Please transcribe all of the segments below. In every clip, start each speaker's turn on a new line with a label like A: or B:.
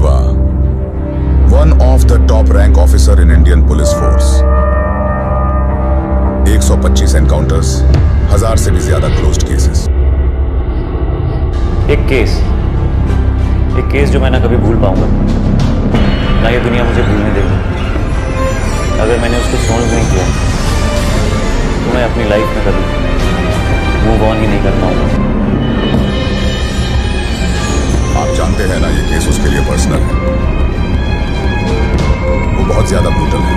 A: Shiva, one of the top rank officer in Indian police force. 125 encounters, 1000 से भी ज्यादा closed cases.
B: एक case जो मैं ना कभी भूल पाऊंगा, ना ये दुनिया मुझे भूलने देगी। अगर मैंने उसको सॉल्व नहीं किया तो मैं अपनी लाइफ में कभी मूव ऑन ही नहीं कर पाऊंगा।
A: आप जानते हैं ना, ये केस उसके लिए पर्सनल है। वो बहुत ज्यादा ब्रूटल है।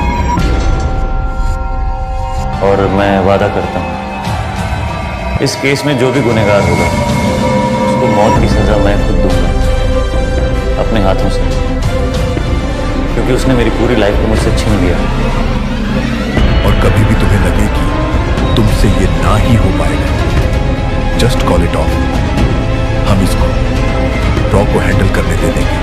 B: और मैं वादा करता हूं, इस केस में जो भी गुनहगार होगा उसको मौत की सजा मैं खुद दूंगा, अपने हाथों से, क्योंकि उसने मेरी पूरी लाइफ को मुझसे छीन लिया।
C: और कभी भी तुम्हें लगे कि तुमसे ये ना ही हो पाएगा, जस्ट कॉल इट ऑफ। हम इसको रॉ को हैंडल करने दे देंगे।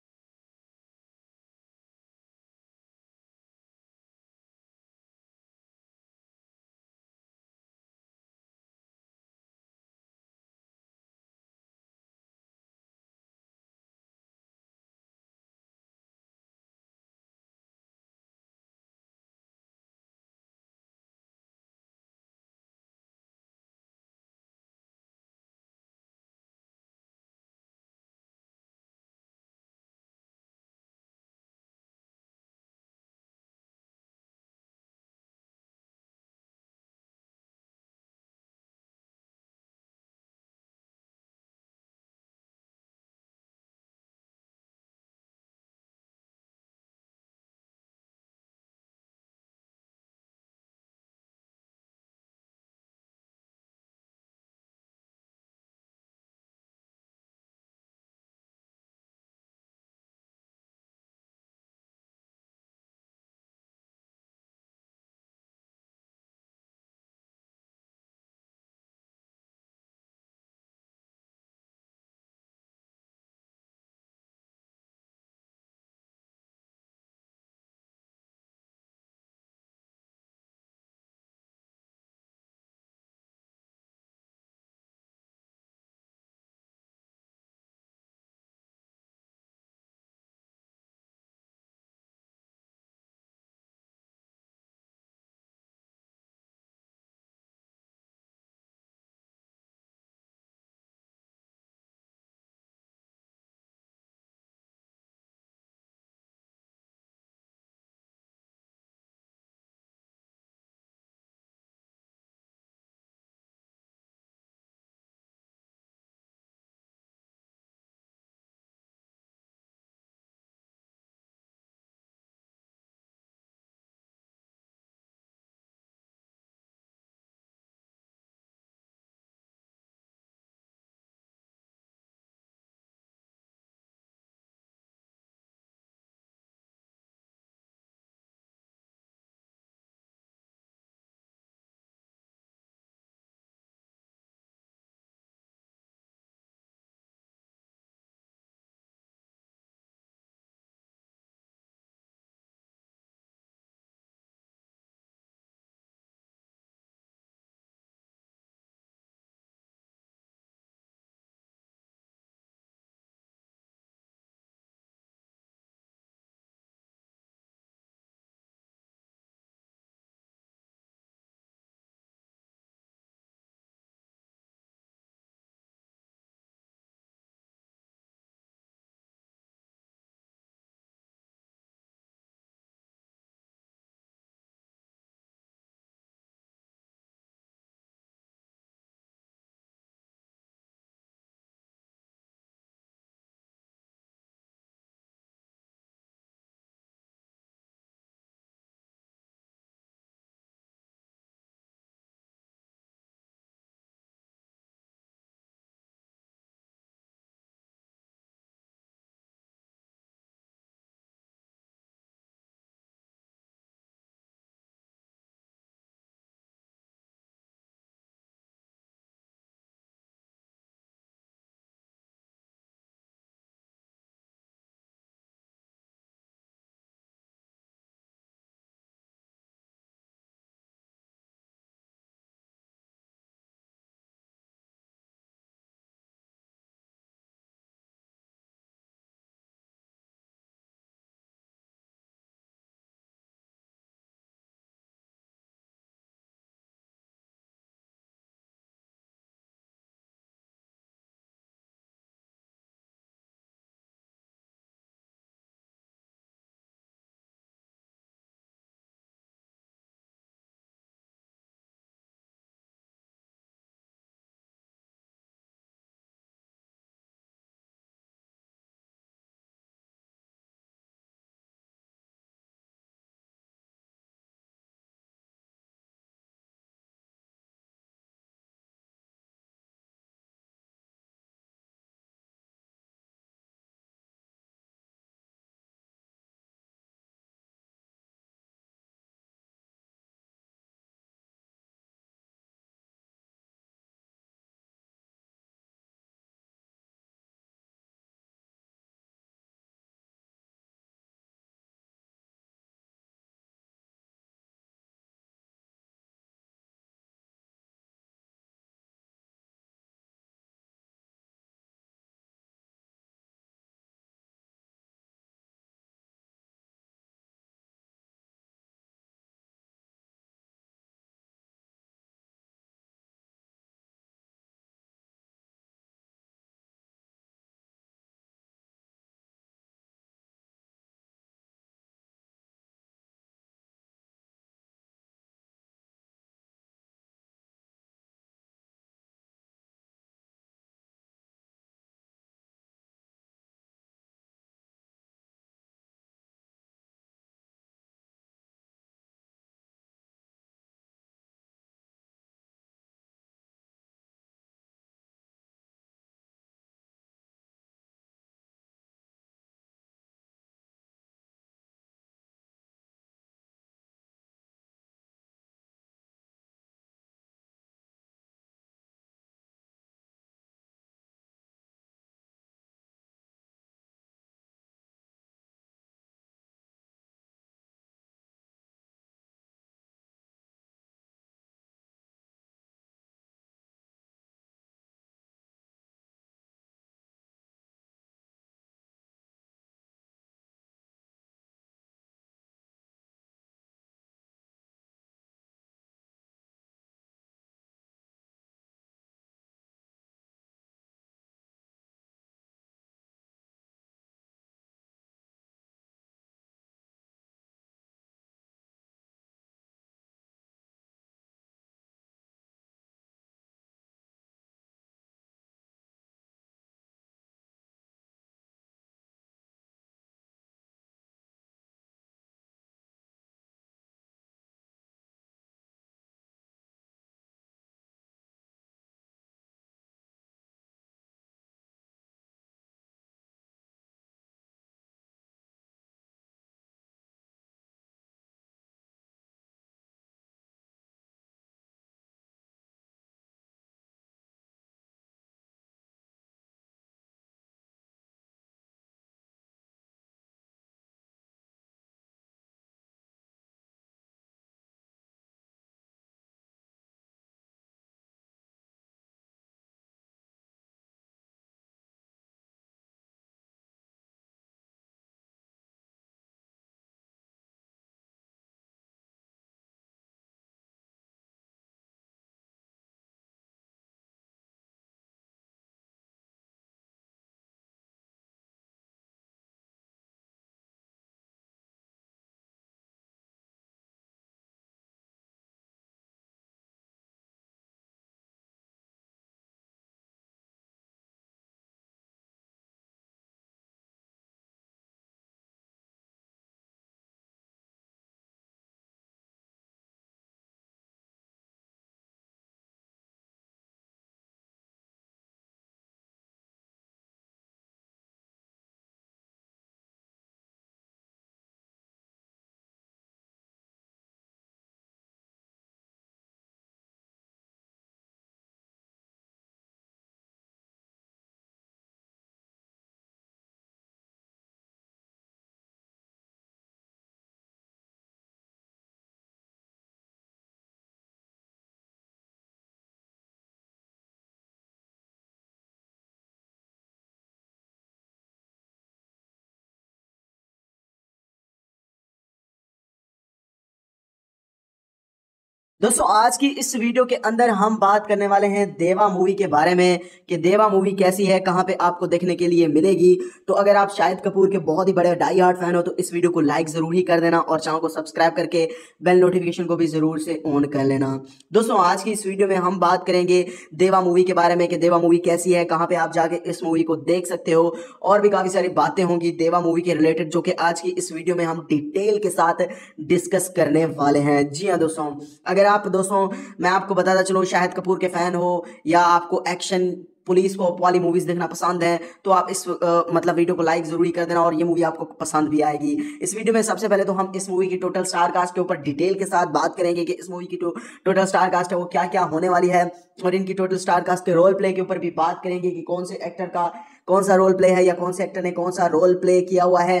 D: दोस्तों आज की इस वीडियो के अंदर हम बात करने वाले हैं देवा मूवी के बारे में कि देवा मूवी कैसी है, कहां पे आपको देखने के लिए मिलेगी। तो अगर आप शाहिद कपूर के बहुत ही बड़े डाई हार्ट फैन हो तो इस वीडियो को लाइक जरूर ही कर देना और चैनल को सब्सक्राइब करके बेल नोटिफिकेशन को भी जरूर से ऑन कर लेना। दोस्तों आज की इस वीडियो में हम बात करेंगे देवा मूवी के बारे में कि देवा मूवी कैसी है, कहाँ पे आप जाके इस मूवी को देख सकते हो, और भी काफी सारी बातें होंगी देवा मूवी के रिलेटेड जो कि आज की इस वीडियो में हम डिटेल के साथ डिस्कस करने वाले हैं। जी हाँ दोस्तों, अगर आप दोस्तों मैं आपको बताता चलूं शाहिद कपूर के फैन हो या आपको एक्शन पुलिस को वाली मूवीज देखना पसंद है तो आप इस मतलब वीडियो को लाइक जरूरी कर देना और ये मूवी आपको पसंद भी आएगी। इस वीडियो में सबसे पहले तो हम इस मूवी की टोटल स्टार कास्ट के ऊपर डिटेल के साथ बात करेंगे कि इस मूवी की टोटल स्टार कास्ट है वो क्या क्या होने वाली है, और इनकी टोटल स्टार कास्ट के रोल प्ले के ऊपर भी बात करेंगे कि कौन से एक्टर का कौन सा रोल प्ले है या कौन से एक्टर ने कौन सा रोल प्ले किया हुआ है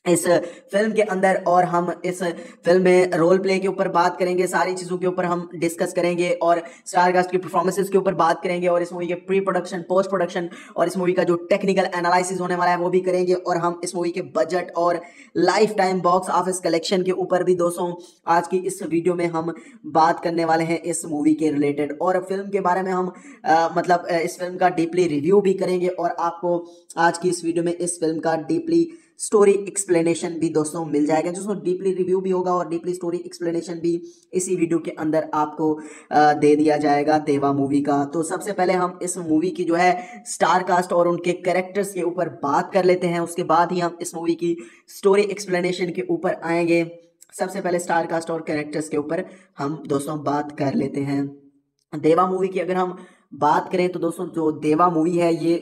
D: इस फिल्म के अंदर। और हम इस फिल्म में रोल प्ले के ऊपर बात करेंगे, सारी चीज़ों के ऊपर हम डिस्कस करेंगे और स्टार कास्ट की परफॉर्मेंसेस के ऊपर बात करेंगे और इस मूवी के प्री प्रोडक्शन, पोस्ट प्रोडक्शन और इस मूवी का जो टेक्निकल एनालिसिस होने वाला है वो भी करेंगे। और हम इस मूवी के बजट और life time box office collection के ऊपर भी दोस्तों आज की इस वीडियो में हम बात करने वाले हैं इस मूवी के रिलेटेड। और फिल्म के बारे में हम मतलब इस फिल्म का डीपली रिव्यू भी करेंगे और आपको आज की इस वीडियो में इस फिल्म का डीपली स्टोरी एक्सप्लेनेशन भी दोस्तों मिल जाएगा। दोस्तों डीपली रिव्यू भी होगा और डीपली स्टोरी एक्सप्लेनेशन भी इसी वीडियो के अंदर आपको दे दिया जाएगा देवा मूवी का। तो सबसे पहले हम इस मूवी की जो है स्टार कास्ट और उनके कैरेक्टर्स के ऊपर बात कर लेते हैं, उसके बाद ही हम इस मूवी की स्टोरी एक्सप्लेनेशन के ऊपर आएंगे। सबसे पहले स्टार कास्ट और कैरेक्टर्स के ऊपर हम दोस्तों बात कर लेते हैं। देवा मूवी की अगर हम बात करें तो दोस्तों जो देवा मूवी है ये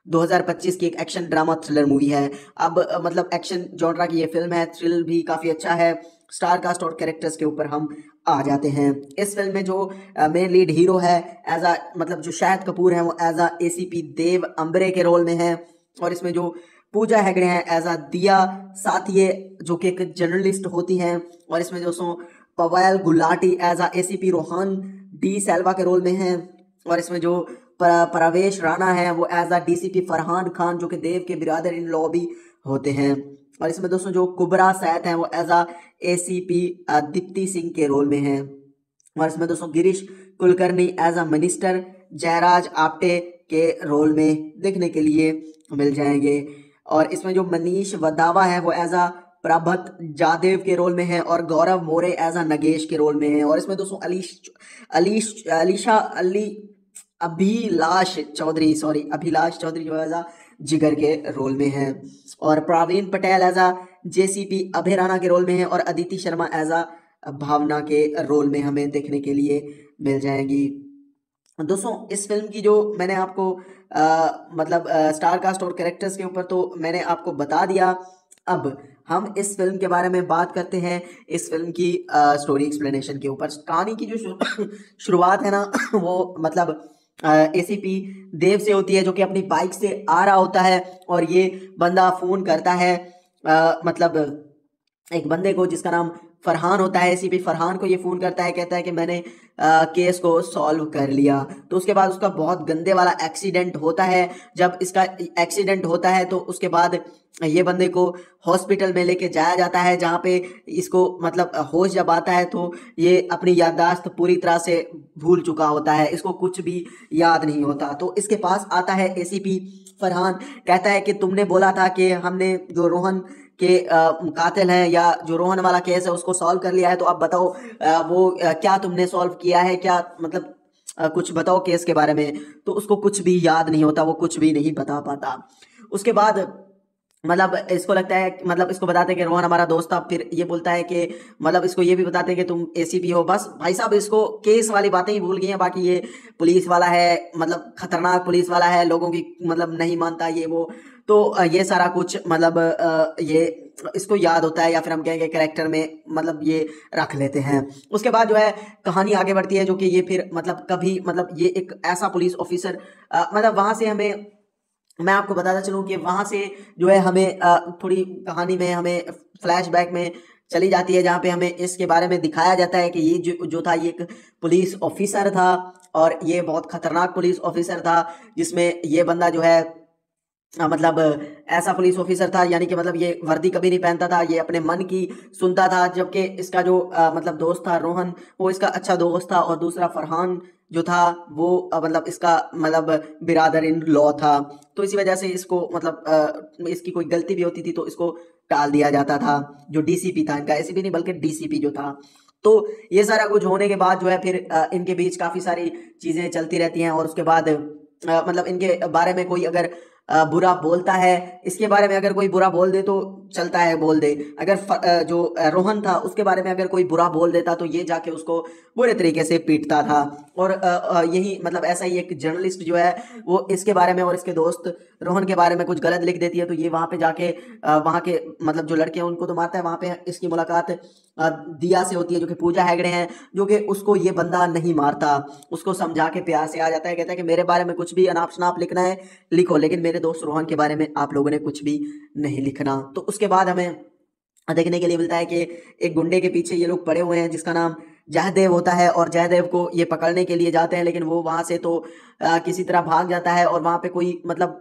D: 2025 की एक एक्शन ड्रामा थ्रिलर मूवी है। अब मतलब एक्शन जॉनरा की ये फिल्म है, थ्रिल भी काफ़ी अच्छा है। स्टार कास्ट और कैरेक्टर्स के ऊपर हम आ जाते हैं। इस फिल्म में जो मेन लीड हीरो है एज आ मतलब जो शाहिद कपूर है वो एज आ ACP देव अम्बरे के रोल में है, और इसमें जो पूजा हेगड़े हैं एज आ दिया साथिये जो कि एक जर्नलिस्ट होती हैं, और इसमें दोस्तों पवेल गुलाटी एज आ ACP रोहन डी सेल्वा के रोल में हैं, और इसमें जो प्रवेश राणा है वो एज आ DCP फरहान खान जो कि देव के बिरादर इन लॉ भी होते हैं, और इसमें दोस्तों जो कुबरा सैद हैं वो एज आ ACP दीप्ति सिंह के रोल में हैं, और इसमें दोस्तों गिरीश कुलकर्णी एज आ मिनिस्टर जयराज आपटे के रोल में देखने के लिए मिल जाएंगे, और इसमें जो मनीष वदावा है वो एज आ प्रभत जादेव के रोल में है, और गौरव मोरे एज आ नगेश के रोल में है, और इसमें दोस्तों अभिलाष चौधरी जो एज आ जिगर के रोल में है, और प्रवीण पटेल एज आ JCP अभय राणा के रोल में है, और अदिति शर्मा एज आ भावना के रोल में हमें देखने के लिए मिल जाएंगी। दोस्तों इस फिल्म की जो मैंने आपको मतलब स्टार कास्ट और कैरेक्टर्स के ऊपर तो मैंने आपको बता दिया। अब हम इस फिल्म के बारे में बात करते हैं इस फिल्म की स्टोरी एक्सप्लेनेशन के ऊपर। कहानी की जो शुरुआत है ना वो मतलब ACP देव से होती है जो कि अपनी बाइक से आ रहा होता है, और ये बंदा फोन करता है मतलब एक बंदे को जिसका नाम फरहान होता है। ACP फरहान को ये फ़ोन करता है, कहता है कि मैंने केस को सॉल्व कर लिया। तो उसके बाद उसका बहुत गंदे वाला एक्सीडेंट होता है। जब इसका एक्सीडेंट होता है तो उसके बाद ये बंदे को हॉस्पिटल में लेके जाया जाता है, जहाँ पे इसको मतलब होश जब आता है तो ये अपनी याददाश्त पूरी तरह से भूल चुका होता है, इसको कुछ भी याद नहीं होता। तो इसके पास आता है ACP फरहान, कहता है कि तुमने बोला था कि हमने जो रोहन के कातिल हैं या जो रोहन वाला केस है उसको सॉल्व कर लिया है, तो अब बताओ वो क्या तुमने सॉल्व किया है, क्या मतलब कुछ बताओ केस के बारे में। तो उसको कुछ भी याद नहीं होता, वो कुछ भी नहीं बता पाता। उसके बाद मतलब इसको लगता है मतलब इसको बताते हैं कि रोहन हमारा दोस्त था, फिर ये बोलता है कि मतलब इसको ये भी बताते हैं कि तुम ACP हो। बस भाई साहब इसको केस वाली बातें ही भूल गई हैं, बाकी ये पुलिस वाला है, मतलब खतरनाक पुलिस वाला है, लोगों की मतलब नहीं मानता ये वो। तो ये सारा कुछ मतलब ये इसको याद होता है, या फिर हम कहेंगे कैरेक्टर में मतलब ये रख लेते हैं। उसके बाद जो है कहानी आगे बढ़ती है, जो कि ये फिर मतलब कभी मतलब ये एक ऐसा पुलिस ऑफिसर मतलब वहाँ से हमें मैं आपको बताता चलूँ कि वहाँ से जो है हमें थोड़ी कहानी में हमें फ्लैशबैक में चली जाती है, जहाँ पे हमें इसके बारे में दिखाया जाता है कि ये जो था ये एक पुलिस ऑफिसर था, और ये बहुत खतरनाक पुलिस ऑफिसर था, जिसमें ये बंदा जो है मतलब ऐसा पुलिस ऑफिसर था, यानी कि मतलब ये वर्दी कभी नहीं पहनता था, ये अपने मन की सुनता था। जबकि इसका जो मतलब दोस्त था रोहन, वो इसका अच्छा दोस्त था, और दूसरा फरहान जो था वो मतलब इसका मतलब बिरादर इन लॉ था। तो इसी वजह से इसको मतलब इसकी कोई गलती भी होती थी तो इसको टाल दिया जाता था। जो डीसीपी था, इनका एसीपी नहीं बल्कि डीसीपी जो था। तो ये सारा कुछ होने के बाद जो है फिर इनके बीच काफी सारी चीजें चलती रहती हैं, और उसके बाद मतलब इनके बारे में कोई अगर बुरा बोलता है, इसके बारे में अगर कोई बुरा बोल दे तो चलता है, बोल दे। अगर जो रोहन था उसके बारे में अगर कोई बुरा बोल देता तो ये जाके उसको बुरे तरीके से पीटता था। और यही मतलब ऐसा ही एक जर्नलिस्ट जो है वो इसके बारे में और इसके दोस्त रोहन के बारे में कुछ गलत लिख देती है, तो ये वहां पे जाके वहां के मतलब जो लड़के हैं उनको तो मारता है। वहां पे इसकी मुलाकात दिया से होती है, जो कि पूजा हेगड़े हैं, जो कि उसको ये बंदा नहीं मारता, उसको समझा के प्यार से आ जाता है। कहता है कि मेरे बारे में कुछ भी अनाप शनाप लिखना है लिखो, लेकिन मेरे दोस्त रोहन के बारे में आप लोगों ने कुछ भी नहीं लिखना। तो उसके बाद हमें देखने के लिए मिलता है कि एक गुंडे के पीछे ये लोग पड़े हुए हैं जिसका नाम जयदेव होता है, और जयदेव को ये पकड़ने के लिए जाते हैं, लेकिन वो वहां से तो किसी तरह भाग जाता है, और वहां पे कोई मतलब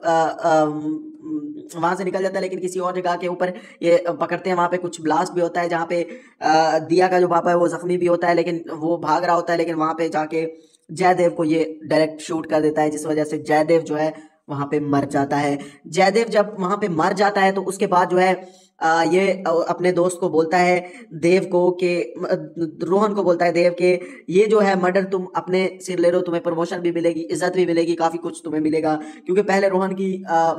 D: वहां से निकल जाता है, लेकिन किसी और जगह के ऊपर ये पकड़ते हैं। वहां पे कुछ ब्लास्ट भी होता है जहाँ पे दिया का जो पापा है वो जख्मी भी होता है, लेकिन वो भाग रहा होता है, लेकिन वहां पे जाके जयदेव को ये डायरेक्ट शूट कर देता है, जिस वजह से जयदेव जो है वहां पे मर जाता है। जयदेव जब वहां पे मर जाता है तो उसके बाद जो है ये अपने दोस्त को बोलता है देव को कि रोहन को बोलता है देव के ये जो है मर्डर तुम अपने सिर ले लो, तुम्हें प्रमोशन भी मिलेगी, इज्जत भी मिलेगी, काफी कुछ तुम्हें मिलेगा। क्योंकि पहले रोहन की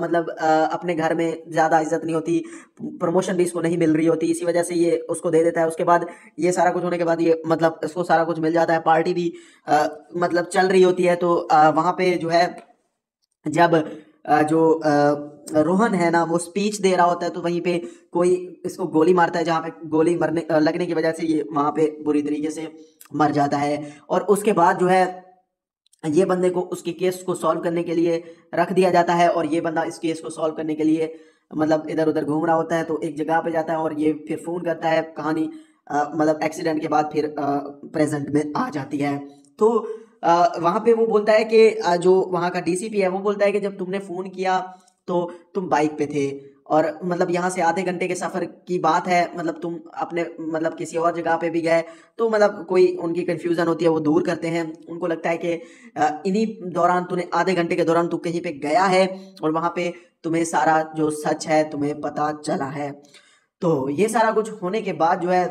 D: मतलब अपने घर में ज्यादा इज्जत नहीं होती, प्रमोशन भी इसको नहीं मिल रही होती, इसी वजह से ये उसको दे देता है। उसके बाद ये सारा कुछ होने के बाद ये मतलब इसको सारा कुछ मिल जाता है, पार्टी भी मतलब चल रही होती है। तो वहां पे जो है जब जो रोहन है ना वो स्पीच दे रहा होता है, तो वहीं पे कोई इसको गोली मारता है, जहाँ पे गोली मरने लगने की वजह से ये वहां पे बुरी तरीके से मर जाता है। और उसके बाद जो है ये बंदे को उसके केस को सॉल्व करने के लिए रख दिया जाता है, और ये बंदा इस केस को सॉल्व करने के लिए मतलब इधर उधर घूम रहा होता है। तो एक जगह पे जाता है और ये फिर फोन करता है। कहानी मतलब एक्सीडेंट के बाद फिर प्रेजेंट में आ जाती है। तो वहां पे वो बोलता है कि जो वहां का डीसीपी है वो बोलता है कि जब तुमने फोन किया तो तुम बाइक पे थे, और मतलब यहाँ से आधे घंटे के सफर की बात है, मतलब तुम अपने मतलब किसी और जगह पे भी गए। तो मतलब कोई उनकी कंफ्यूजन होती है, वो दूर करते हैं। उनको लगता है कि इन्हीं दौरान तूने आधे घंटे के दौरान तू कहीं पे गया है, और वहां पे तुम्हें सारा जो सच है तुम्हें पता चला है। तो ये सारा कुछ होने के बाद जो है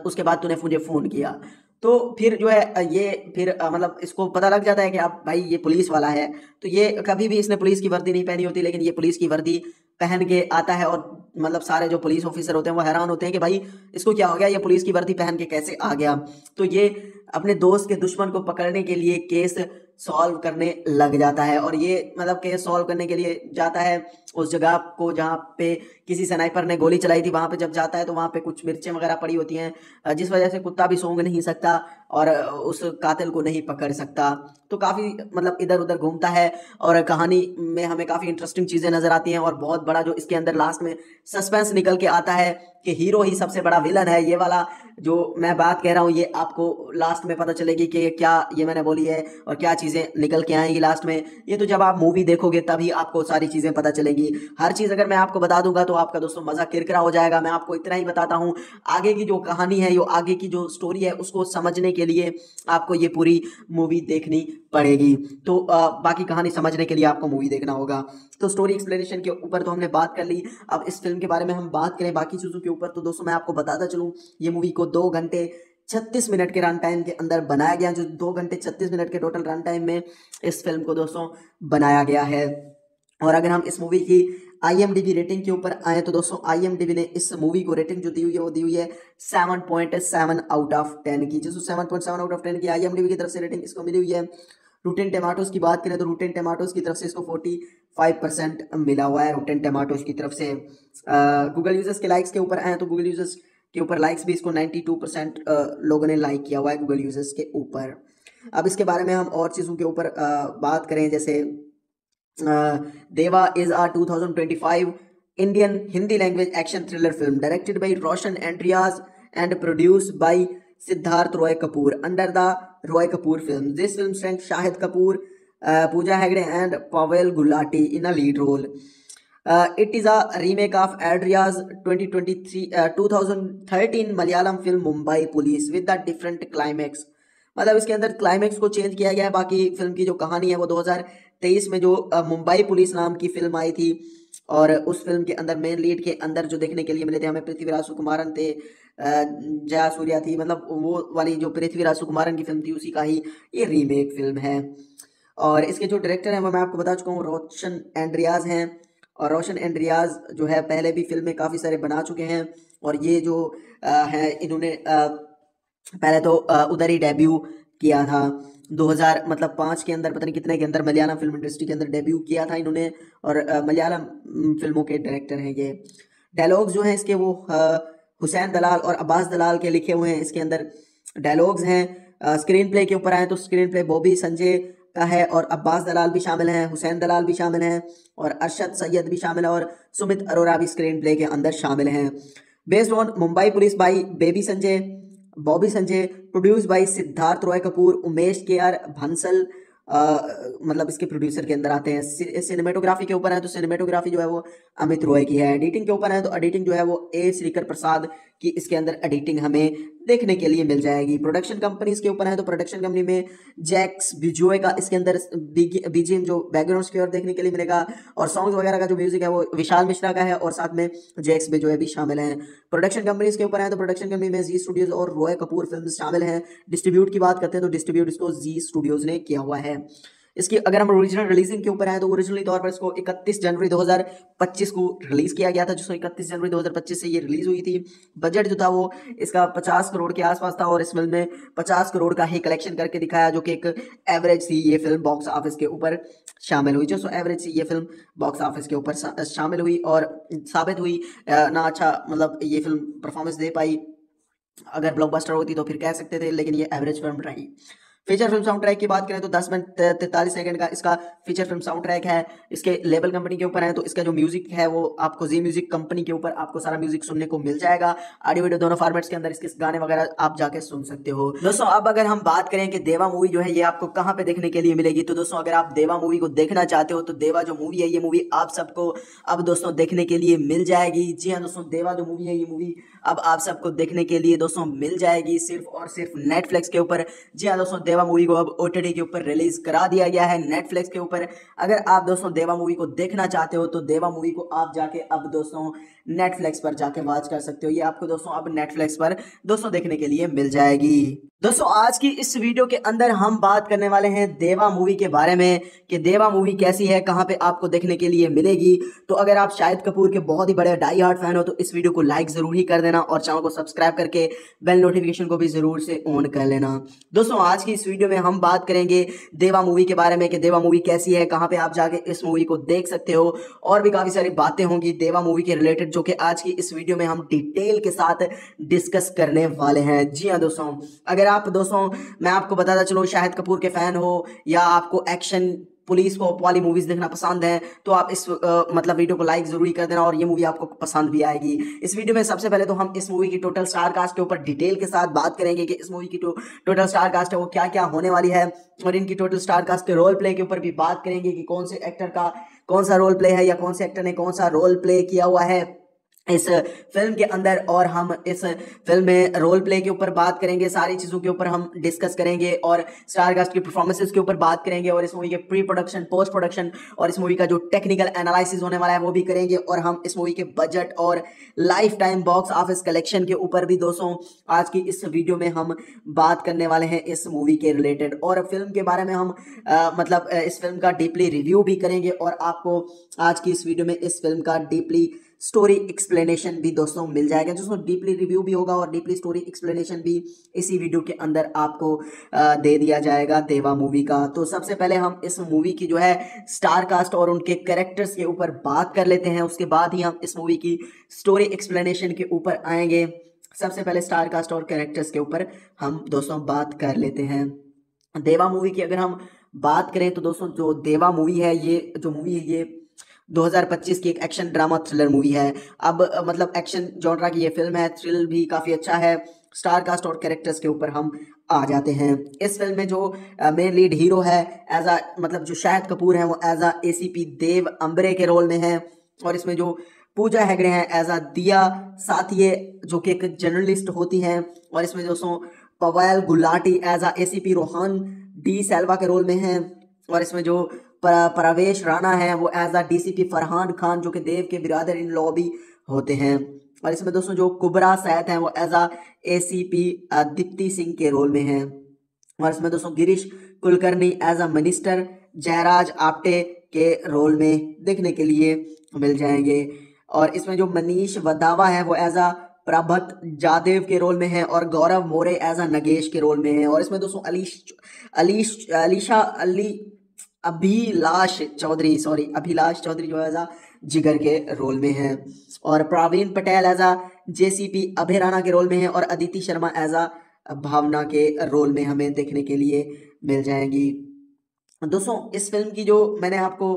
D: उसके बाद तूने मुझे फोन किया। तो फिर जो है ये फिर मतलब इसको पता लग जाता है कि अब भाई ये पुलिस वाला है। तो ये कभी भी इसने पुलिस की वर्दी नहीं पहनी होती, लेकिन ये पुलिस की वर्दी पहन के आता है, और मतलब सारे जो पुलिस ऑफिसर होते हैं वो हैरान होते हैं कि भाई इसको क्या हो गया, ये पुलिस की वर्दी पहन के कैसे आ गया। तो ये अपने दोस्त के दुश्मन को पकड़ने के लिए केस सॉल्व करने लग जाता है, और ये मतलब केस सॉल्व करने के लिए जाता है उस जगह को जहाँ पे किसी स्नाइपर ने गोली चलाई थी। वहां पे जब जाता है तो वहां पे कुछ मिर्चें वगैरह पड़ी होती हैं, जिस वजह से कुत्ता भी सूंघ नहीं सकता और उस कातिल को नहीं पकड़ सकता। तो काफी मतलब इधर उधर घूमता है, और कहानी में हमें काफी इंटरेस्टिंग चीजें नजर आती हैं, और बहुत बड़ा जो इसके अंदर लास्ट में सस्पेंस निकल के आता है कि हीरो ही सबसे बड़ा विलन है। ये वाला जो मैं बात कह रहा हूँ ये आपको लास्ट में पता चलेगी कि क्या ये मैंने बोली है और क्या चीजें निकल के आएंगी लास्ट में। ये तो जब आप मूवी देखोगे तभी आपको सारी चीजें पता चलेंगी। हर चीज अगर मैं आपको बता दूंगा तो आपका दोस्तों मजा किरकिरा हो जाएगा। मैं आपको इतना ही बताता हूँ, आगे की जो कहानी है, जो आगे की जो स्टोरी है, उसको समझने के लिए आपको ये पूरी मूवी देखनी पड़ेगी। तो बाकी कहानी समझने के लिए आपको मूवी देखना होगा। तो स्टोरी एक्सप्लेनेशन के ऊपर तो हमने बात कर ली, अब इस फिल्म के बारे में हम बात करें बाकी चीजों के ऊपर। तो दोस्तों मैं आपको बताता चलूं, ये मूवी को 2 घंटे 36 मिनट के रन टाइम के अंदर बनाया गया, जो 2 घंटे 36 मिनट के टोटल रन टाइम में इस फिल्म को दोस्तों बनाया गया है। और अगर हम इस मूवी की IMDb रेटिंग के ऊपर आए तो दोस्तों IMDb ने इस मूवी को रेटिंग जो दी हुई है वो दी हुई है 7.7 आउट ऑफ 10 की, जिसको 7.7 आउट ऑफ 10 की IMDb की तरफ से रेटिंग इसको मिली हुई है। रूटेन टमाटोज की बात करें तो रूटेन टमाटोज की तरफ से इसको 45% मिला हुआ है रूटेन टमाटोज की तरफ से। गूगल यूजर्स के लाइक्स के ऊपर आए तो गूगल यूजर्स के ऊपर लाइक्स भी इसको 92% लोगों ने लाइक किया हुआ है गूगल यूजर्स के ऊपर। अब इसके बारे में हम और चीज़ों के ऊपर बात करें, जैसे Deva is a 2025 Indian Hindi language action thriller film directed by Roshan Andreas and produced by Siddharth Roy Kapur under the Roy Kapur film. This film starring Shahid Kapoor, Pooja Hegde and Pavel Gulati in a lead role. It is a remake of Adria's 2013 Malayalam film Mumbai Police with a different climax. मतलब इसके अंदर climax को change किया गया है। बाकी film की जो कहानी है वो 2023 में जो मुंबई पुलिस नाम की फिल्म आई थी, और उस फिल्म के अंदर मेन लीड के अंदर जो देखने के लिए मिले थे हमें पृथ्वीराज सुकुमारन थे, जया सूर्या थी, मतलब वो वाली जो पृथ्वीराज सुकुमारन की फिल्म थी उसी का ही ये रीमेक फिल्म है। और इसके जो डायरेक्टर हैं वो मैं आपको बता चुका हूँ, रोशन एंड्रियाज हैं। और रोशन एंड्रियाज जो है पहले भी फिल्में काफ़ी सारे बना चुके हैं, और ये जो है इन्होंने पहले तो उधर ही डेब्यू किया था 2000 मतलब 5 के अंदर, पता नहीं कितने के अंदर मलयालम फिल्म इंडस्ट्री के अंदर डेब्यू किया था इन्होंने। और मलयालम फिल्मों के डायरेक्टर हैं ये। डायलॉग्स जो हैं इसके वो हुसैन दलाल और अब्बास दलाल के लिखे हुए हैं इसके अंदर डायलॉग्स हैं। स्क्रीन प्ले के ऊपर आए तो स्क्रीन प्ले बॉबी संजय का है, और अब्बास दलाल भी शामिल हैं, हुसैन दलाल भी शामिल हैं, और अरशद सैयद भी शामिल है, और सुमित अरोरा भी स्क्रीन प्ले के अंदर शामिल हैं। Based on Mumbai police by Bobby Sanjay, produce by Siddharth Roy Kapoor, Umesh के आर भंसल मतलब इसके प्रोड्यूसर के अंदर आते हैं। सिनेमेटोग्राफी के ऊपर है तो सिनेमेटोग्राफी जो है वो अमित रॉय की है। एडिटिंग के ऊपर है तो एडिटिंग जो है वो ए श्रीकर प्रसाद की इसके अंदर एडिटिंग हमें देखने के लिए मिल जाएगी। प्रोडक्शन कंपनी इसके ऊपर है तो प्रोडक्शन कंपनी में जैक्स बिजोय का इसके अंदर बीजीएम जो बैकग्राउंड स्कोर देखने के लिए मिलेगा, और सॉन्ग्स वगैरह का जो म्यूजिक है वो विशाल मिश्रा का है, और साथ में जैक्स बिजोय भी शामिल हैं। प्रोडक्शन कंपनी इसके ऊपर है तो प्रोडक्शन कंपनी में जी स्टूडियोज और रॉय कपूर फिल्म्स शामिल हैं। डिस्ट्रीब्यूट की बात करते हैं तो डिस्ट्रीब्यूट इसको जी स्टूडियोज ने किया हुआ है। इसकी अगर हम ओरिजिनल रिलीजिंग के ऊपर आए तो ओरिजिनली तौर पर इसको 31 जनवरी 2025 को रिलीज किया गया था, जिसको 31 जनवरी 2025 से ये रिलीज हुई थी। बजट जो था वो इसका 50 करोड़ के आसपास था, और इस फिल्म में 50 करोड़ का ही कलेक्शन करके दिखाया, जो कि एक एवरेज थी ये फिल्म बॉक्स ऑफिस के ऊपर शामिल हुई। जो एवरेज थी ये फिल्म बॉक्स ऑफिस के ऊपर शामिल हुई और साबित हुई ना अच्छा, मतलब ये फिल्म परफॉर्मेंस दे पाई। अगर ब्लॉकबस्टर होती तो फिर कह सकते थे, लेकिन ये एवरेज फिल्म रही। फीचर फिल्म साउंड ट्रैक की बात करें तो 10 मिनट 43 सेकंड का इसका फीचर फिल्म साउंड ट्रैक है। इसके लेबल कंपनी के ऊपर है तो इसका जो म्यूजिक है वो आपको जी म्यूजिक कंपनी के ऊपर आपको सारा म्यूजिक सुनने को मिल जाएगा। ऑडियो वीडियो दोनों फॉर्मेट्स के अंदर इसके गाने वगैरह आप जाके सुन सकते हो। दोस्तों अब अगर हम बात करें कि देवा मूवी जो है ये आपको कहाँ पे देखने के लिए मिलेगी, तो दोस्तों अगर आप देवा मूवी को देखना चाहते हो तो देवा जो मूवी है ये मूवी आप सबको अब दोस्तों देखने के लिए मिल जाएगी। जी हाँ दोस्तों, देवा जो मूवी है ये मूवी अब आप सबको देखने के लिए दोस्तों मिल जाएगी सिर्फ और सिर्फ नेटफ्लिक्स के ऊपर। जी हाँ दोस्तों, देवा मूवी को अब ओटीटी के ऊपर रिलीज करा दिया गया है नेटफ्लिक्स के ऊपर। अगर आप दोस्तों देवा मूवी को देखना चाहते हो तो देवा मूवी को आप जाके अब दोस्तों नेटफ्लिक्स पर जाके वॉच कर सकते हो। ये आपको दोस्तों अब नेटफ्लिक्स पर दोस्तों देखने के लिए मिल जाएगी। दोस्तों आज की इस वीडियो के अंदर हम बात करने वाले हैं देवा मूवी के बारे में कि देवा मूवी कैसी है, कहां पे आपको देखने के लिए मिलेगी। तो अगर आप शाहिद कपूर के बहुत ही बड़े डाई हार्ड फैन हो तो इस वीडियो को लाइक जरूर ही कर देना और चैनल को सब्सक्राइब करके बेल नोटिफिकेशन को भी जरूर से ऑन कर लेना। दोस्तों आज की इस वीडियो में हम बात करेंगे देवा मूवी के बारे में कि देवा मूवी कैसी है, कहां पे आप जाके इस मूवी को देख सकते हो, और भी काफी सारी बातें होंगी देवा मूवी के रिलेटेड जो कि आज की इस वीडियो में हम डिटेल के साथ डिस्कस करने वाले हैं। जी हाँ दोस्तों, अगर आप दोस्तों मैं आपको बताता चलूं शाहिद कपूर के फैन हो या आपको एक्शन पुलिस को वाली मूवीज देखना पसंद है तो आप इस मतलब वीडियो को लाइक जरूर कर देना और ये मूवी आपको पसंद भी आएगी। इस वीडियो में सबसे पहले तो हम इस मूवी की टोटल स्टार कास्ट के ऊपर डिटेल के साथ बात करेंगे कि इस मूवी की टोटल स्टार कास्ट है वो क्या क्या होने वाली है, और इनकी टोटल स्टार कास्ट के रोल प्ले के ऊपर भी बात करेंगे कि कौन से एक्टर का कौन सा रोल प्ले है या कौन से एक्टर ने कौन सा रोल प्ले किया हुआ है इस फिल्म के अंदर। और हम इस फिल्म में रोल प्ले के ऊपर बात करेंगे, सारी चीज़ों के ऊपर हम डिस्कस करेंगे और स्टार कास्ट की परफॉर्मेंसेस के ऊपर बात करेंगे, और इस मूवी के प्री प्रोडक्शन पोस्ट प्रोडक्शन और इस मूवी का जो टेक्निकल एनालिसिस होने वाला है वो भी करेंगे, और हम इस मूवी के बजट और life time box office collection के ऊपर भी दोस्तों आज की इस वीडियो में हम बात करने वाले हैं इस मूवी के रिलेटेड। और फिल्म के बारे में हम मतलब इस फिल्म का डीपली रिव्यू भी करेंगे, और आपको आज की इस वीडियो में इस फिल्म का डीपली स्टोरी एक्सप्लेनेशन भी दोस्तों मिल जाएगा, जिसमें डीपली रिव्यू भी होगा और डीपली स्टोरी एक्सप्लेनेशन भी इसी वीडियो के अंदर आपको दे दिया जाएगा देवा मूवी का। तो सबसे पहले हम इस मूवी की जो है स्टार कास्ट और उनके कैरेक्टर्स के ऊपर बात कर लेते हैं, उसके बाद ही हम इस मूवी की स्टोरी एक्सप्लेनेशन के ऊपर आएंगे। सबसे पहले स्टार कास्ट और कैरेक्टर्स के ऊपर हम दोस्तों बात कर लेते हैं। देवा मूवी की अगर हम बात करें तो दोस्तों जो देवा मूवी है ये जो मूवी है ये 2025 की एक एक्शन ड्रामा थ्रिलर मूवी है। अब मतलब एक्शन जॉनरा की ये फिल्म है, थ्रिल भी काफ़ी अच्छा है। स्टार कास्ट और कैरेक्टर्स के ऊपर हम आ जाते हैं। इस फिल्म में जो मेन लीड हीरो है एज अ मतलब जो शाहिद कपूर है वो एज अ एसीपी देव अम्बरे के रोल में है। और इसमें जो पूजा हेगड़े हैं एज अ दिया साथिये जो कि एक जर्नलिस्ट होती हैं। और इसमें दोस्तों Pavail Gulati as a ACP Rohan D'Silva के रोल में हैं। और इसमें जो प्रवेश राणा है वो as a DCP Farhan Khan जो कि देव के बिरादर इन लॉ भी होते हैं। और इसमें दोस्तों जो कुबरा सैद हैं वो as a ACP Dipti Singh के रोल में हैं। और इसमें दोस्तों Girish Kulkarni as a minister Jayraj Apte के रोल में देखने के लिए मिल जाएंगे। और इसमें जो मनीष वदावा है वो एज अ प्रभत जादेव के रोल में है और गौरव मोरे एज अ नगेश के रोल में है। और इसमें दोस्तों अभिलाष चौधरी जो एज अ जिगर के रोल में है। और Praveen Patel as a JCP Abhay Rana के रोल में है और अदिति शर्मा एज अ भावना के रोल में हमें देखने के लिए मिल जाएंगी। दोस्तों इस फिल्म की जो मैंने आपको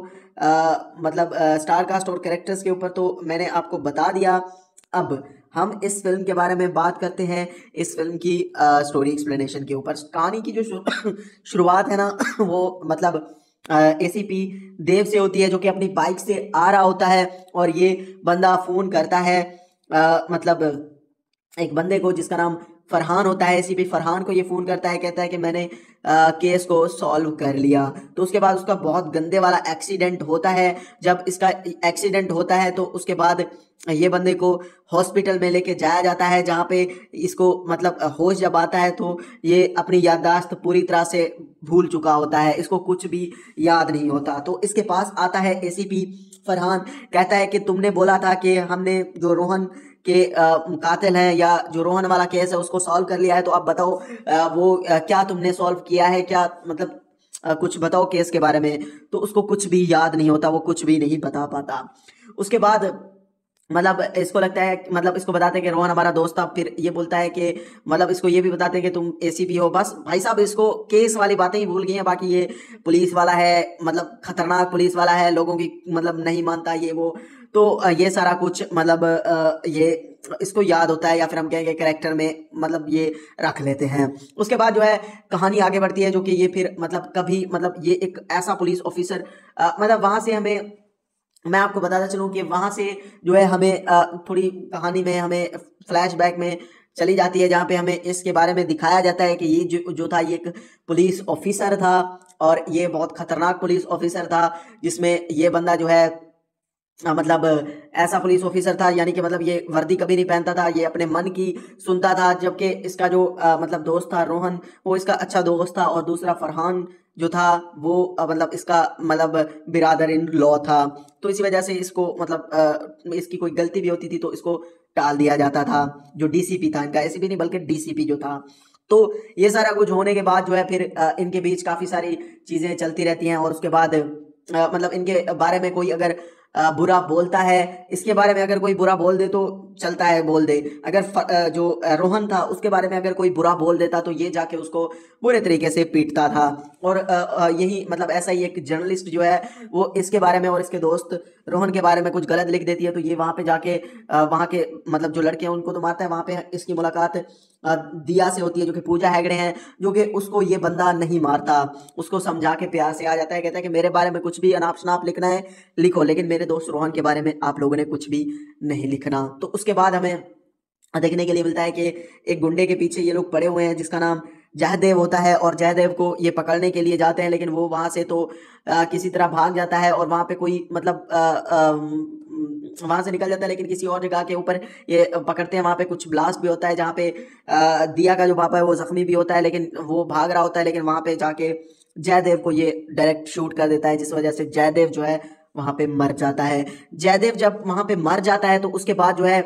D: स्टार कास्ट और कैरेक्टर्स के ऊपर तो मैंने आपको बता दिया। अब हम इस फिल्म के बारे में बात करते हैं इस फिल्म की स्टोरी एक्सप्लेनेशन के ऊपर। कहानी की जो शुरुआत है ना वो एसीपी देव से होती है जो कि अपनी बाइक से आ रहा होता है। और ये बंदा फोन करता है एक बंदे को जिसका नाम फरहान होता है। एसीपी फरहान को ये फोन करता है, कहता है कि मैंने केस को सॉल्व कर लिया। तो उसके बाद उसका बहुत गंदे वाला एक्सीडेंट होता है। जब इसका एक्सीडेंट होता है तो उसके बाद ये बंदे को हॉस्पिटल में लेके जाया जाता है जहाँ पे इसको होश जब आता है तो ये अपनी याददाश्त पूरी तरह से भूल चुका होता है, इसको कुछ भी याद नहीं होता। तो इसके पास आता है एसीपी फरहान, कहता है कि तुमने बोला था कि हमने जो रोहन के कातिल हैं या जो रोहन वाला केस है उसको सॉल्व कर लिया है, तो अब बताओ क्या तुमने सॉल्व किया है, क्या कुछ बताओ केस के बारे में। तो उसको कुछ भी याद नहीं होता, वो कुछ भी नहीं बता पाता। उसके बाद इसको लगता है इसको बताते हैं कि रोहन हमारा दोस्त था। फिर ये बोलता है कि इसको ये भी बताते हैं कि तुम एसीपी हो। बस भाई साहब इसको केस वाली बातें ही भूल गई हैं, बाकी ये पुलिस वाला है, खतरनाक पुलिस वाला है, लोगों की नहीं मानता ये वो। तो ये सारा कुछ ये इसको याद होता है, या फिर हम कहेंगे कैरेक्टर में ये रख लेते हैं। उसके बाद जो है कहानी आगे बढ़ती है जो कि ये फिर कभी ये एक ऐसा पुलिस ऑफिसर वहां से हमें मैं आपको बताता चलूं कि वहां से जो है हमें थोड़ी कहानी में हमें फ्लैशबैक में चली जाती है जहाँ पे हमें इसके बारे में दिखाया जाता है कि ये जो था ये एक पुलिस ऑफिसर था और ये बहुत खतरनाक पुलिस ऑफिसर था, जिसमें ये बंदा जो है ऐसा पुलिस ऑफिसर था, यानी कि ये वर्दी कभी नहीं पहनता था, ये अपने मन की सुनता था। जबकि इसका जो दोस्त था रोहन, वो इसका अच्छा दोस्त था, और दूसरा फरहान जो था वो इसका बिरादर इन लॉ था। तो इसी वजह से इसको इसकी कोई गलती भी होती थी तो इसको टाल दिया जाता था। जो डीसीपी था, इनका एसीपी नहीं बल्कि डीसीपी जो था। तो ये सारा कुछ होने के बाद जो है फिर इनके बीच काफी सारी चीजें चलती रहती हैं। और उसके बाद इनके बारे में कोई अगर बुरा बोलता है, इसके बारे में अगर कोई बुरा बोल दे तो चलता है, बोल दे। अगर जो रोहन था उसके बारे में अगर कोई बुरा बोल देता तो ये जाके उसको बुरे तरीके से पीटता था। और यही ऐसा ही एक जर्नलिस्ट जो है वो इसके बारे में और इसके दोस्त रोहन के बारे में कुछ गलत लिख देती है, तो ये वहां पे जाके वहां के जो लड़के हैं उनको तो मारता है। वहां पे इसकी मुलाकात दिया से होती है जो कि पूजा हेगड़े हैं, जो कि उसको ये बंदा नहीं मारता, उसको समझा के प्यार से आ जाता है, कहता है कि मेरे बारे में कुछ भी अनाप शनाप लिखना है लिखो, लेकिन मेरे दोस्त रोहन के बारे में आप लोगों ने कुछ भी नहीं लिखना। तो उसके बाद हमें देखने के लिए मिलता है कि एक गुंडे के पीछे ये लोग पड़े हुए हैं जिसका नाम जयदेव होता है, और जयदेव को ये पकड़ने के लिए जाते हैं, लेकिन वो वहां से तो किसी तरह भाग जाता है और वहां पे कोई वहां से निकल जाता है, लेकिन किसी और जगह के ऊपर ये पकड़ते हैं। वहां पे कुछ ब्लास्ट भी होता है जहाँ पे दिया का जो पापा है वो जख्मी भी होता है, लेकिन वो भाग रहा होता है, लेकिन वहां पे जाके जयदेव को ये डायरेक्ट शूट कर देता है, जिस वजह से जयदेव जो है वहां पे मर जाता है। जयदेव जब वहां पे मर जाता है तो उसके बाद जो है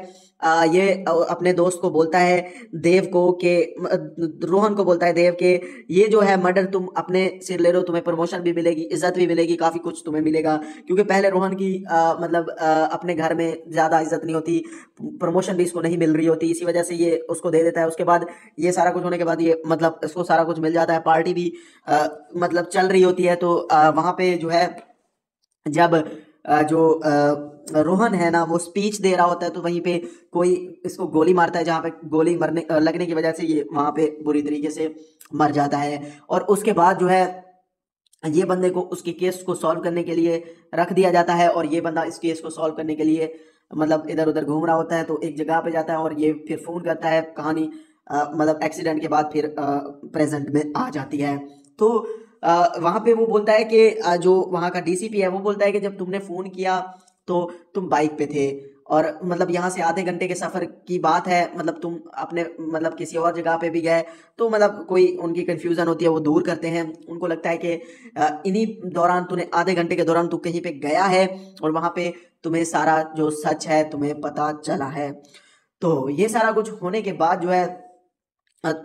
D: ये अपने दोस्त को बोलता है देव को कि रोहन को बोलता है देव के ये जो है मर्डर तुम अपने सिर ले लो, तुम्हें प्रमोशन भी मिलेगी, इज्जत भी मिलेगी, काफी कुछ तुम्हें मिलेगा। क्योंकि पहले रोहन की अपने घर में ज्यादा इज्जत नहीं होती, प्रमोशन भी इसको नहीं मिल रही होती, इसी वजह से ये उसको दे देता है। उसके बाद ये सारा कुछ होने के बाद ये इसको सारा कुछ मिल जाता है, पार्टी भी चल रही होती है। तो वहां पे जो है जब जो रोहन है ना, वो स्पीच दे रहा होता है, तो वहीं पे कोई इसको गोली मारता है, जहाँ पे गोली मरने लगने की वजह से ये वहाँ पे बुरी तरीके से मर जाता है। और उसके बाद जो है ये बंदे को उसके केस को सॉल्व करने के लिए रख दिया जाता है, और ये बंदा इस केस को सॉल्व करने के लिए मतलब इधर उधर घूम रहा होता है। तो एक जगह पे जाता है और ये फिर फोन करता है। कहानी मतलब एक्सीडेंट के बाद फिर प्रेजेंट में आ जाती है। तो वहाँ पे वो बोलता है कि जो वहाँ का डीसीपी है वो बोलता है कि जब तुमने फ़ोन किया तो तुम बाइक पे थे, और मतलब यहाँ से आधे घंटे के सफ़र की बात है, मतलब तुम अपने मतलब किसी और जगह पे भी गए। तो मतलब कोई उनकी कन्फ्यूज़न होती है, वो दूर करते हैं। उनको लगता है कि इन्हीं दौरान तूने आधे घंटे के दौरान तू कहीं पे गया है, और वहाँ पे तुम्हें सारा जो सच है तुम्हें पता चला है। तो ये सारा कुछ होने के बाद जो है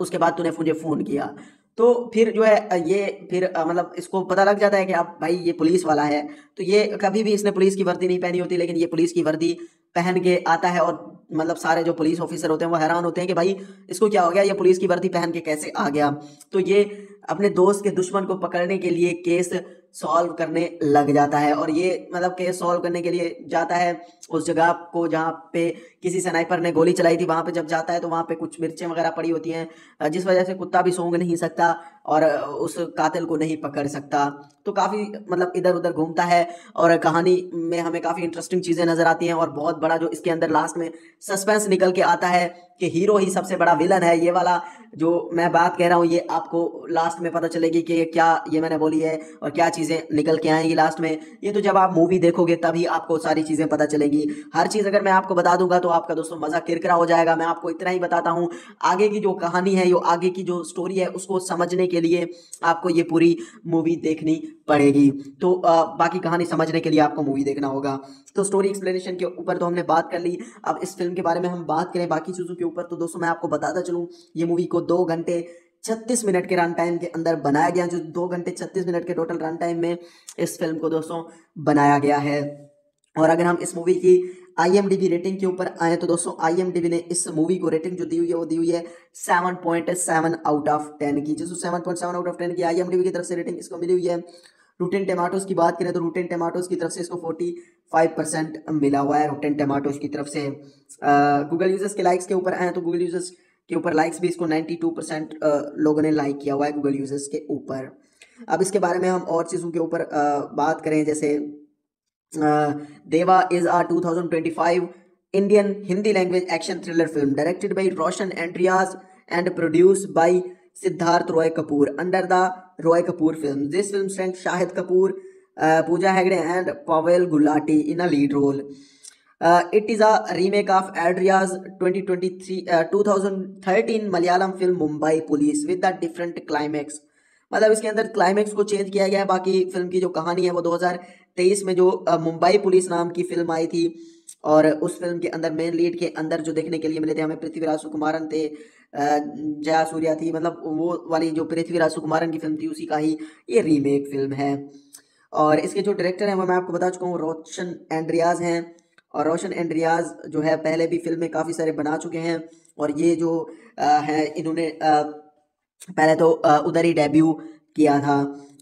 D: उसके बाद तूने मुझे फ़ोन किया। तो फिर जो है ये फिर मतलब इसको पता लग जाता है कि अब भाई ये पुलिस वाला है। तो ये कभी भी इसने पुलिस की वर्दी नहीं पहनी होती, लेकिन ये पुलिस की वर्दी पहन के आता है, और मतलब सारे जो पुलिस ऑफिसर होते हैं वो हैरान होते हैं कि भाई इसको क्या हो गया, ये पुलिस की वर्दी पहन के कैसे आ गया। तो ये अपने दोस्त के दुश्मन को पकड़ने के लिए केस सॉल्व करने लग जाता है, और ये मतलब केस सॉल्व करने के लिए जाता है उस जगह को जहाँ पे किसी स्नाइपर ने गोली चलाई थी। वहाँ पे जब जाता है तो वहाँ पे कुछ मिर्चें वगैरह पड़ी होती हैं, जिस वजह से कुत्ता भी सूंघ नहीं सकता और उस कातिल को नहीं पकड़ सकता। तो काफ़ी मतलब इधर उधर घूमता है, और कहानी में हमें काफ़ी इंटरेस्टिंग चीज़ें नज़र आती हैं। और बहुत बड़ा जो इसके अंदर लास्ट में सस्पेंस निकल के आता है कि हीरो ही सबसे बड़ा विलन है। ये वाला जो मैं बात कह रहा हूँ ये आपको लास्ट में पता चलेगी कि क्या ये मैंने बोली है और क्या चीज़ें निकल के आएंगी लास्ट में। ये तो जब आप मूवी देखोगे तभी आपको सारी चीज़ें पता चलेगी। हर चीज़ अगर मैं आपको बता दूंगा तो आपका दोस्तों मज़ा किरकिरा हो जाएगा। मैं आपको इतना ही बताता हूँ, आगे की जो कहानी है, यो आगे की जो स्टोरी है, उसको समझने के लिए आपको ये पूरी मूवी देखनी पड़ेगी। तो बाकी कहानी समझने के लिए आपको मूवी देखना होगा। तो स्टोरी एक्सप्लेनेशन के ऊपर तो हमने बात कर ली। अब इस फिल्म के बारे में हम बात करें बाकी चीज़ों के ऊपर, तो दोस्तों मैं आपको बताता चलूँ ये मूवी को 2 घंटे 36 मिनट के रन टाइम के अंदर बनाया गया। जो 2 घंटे 36 मिनट के टोटल रन टाइम में इस फिल्म को दोस्तों बनाया गया है। और अगर हम इस मूवी की IMDb रेटिंग के ऊपर आए तो दोस्तों IMDb ने इस मूवी को रेटिंग जो दी हुई है वो दी हुई है 7.7 आउट ऑफ 10 की। जो 7.7 आउट ऑफ 10 की IMDb की तरफ से रेटिंग इसको मिली हुई है। रूटेन टमाटोज की बात करें तो रूटेन टमाटोज की तरफ से इसको 45% मिला हुआ है रूटेन टमाटोज की तरफ से। गूगल यूजर्स के लाइक्स के ऊपर आए तो गूगल यूजर्स के ऊपर लाइक्स भी इसको 92% लोगों ने लाइक किया हुआ है गूगल यूजर्स के ऊपर। अब इसके बारे में हम और चीज़ों के ऊपर बात करें, जैसे Deva is a 2025 Indian Hindi language action thriller film directed by Roshan Andreas and produced by Siddharth Roy Kapur under the Roy Kapur film. This film stars Shahid Kapoor, Pooja Hegde and Pavail Gulati in a lead role. It is a remake of Adria's 2013 Malayalam film Mumbai police with the different climax. मतलब इसके अंदर climax को change किया गया है। बाकी film की जो कहानी है वो 2023 में जो मुंबई पुलिस नाम की फिल्म आई थी, और उस फिल्म के अंदर मेन लीड के अंदर जो देखने के लिए मिले थे हमें पृथ्वीराज सुकुमारन थे, जया सूर्या थी। मतलब वो वाली जो पृथ्वीराज सुकुमारन की फिल्म थी उसी का ही ये रीमेक फिल्म है। और इसके जो डायरेक्टर हैं वो मैं आपको बता चुका हूँ, रोशन एंड्रियाज हैं। और रोशन एंड्रियाज जो है पहले भी फिल्में काफ़ी सारे बना चुके हैं, और ये जो है इन्होंने पहले तो उधर ही डेब्यू किया था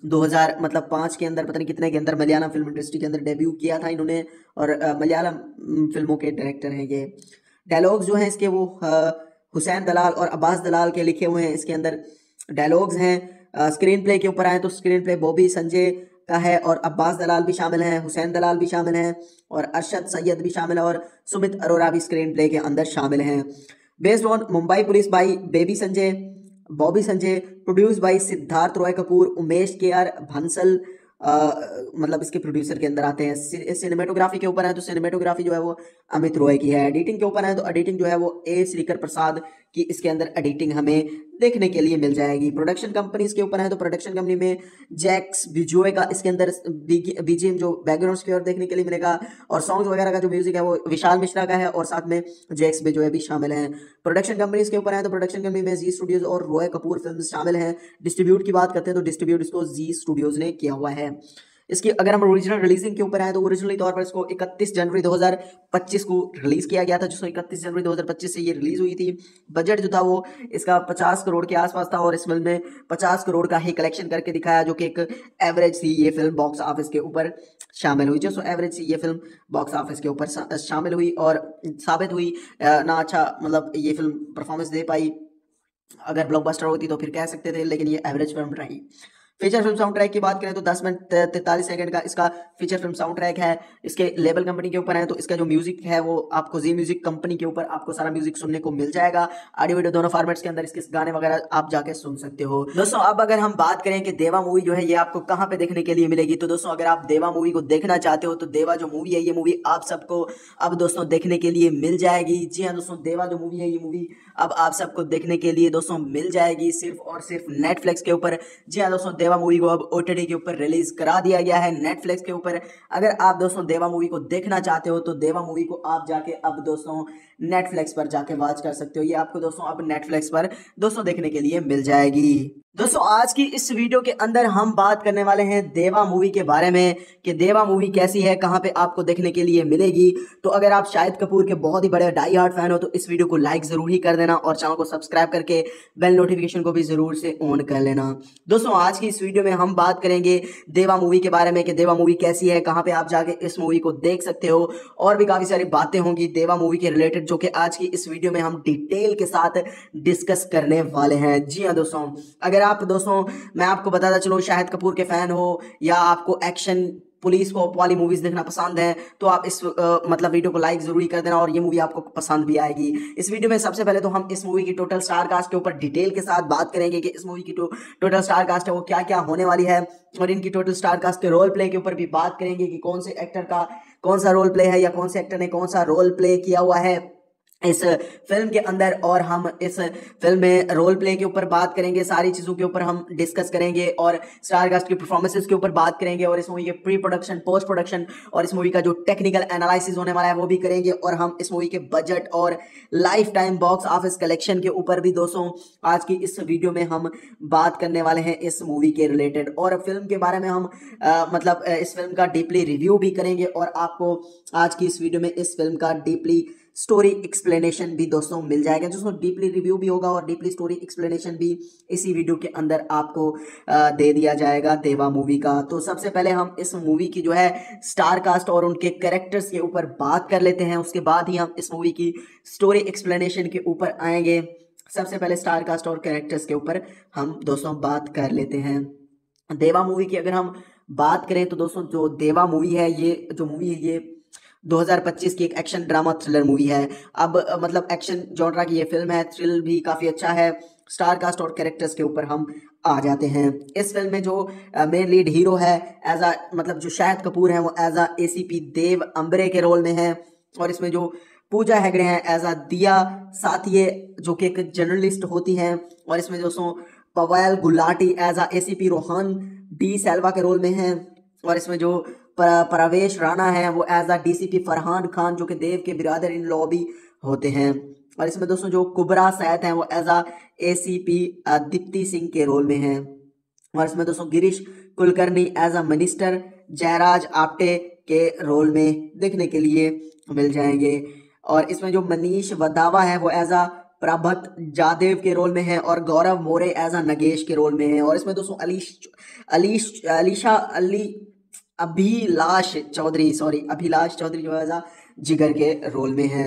D: 2000 मतलब 5 के अंदर, पता नहीं कितने के अंदर मलयालम फिल्म इंडस्ट्री के अंदर डेब्यू किया था इन्होंने। और मलयालम फिल्मों के डायरेक्टर हैं ये। डायलॉग्स जो हैं इसके वो हुसैन दलाल और अब्बास दलाल के लिखे हुए हैं इसके अंदर डायलॉग्स हैं। स्क्रीन प्ले के ऊपर आए तो स्क्रीन प्ले बॉबी संजय का है, और अब्बास दलाल भी शामिल हैं, हुसैन दलाल भी शामिल हैं, और अरशद सैयद भी शामिल है, और सुमित अरोरा भी स्क्रीन प्ले के अंदर शामिल हैं। Based on Mumbai police by Bobby Sanjay, produce by Siddharth Roy Kapoor, Umesh KR भंसल मतलब इसके प्रोड्यूसर के अंदर आते हैं। सिनेमेटोग्राफी के ऊपर है तो सिनेमेटोग्राफी जो है वो अमित रॉय की है। एडिटिंग के ऊपर है तो एडिटिंग जो है वो A श्रीकर प्रसाद की इसके अंदर एडिटिंग हमें देखने के लिए मिल जाएगी। प्रोडक्शन कंपनीज के ऊपर है तो प्रोडक्शन कंपनी में जैक्स बिजोए का इसके अंदर BGM जो बैकग्राउंड स्कोर देखने के लिए मिलेगा, और सॉन्ग्स वगैरह का जो म्यूजिक है वो विशाल मिश्रा का है, और साथ में जैक्स बिजोए भी शामिल हैं। प्रोडक्शन कंपनीज के ऊपर है तो प्रोडक्शन कंपनी में जी स्टूडियोज और रॉय कपूर फिल्म्स शामिल हैं। डिस्ट्रीब्यूट की बात करते हैं तो डिस्ट्रीब्यूट इसको जी स्टूडियोज ने किया हुआ है। इसकी अगर हम ओरिजिनल रिलीजिंग के ऊपर आए तो ओरिजिनली तौर पर इसको 31 जनवरी 2025 को रिलीज किया गया था, जिसको 31 जनवरी 2025 से ये रिलीज हुई थी। बजट जो था वो इसका 50 करोड़ के आसपास था और इस फिल्म में 50 करोड़ का ही कलेक्शन करके दिखाया, जो कि एक एवरेज थी ये फिल्म बॉक्स ऑफिस के ऊपर शामिल हुई। जो एवरेज थी ये फिल्म बॉक्स ऑफिस के ऊपर शामिल हुई और साबित हुई ना अच्छा मतलब ये फिल्म परफॉर्मेंस दे पाई। अगर ब्लॉकबस्टर होती तो फिर कह सकते थे, लेकिन ये एवरेज फिल्म रही। फीचर फिल्म साउंड ट्रैक की बात करें तो 10 मिनट 43 सेकंड का इसका फीचर फिल्म साउंड ट्रैक है। इसके लेबल कंपनी के ऊपर है तो इसका जो म्यूजिक है वो आपको जी म्यूजिक कंपनी के ऊपर आपको सारा म्यूजिक सुनने को मिल जाएगा। ऑडियो वीडियो दोनों फॉर्मेट्स के अंदर इसके गाने वगैरह आप जाके सुन सकते हो। दोस्तों अब अगर हम बात करें कि देवा मूवी जो है ये आपको कहाँ पे देखने के लिए मिलेगी, तो दोस्तों अगर आप देवा मूवी को देखना चाहते हो तो देवा जो मूवी है ये मूवी आप सबको अब दोस्तों देखने के लिए मिल जाएगी। जी हाँ दोस्तों, देवा जो मूवी है ये मूवी अब आप सबको देखने के लिए दोस्तों मिल जाएगी सिर्फ और सिर्फ नेटफ्लिक्स के ऊपर। जी हाँ दोस्तों, देवा मूवी को अब ओटीटी के ऊपर रिलीज करा दिया गया है नेटफ्लिक्स के ऊपर। अगर आप दोस्तों देवा मूवी को देखना चाहते हो तो देवा मूवी को आप जाके अब दोस्तों नेटफ्लिक्स पर जाके वॉच कर सकते हो। ये आपको दोस्तों अब नेटफ्लिक्स पर दोस्तों देखने के लिए मिल जाएगी। दोस्तों आज की इस वीडियो के अंदर हम बात करने वाले हैं देवा मूवी के बारे में कि देवा मूवी कैसी है, कहां पे आपको देखने के लिए मिलेगी। तो अगर आप शाहिद कपूर के बहुत ही बड़े डाई हार्ड फैन हो तो इस वीडियो को लाइक जरूर ही कर देना और चैनल को सब्सक्राइब करके बेल नोटिफिकेशन को भी जरूर से ऑन कर लेना। दोस्तों आज की इस वीडियो में हम बात करेंगे देवा मूवी के बारे में कि देवा मूवी कैसी है, कहाँ पे आप जाके इस मूवी को देख सकते हो, और भी काफी सारी बातें होंगी देवा मूवी के रिलेटेड जो कि आज की इस वीडियो में हम डिटेल के साथ डिस्कस करने वाले हैं। जी हाँ दोस्तों, अगर आप दोस्तों मैं आपको बताता चलो शाहिद कपूर के फैन हो या आपको एक्शन पुलिस को वाली मूवीज देखना पसंद है तो आप इस मतलब वीडियो को लाइक जरूरी कर देना और ये मूवी आपको पसंद भी आएगी। इस वीडियो में सबसे पहले तो हम इस मूवी की टोटल स्टार कास्ट के ऊपर डिटेल के साथ बात करेंगे कि इस मूवी की टोटल स्टार कास्ट है वो क्या क्या होने वाली है, और इनकी टोटल स्टार कास्ट के रोल प्ले के ऊपर भी बात करेंगे कि कौन से एक्टर का कौन सा रोल प्ले है या कौन से एक्टर ने कौन सा रोल प्ले किया हुआ है इस फिल्म के अंदर। और हम इस फिल्म में रोल प्ले के ऊपर बात करेंगे, सारी चीज़ों के ऊपर हम डिस्कस करेंगे और स्टार कास्ट की परफॉर्मेंसेस के ऊपर बात करेंगे और इस मूवी के प्री प्रोडक्शन पोस्ट प्रोडक्शन और इस मूवी का जो टेक्निकल एनालिसिस होने वाला है वो भी करेंगे। और हम इस मूवी के बजट और life time box office collection के ऊपर भी दोस्तों आज की इस वीडियो में हम बात करने वाले हैं इस मूवी के रिलेटेड। और फिल्म के बारे में हम मतलब इस फिल्म का डीपली रिव्यू भी करेंगे और आपको आज की इस वीडियो में इस फिल्म का डीपली स्टोरी एक्सप्लेनेशन भी दोस्तों मिल जाएगा, जिसमें डीपली रिव्यू भी होगा और डीपली स्टोरी एक्सप्लेनेशन भी इसी वीडियो के अंदर आपको दे दिया जाएगा देवा मूवी का। तो सबसे पहले हम इस मूवी की जो है स्टार कास्ट और उनके कैरेक्टर्स के ऊपर बात कर लेते हैं, उसके बाद ही हम इस मूवी की स्टोरी एक्सप्लेनेशन के ऊपर आएंगे। सबसे पहले स्टार कास्ट और कैरेक्टर्स के ऊपर हम दोस्तों बात कर लेते हैं। देवा मूवी की अगर हम बात करें तो दोस्तों जो देवा मूवी है ये 2025 की एक एक्शन ड्रामा थ्रिलर मूवी है। अब मतलब एक्शन जॉनरा की ये फिल्म है, थ्रिल भी काफ़ी अच्छा है। स्टार कास्ट और कैरेक्टर्स के ऊपर हम आ जाते हैं। इस फिल्म में जो मेन लीड हीरो है एज अ मतलब जो शाहिद कपूर है वो एज अ एसीपी देव अम्बरे के रोल में है, और इसमें जो पूजा हेगड़े हैं एज अ दिया साथिये जो कि एक जर्नलिस्ट होती हैं, और इसमें दोस्तों Pavail Gulati as a ACP Rohan D'Silva के रोल में हैं, और इसमें जो प्रवेश राणा है वो as a DCP Farhan Khan जो कि देव के बिरादर इन लॉ भी होते हैं, और इसमें दोस्तों जो कुबरा सैद हैं वो as a ACP Dipti Singh के रोल में हैं, और इसमें दोस्तों Girish Kulkarni as a minister Jayraj Apte के रोल में देखने के लिए मिल जाएंगे, और इसमें जो मनीष वदावा है वो एज अ प्रभत जादेव के रोल में है, और गौरव मोरे एज अ नगेश के रोल में है, और इसमें दोस्तों अभिलाष चौधरी जो एज अ जिगर के रोल में है,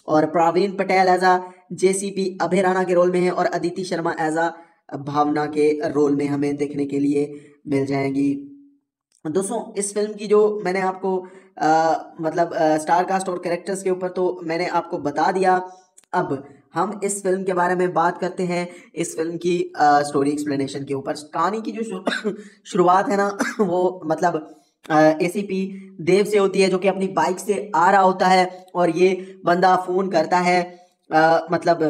D: और Praveen Patel as a JCP Abhay Rana के रोल में है, और अदिति शर्मा एज अ भावना के रोल में हमें देखने के लिए मिल जाएंगी। दोस्तों इस फिल्म की जो मैंने आपको मतलब स्टार कास्ट और कैरेक्टर्स के ऊपर तो मैंने आपको बता दिया। अब हम इस फिल्म के बारे में बात करते हैं, इस फिल्म की स्टोरी एक्सप्लेनेशन के ऊपर। कहानी की जो शुरुआत है ना वो मतलब एसीपी देव से होती है जो कि अपनी बाइक से आ रहा होता है, और ये बंदा फोन करता है मतलब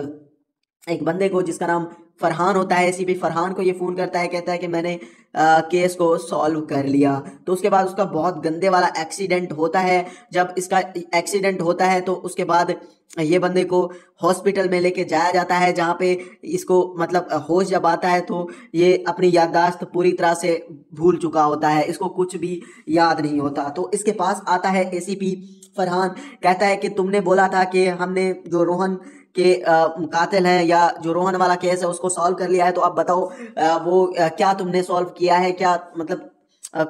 D: एक बंदे को जिसका नाम फरहान होता है, एसीपी फरहान को ये फ़ोन करता है, कहता है कि मैंने केस को सॉल्व कर लिया। तो उसके बाद उसका बहुत गंदे वाला एक्सीडेंट होता है। जब इसका एक्सीडेंट होता है तो उसके बाद ये बंदे को हॉस्पिटल में लेके जाया जाता है, जहाँ पे इसको मतलब होश जब आता है तो ये अपनी याददाश्त पूरी तरह से भूल चुका होता है, इसको कुछ भी याद नहीं होता। तो इसके पास आता है एसीपी फरहान, कहता है कि तुमने बोला था कि हमने जो रोहन के कातिल हैं या जो रोहन वाला केस है उसको सॉल्व कर लिया है, तो अब बताओ वो क्या तुमने सॉल्व किया है, क्या मतलब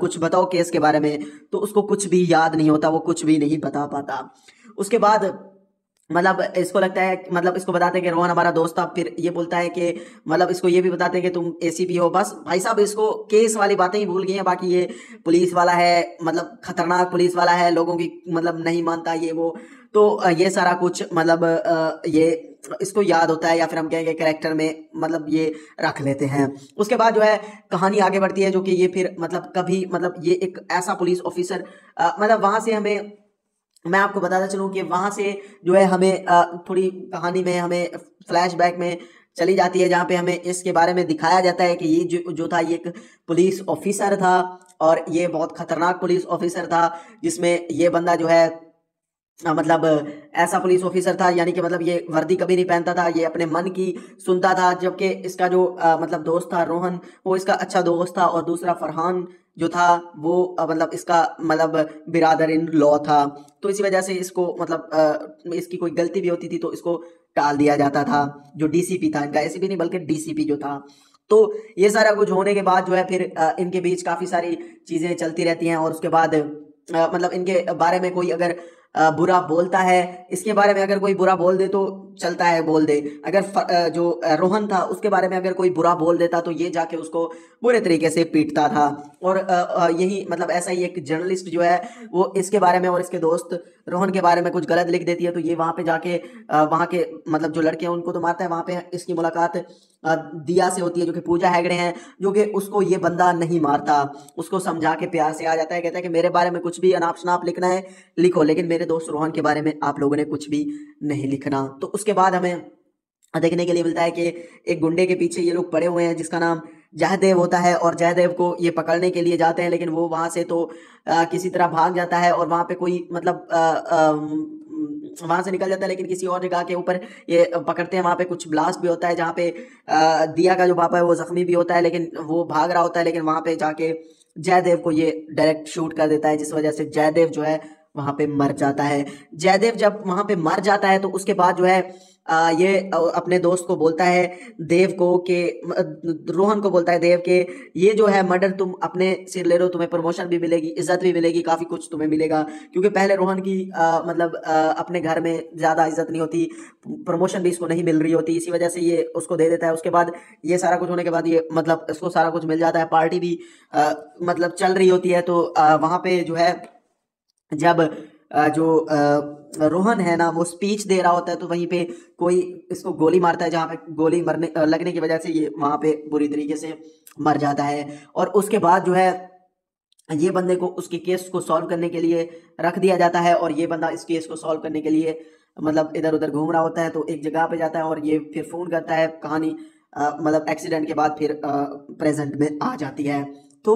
D: कुछ बताओ केस के बारे में। तो उसको कुछ भी याद नहीं होता, वो कुछ भी नहीं बता पाता। उसके बाद मतलब इसको लगता है, मतलब इसको बताते हैं कि रोहन हमारा दोस्त था। फिर ये बोलता है कि मतलब इसको ये भी बताते हैं कि तुम एसीपी हो। बस भाई साहब इसको केस वाली बातें ही भूल गई हैं, बाकी ये पुलिस वाला है, मतलब खतरनाक पुलिस वाला है, लोगों की मतलब नहीं मानता ये वो। तो ये सारा कुछ मतलब ये इसको याद होता है, या फिर हम कहेंगे कैरेक्टर में मतलब ये रख लेते हैं। उसके बाद जो है कहानी आगे बढ़ती है, जो कि ये फिर मतलब कभी मतलब ये एक ऐसा पुलिस ऑफिसर मतलब वहाँ से हमें, मैं आपको बताता चलूँ कि वहाँ से जो है हमें थोड़ी कहानी में हमें फ्लैशबैक में चली जाती है, जहाँ पे हमें इसके बारे में दिखाया जाता है कि ये जो था ये एक पुलिस ऑफिसर था, और ये बहुत खतरनाक पुलिस ऑफिसर था, जिसमें ये बंदा जो है मतलब ऐसा पुलिस ऑफिसर था, यानी कि मतलब ये वर्दी कभी नहीं पहनता था, ये अपने मन की सुनता था। जबकि इसका जो मतलब दोस्त था रोहन, वो इसका अच्छा दोस्त था, और दूसरा फरहान जो था वो मतलब इसका मतलब बिरादर इन लॉ था। तो इसी वजह से इसको मतलब इसकी कोई गलती भी होती थी तो इसको टाल दिया जाता था, जो डीसीपी था इनका, एसीपी नहीं बल्कि डीसीपी जो था। तो ये सारा कुछ होने के बाद जो है फिर इनके बीच काफ़ी सारी चीज़ें चलती रहती हैं, और उसके बाद मतलब इनके बारे में कोई अगर बुरा बोलता है, इसके बारे में अगर कोई बुरा बोल दे तो चलता है बोल दे। अगर जो रोहन था उसके बारे में अगर कोई बुरा बोल देता तो ये जाके उसको बुरे तरीके से पीटता था। और यही मतलब ऐसा ही एक जर्नलिस्ट जो है वो इसके बारे में और इसके दोस्त रोहन के बारे में कुछ गलत लिख देती है, तो ये वहाँ पे जाके वहाँ के मतलब जो लड़के हैं उनको तो मारता है। वहाँ पे इसकी मुलाकात दिया से होती है, जो कि पूजा हेगड़े हैं, जो कि उसको ये बंदा नहीं मारता, उसको समझा के प्यार से आ जाता है, कहता है कि मेरे बारे में कुछ भी अनाप शनाप लिखना है लिखो, लेकिन मेरे दोस्त रोहन के बारे में आप लोगों ने कुछ भी नहीं लिखना। तो उसके बाद हमें देखने के लिए मिलता है कि एक गुंडे के पीछे ये लोग पड़े हुए हैं जिसका नाम जयदेव होता है, और जयदेव को ये पकड़ने के लिए जाते हैं, लेकिन वो वहाँ से तो किसी तरह भाग जाता है, और वहाँ पे कोई मतलब वहाँ से निकल जाता है, लेकिन किसी और जगह के ऊपर ये पकड़ते हैं। वहाँ पे कुछ ब्लास्ट भी होता है, जहाँ पे दिया का जो पापा है वो जख्मी भी होता है, लेकिन वो भाग रहा होता है, लेकिन वहाँ पे जाके जयदेव को ये डायरेक्ट शूट कर देता है, जिस वजह से जयदेव जो है वहाँ पे मर जाता है। जयदेव जब वहाँ पे मर जाता है तो उसके बाद जो है ये अपने दोस्त को बोलता है, देव को, कि रोहन को बोलता है देव के ये जो है मर्डर तुम अपने सिर ले लो, तुम्हें प्रमोशन भी मिलेगी, इज्जत भी मिलेगी, काफ़ी कुछ तुम्हें मिलेगा। क्योंकि पहले रोहन की मतलब अपने घर में ज़्यादा इज्जत नहीं होती, प्रमोशन भी इसको नहीं मिल रही होती, इसी वजह से ये उसको दे देता है। उसके बाद ये सारा कुछ होने के बाद ये मतलब इसको सारा कुछ मिल जाता है, पार्टी भी मतलब चल रही होती है। तो वहाँ पे जो है जब जो रोहन है ना वो स्पीच दे रहा होता है, तो वहीं पे कोई इसको गोली मारता है, जहाँ पे गोली मरने लगने की वजह से ये वहाँ पे बुरी तरीके से मर जाता है। और उसके बाद जो है ये बंदे को उसके केस को सॉल्व करने के लिए रख दिया जाता है, और ये बंदा इस केस को सॉल्व करने के लिए मतलब इधर उधर घूम रहा होता है। तो एक जगह पे जाता है और ये फिर फ़ोन करता है, कहानी मतलब एक्सीडेंट के बाद फिर प्रेजेंट में आ जाती है। तो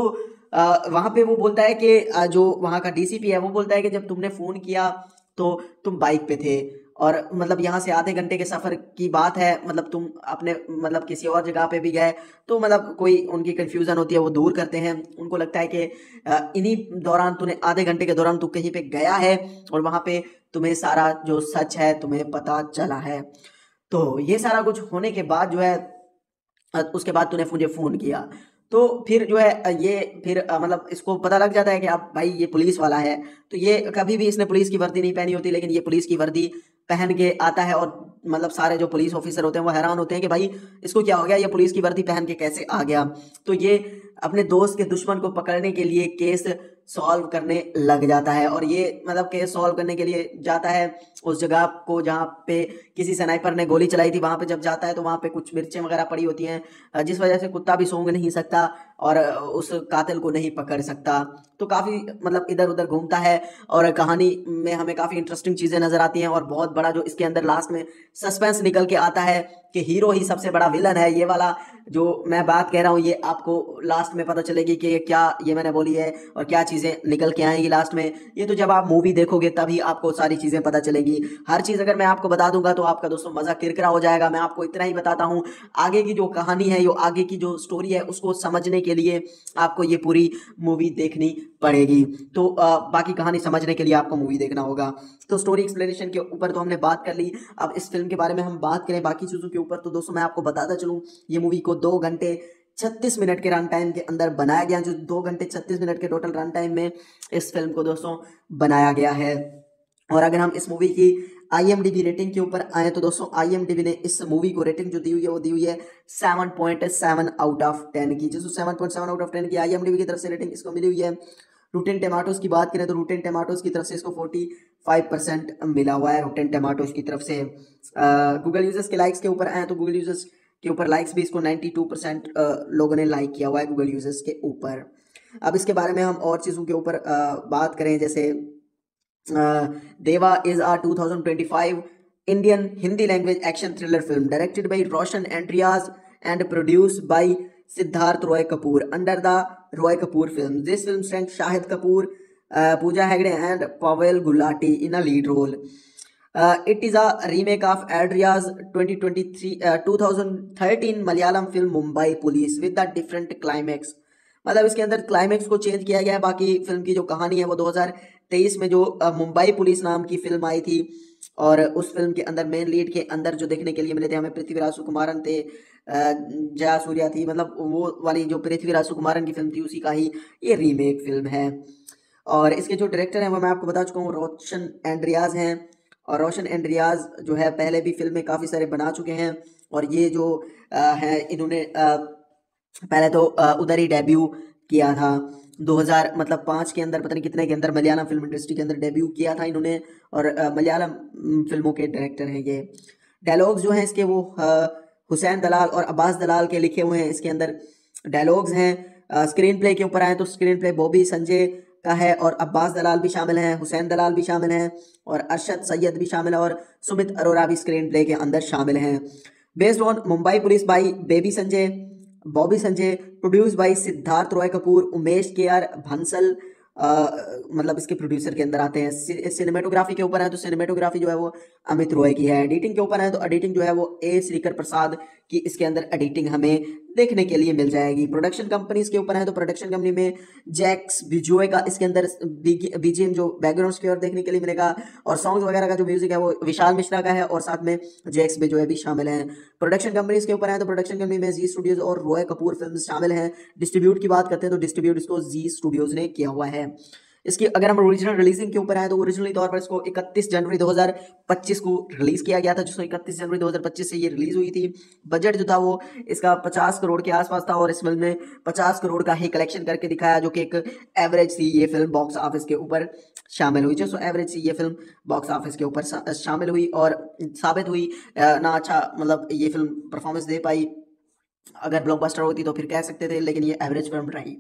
D: वहाँ पे वो बोलता है कि जो वहाँ का डीसीपी है वो बोलता है कि जब तुमने फ़ोन किया तो तुम बाइक पे थे, और मतलब यहाँ से आधे घंटे के सफ़र की बात है, मतलब तुम अपने मतलब किसी और जगह पे भी गए। तो मतलब कोई उनकी कन्फ्यूज़न होती है, वो दूर करते हैं, उनको लगता है कि इन्हीं दौरान तूने आधे घंटे के दौरान तू कहीं पे गया है, और वहाँ पे तुम्हें सारा जो सच है तुम्हें पता चला है। तो ये सारा कुछ होने के बाद जो है उसके बाद तूने मुझे फ़ोन किया। तो फिर जो है ये फिर मतलब इसको पता लग जाता है कि अब भाई ये पुलिस वाला है। तो ये कभी भी इसने पुलिस की वर्दी नहीं पहनी होती, लेकिन ये पुलिस की वर्दी पहन के आता है, और मतलब सारे जो पुलिस ऑफिसर होते हैं वो हैरान होते हैं कि भाई इसको क्या हो गया, ये पुलिस की वर्दी पहन के कैसे आ गया। तो ये अपने दोस्त के दुश्मन को पकड़ने के लिए केस सॉल्व करने लग जाता है, और ये मतलब केस सॉल्व करने के लिए जाता है उस जगह को जहाँ पे किसी स्नाइपर ने गोली चलाई थी। वहाँ पे जब जाता है तो वहाँ पे कुछ मिर्चें वगैरह पड़ी होती हैं, जिस वजह से कुत्ता भी सूंघ नहीं सकता। और उस कातिल को नहीं पकड़ सकता। तो काफ़ी मतलब इधर उधर घूमता है और कहानी में हमें काफ़ी इंटरेस्टिंग चीज़ें नज़र आती हैं। और बहुत बड़ा जो इसके अंदर लास्ट में सस्पेंस निकल के आता है कि हीरो ही सबसे बड़ा विलन है। ये वाला जो मैं बात कह रहा हूँ ये आपको लास्ट में पता चलेगी कि क्या ये मैंने बोली है और क्या चीज़ें निकल के आएंगी लास्ट में। ये तो जब आप मूवी देखोगे तभी आपको सारी चीज़ें पता चलेंगी। हर चीज़ अगर मैं आपको बता दूंगा तो आपका दोस्तों मज़ा किरकिरा हो जाएगा। मैं आपको इतना ही बताता हूँ, आगे की जो कहानी है, जो आगे की जो स्टोरी है, उसको समझने के लिए आपको ये पूरी मूवी देखनी पड़ेगी। तो बाकी कहानी समझने के लिए आपको मूवी देखना होगा। तो स्टोरी एक्सप्लेनेशन के ऊपर तो हमने बात कर ली। अब इस फिल्म के बारे में हम बात करें बाकी चीज़ों के ऊपर, तो दोस्तों मैं आपको बताता चलूँ ये मूवी को 2 घंटे 36 मिनट के रन टाइम के अंदर बनाया गया। जो 2 घंटे 36 मिनट के टोटल रन टाइम में इस फिल्म को दोस्तों बनाया गया है। और अगर हम इस मूवी की IMDb रेटिंग के ऊपर आए तो दोस्तों IMDb ने इस मूवी को रेटिंग जो दी हुई है वो दी हुई है 7.7 आउट ऑफ 10 की। जिसको 7.7 आउट ऑफ 10 की IMDb की तरफ से रेटिंग इसको मिली हुई है। रूटेन टमाटोज की बात करें तो रूटेन टमाटोज की तरफ से इसको 45% मिला हुआ है रूटेन टमाटोज की तरफ से। गूगल यूजर्स के लाइक्स के ऊपर आए तो गूगल यूजर्स के ऊपर लाइक्स भी इसको 92% लोगों ने लाइक किया हुआ है गूगल यूजर्स के ऊपर। अब इसके बारे में हम और चीज़ों के ऊपर बात करें, जैसे Deva is a 2025 Indian Hindi language action thriller film directed by Roshan Andreas and produced by Siddharth Roy Kapur under the Roy Kapur film. This film stars Shahid Kapoor, Pooja Hegde and Pavail Gulati in a lead role. It is a remake of Adria's 2013 Malayalam film Mumbai police with the different climax. मतलब इसके अंदर climax को change किया गया है। बाकी film की जो कहानी है वो 2023 में जो मुंबई पुलिस नाम की फिल्म आई थी, और उस फिल्म के अंदर मेन लीड के अंदर जो देखने के लिए मिले थे हमें पृथ्वीराज सुकुमारन थे, जया सूर्या थी। मतलब वो वाली जो पृथ्वीराज सुकुमारन की फिल्म थी उसी का ही ये रीमेक फिल्म है। और इसके जो डायरेक्टर हैं वो मैं आपको बता चुका हूँ, रोशन एंड्रियाज हैं। और रोशन एंड्रियाज जो है पहले भी फिल्में काफ़ी सारे बना चुके हैं। और ये जो है इन्होंने पहले तो उधर ही डेब्यू किया था 2005 के अंदर, पता नहीं कितने के अंदर मलयालम फिल्म इंडस्ट्री के अंदर डेब्यू किया था इन्होंने। और मलयालम फिल्मों के डायरेक्टर हैं ये। डायलॉग्स जो हैं इसके वो हुसैन दलाल और अब्बास दलाल के लिखे हुए हैं इसके अंदर डायलॉग्स हैं। स्क्रीन प्ले के ऊपर आए तो स्क्रीन प्ले बॉबी संजय का है और अब्बास दलाल भी शामिल हैं, हुसैन दलाल भी शामिल हैं और अरशद सैयद भी शामिल है और सुमित अरोरा भी स्क्रीन प्ले के अंदर शामिल हैं। Based on Mumbai police by Bobby Sanjay, produce by Siddharth Roy Kapoor, Umesh KR भंसल मतलब इसके प्रोड्यूसर के अंदर आते हैं। सिनेमेटोग्राफी के ऊपर है तो सिनेमेटोग्राफी जो है वो अमित रॉय की है। एडिटिंग के ऊपर है तो एडिटिंग जो है वो A श्रीकर प्रसाद की इसके अंदर एडिटिंग हमें देखने के लिए मिल जाएगी। प्रोडक्शन कंपनीज के ऊपर है तो प्रोडक्शन कंपनी में जैक्स बिजोय का इसके अंदर BGM जो बैकग्राउंड स्कोर देखने के लिए मिलेगा। और सॉन्ग्स वगैरह का जो म्यूजिक है वो विशाल मिश्रा का है और साथ में जैक्स बिजोय भी शामिल हैं। प्रोडक्शन कंपनीज के ऊपर है तो प्रोडक्शन कंपनी में जी स्टूडियोज और रॉय कपूर फिल्म शामिल हैं। डिस्ट्रीब्यूट की बात करते हैं तो डिस्ट्रीब्यूट इसको जी स्टूडियोज ने किया हुआ है। इसकी अगर हम ओरिजिनल रिलीजिंग के ऊपर आए तो ओरिजिनली तौर पर इसको 31 जनवरी 2025 को रिलीज किया गया था, जिसको 31 जनवरी 2025 से ये रिलीज हुई थी। बजट जो था वो इसका 50 करोड़ के आसपास था और इस फिल्म ने 50 करोड़ का ही कलेक्शन करके दिखाया, जो कि एक एवरेज थी ये फिल्म बॉक्स ऑफिस के ऊपर शामिल हुई। जो एवरेज थी ये फिल्म बॉक्स ऑफिस के ऊपर शामिल हुई और साबित हुई ना अच्छा मतलब ये फिल्म परफॉर्मेंस दे पाई। अगर ब्लॉकबस्टर होती तो फिर कह सकते थे, लेकिन ये एवरेज फिल्म रही।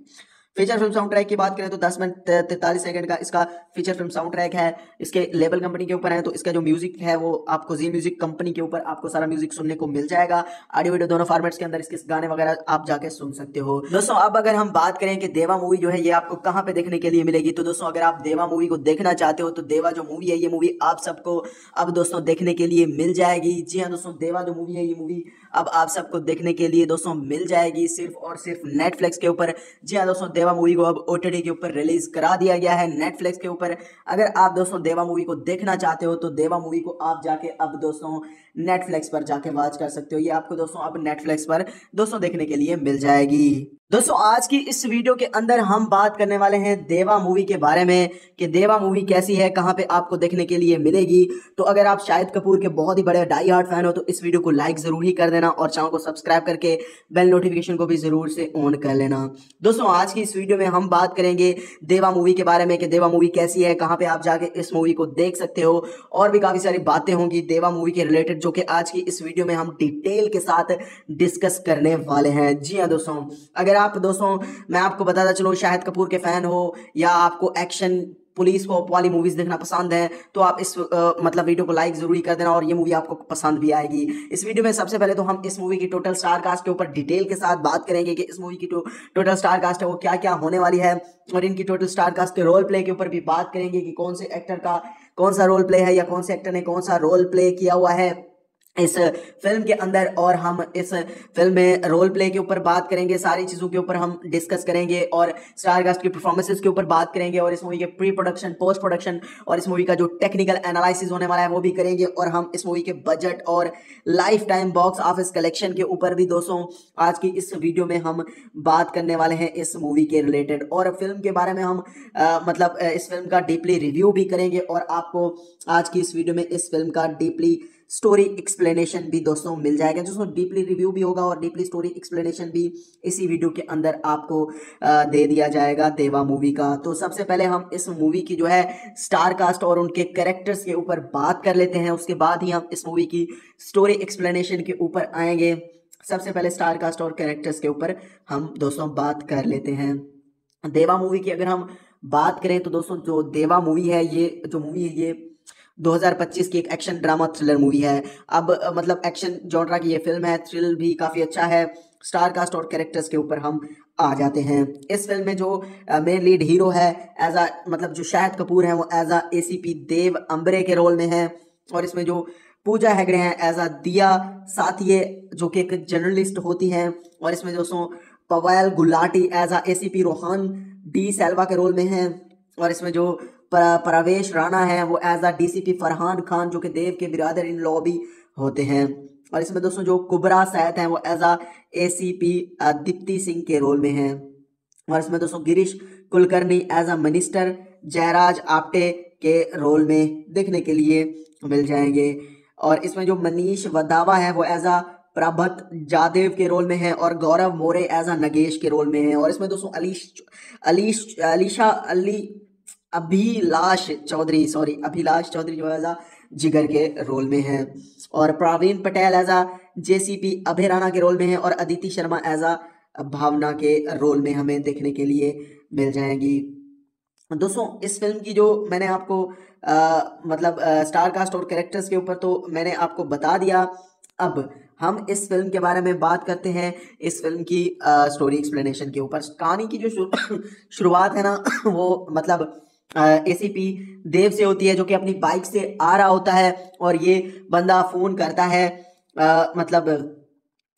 D: फीचर फिल्म साउंड ट्रैक की बात करें तो 10 मिनट 43 सेकंड का इसका फीचर फिल्म साउंड ट्रैक है। इसके लेबल कंपनी के ऊपर है तो इसका जो म्यूजिक है वो आपको जी म्यूजिक कंपनी के ऊपर आपको सारा म्यूजिक सुनने को मिल जाएगा। ऑडियो वीडियो दोनों फॉर्मेट्स के अंदर इसके गाने वगैरह आप जाके सुन सकते हो। दोस्तों अब अगर हम बात करें कि देवा मूवी जो है ये आपको कहाँ पे देखने के लिए मिलेगी, तो दोस्तों अगर आप देवा मूवी को देखना चाहते हो तो देवा जो मूवी है ये मूवी आप सबको अब दोस्तों देखने के लिए मिल जाएगी। जी हाँ दोस्तों, देवा जो मूवी है ये मूवी अब आप सबको देखने के लिए दोस्तों मिल जाएगी सिर्फ और सिर्फ नेटफ्लिक्स के ऊपर। जी हाँ दोस्तों, देवा मूवी को अब OTT के ऊपर रिलीज करा दिया गया है नेटफ्लिक्स के ऊपर। अगर आप दोस्तों देवा मूवी को देखना चाहते हो तो देवा मूवी को आप जाके अब दोस्तों नेटफ्लिक्स पर जाके वॉच कर सकते हो। ये आपको दोस्तों अब नेटफ्लिक्स पर दोस्तों देखने के लिए मिल जाएगी। दोस्तों आज की इस वीडियो के अंदर हम बात करने वाले हैं देवा मूवी के बारे में कि देवा मूवी कैसी है, कहां पे आपको देखने के लिए मिलेगी। तो अगर आप शाहिद कपूर के बहुत ही बड़े डाई हार्ड फैन हो तो इस वीडियो को लाइक जरूर ही कर देना और चैनल को सब्सक्राइब करके बेल नोटिफिकेशन को भी जरूर से ऑन कर लेना। दोस्तों आज की इस वीडियो में हम बात करेंगे देवा मूवी के बारे में कि देवा मूवी कैसी है, कहां पे आप जाके इस मूवी को देख सकते हो, और भी काफी सारी बातें होंगी देवा मूवी के रिलेटेड जो कि आज की इस वीडियो में हम डिटेल के साथ डिस्कस करने वाले हैं। जी हाँ दोस्तों, अगर आप दोस्तों मैं आपको बताता चलूँ शाहिद कपूर के फैन हो या आपको एक्शन पुलिस को वाली मूवीज देखना पसंद है तो आप इस मतलब वीडियो को लाइक जरूरी कर देना और ये मूवी आपको पसंद भी आएगी। इस वीडियो में सबसे पहले तो हम इस मूवी की टोटल स्टार कास्ट के ऊपर डिटेल के साथ बात करेंगे कि इस मूवी की टोटल स्टार कास्ट है वो क्या क्या होने वाली है, और इनकी टोटल स्टार कास्ट के रोल प्ले के ऊपर भी बात करेंगे कि कौन से एक्टर का कौन सा रोल प्ले है या कौन से एक्टर ने कौन सा रोल प्ले किया हुआ है इस फिल्म के अंदर। और हम इस फिल्म में रोल प्ले के ऊपर बात करेंगे, सारी चीज़ों के ऊपर हम डिस्कस करेंगे और स्टार कास्ट की परफॉर्मेंसेस के ऊपर बात करेंगे और इस मूवी के प्री प्रोडक्शन, पोस्ट प्रोडक्शन और इस मूवी का जो टेक्निकल एनालिसिस होने वाला है वो भी करेंगे। और हम इस मूवी के बजट और life time box office collection के ऊपर भी दोस्तों आज की इस वीडियो में हम बात करने वाले हैं इस मूवी के रिलेटेड। और फिल्म के बारे में हम मतलब इस फिल्म का डीपली रिव्यू भी करेंगे और आपको आज की इस वीडियो में इस फिल्म का डीपली स्टोरी एक्सप्लेनेशन भी दोस्तों मिल जाएगा, जिसमें डीपली रिव्यू भी होगा और डीपली स्टोरी एक्सप्लेनेशन भी इसी वीडियो के अंदर आपको दे दिया जाएगा देवा मूवी का। तो सबसे पहले हम इस मूवी की जो है स्टार कास्ट और उनके कैरेक्टर्स के ऊपर बात कर लेते हैं, उसके बाद ही हम इस मूवी की स्टोरी एक्सप्लेनेशन के ऊपर आएंगे। सबसे पहले स्टार कास्ट और कैरेक्टर्स के ऊपर हम दोस्तों बात कर लेते हैं। देवा मूवी की अगर हम बात करें तो दोस्तों जो देवा मूवी है ये 2025 की एक एक्शन ड्रामा थ्रिलर मूवी है। अब मतलब एक्शन जॉनरा की ये फिल्म है, थ्रिल भी काफ़ी अच्छा है। स्टार कास्ट और कैरेक्टर्स के ऊपर हम आ जाते हैं। इस फिल्म में जो मेन लीड हीरो है एज अ मतलब जो शाहिद कपूर है वो एज अ ACP देव अम्बरे के रोल में है, और इसमें जो पूजा हेगड़े हैं एज अ दिया साथिये जो कि एक जर्नलिस्ट होती हैं, और इसमें दोस्तों Pavail Gulati as a ACP Rohan D'Silva के रोल में हैं, और इसमें जो प्रवेश राणा है वो as a DCP Farhan Khan जो कि देव के बिरादर इन लॉ भी होते हैं, और इसमें दोस्तों जो कुबरा सैयद हैं वो as a ACP Deepti Singh के रोल में हैं, और इसमें दोस्तों Girish Kulkarni as a minister Jayraj Apte के रोल में देखने के लिए मिल जाएंगे, और इसमें जो मनीष वदावा है वो एज अ प्रभत जादेव के रोल में है, और गौरव मोरे एज अ नगेश के रोल में है, और इसमें दोस्तों अभिलाष चौधरी जो एज अ जिगर के रोल में है, और Praveen Patel as a JCP Abhay Rana के रोल में है, और अदिति शर्मा एज अ भावना के रोल में हमें देखने के लिए मिल जाएंगी। दोस्तों इस फिल्म की जो मैंने आपको मतलब स्टार कास्ट और कैरेक्टर्स के ऊपर तो मैंने आपको बता दिया। अब हम इस फिल्म के बारे में बात करते हैं इस फिल्म की स्टोरी एक्सप्लेनेशन के ऊपर। कहानी की जो शुरुआत है ना वो मतलब ACP देव से होती है जो कि अपनी बाइक से आ रहा होता है, और ये बंदा फोन करता है मतलब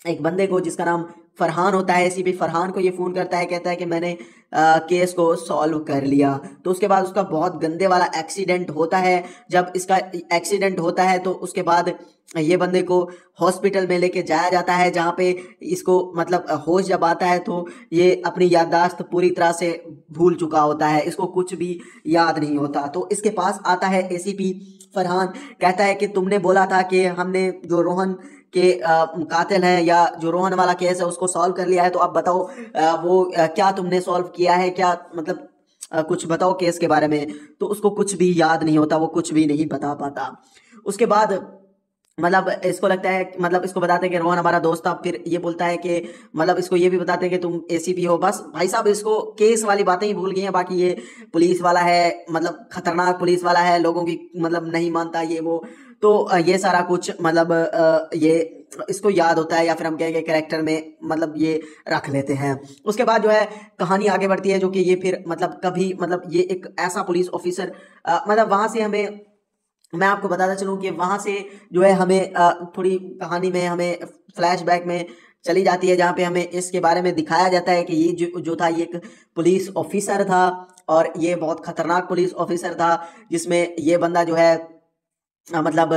D: एक बंदे को जिसका नाम फरहान होता है। ACP फरहान को ये फ़ोन करता है, कहता है कि मैंने केस को सॉल्व कर लिया। तो उसके बाद उसका बहुत गंदे वाला एक्सीडेंट होता है। जब इसका एक्सीडेंट होता है तो उसके बाद ये बंदे को हॉस्पिटल में लेके जाया जाता है, जहाँ पे इसको मतलब होश जब आता है तो ये अपनी याददाश्त पूरी तरह से भूल चुका होता है, इसको कुछ भी याद नहीं होता। तो इसके पास आता है ACP फरहान, कहता है कि तुमने बोला था कि हमने जो रोहन के कातिल हैं या जो रोहन वाला केस है उसको सॉल्व कर लिया है, तो अब बताओ वो क्या तुमने सॉल्व किया है, क्या मतलब कुछ बताओ केस के बारे में। तो उसको कुछ भी याद नहीं होता, वो कुछ भी नहीं बता पाता। उसके बाद मतलब इसको लगता है मतलब इसको बताते हैं कि रोहन हमारा दोस्त था। फिर ये बोलता है कि मतलब इसको ये भी बताते हैं कि तुम ACP हो। बस भाई साहब इसको केस वाली बातें ही भूल गई हैं, बाकी ये पुलिस वाला है, मतलब खतरनाक पुलिस वाला है, लोगों की मतलब नहीं मानता ये वो। तो ये सारा कुछ मतलब ये इसको याद होता है, या फिर हम कहेंगे कैरेक्टर में मतलब ये रख लेते हैं। उसके बाद जो है कहानी आगे बढ़ती है, जो कि ये फिर मतलब कभी मतलब ये एक ऐसा पुलिस ऑफिसर मतलब वहाँ से हमें मैं आपको बताता चलूँ कि वहाँ से जो है हमें थोड़ी कहानी में हमें फ्लैशबैक में चली जाती है, जहाँ पे हमें इसके बारे में दिखाया जाता है कि ये जो था ये एक पुलिस ऑफिसर था, और ये बहुत खतरनाक पुलिस ऑफिसर था, जिसमें ये बंदा जो है मतलब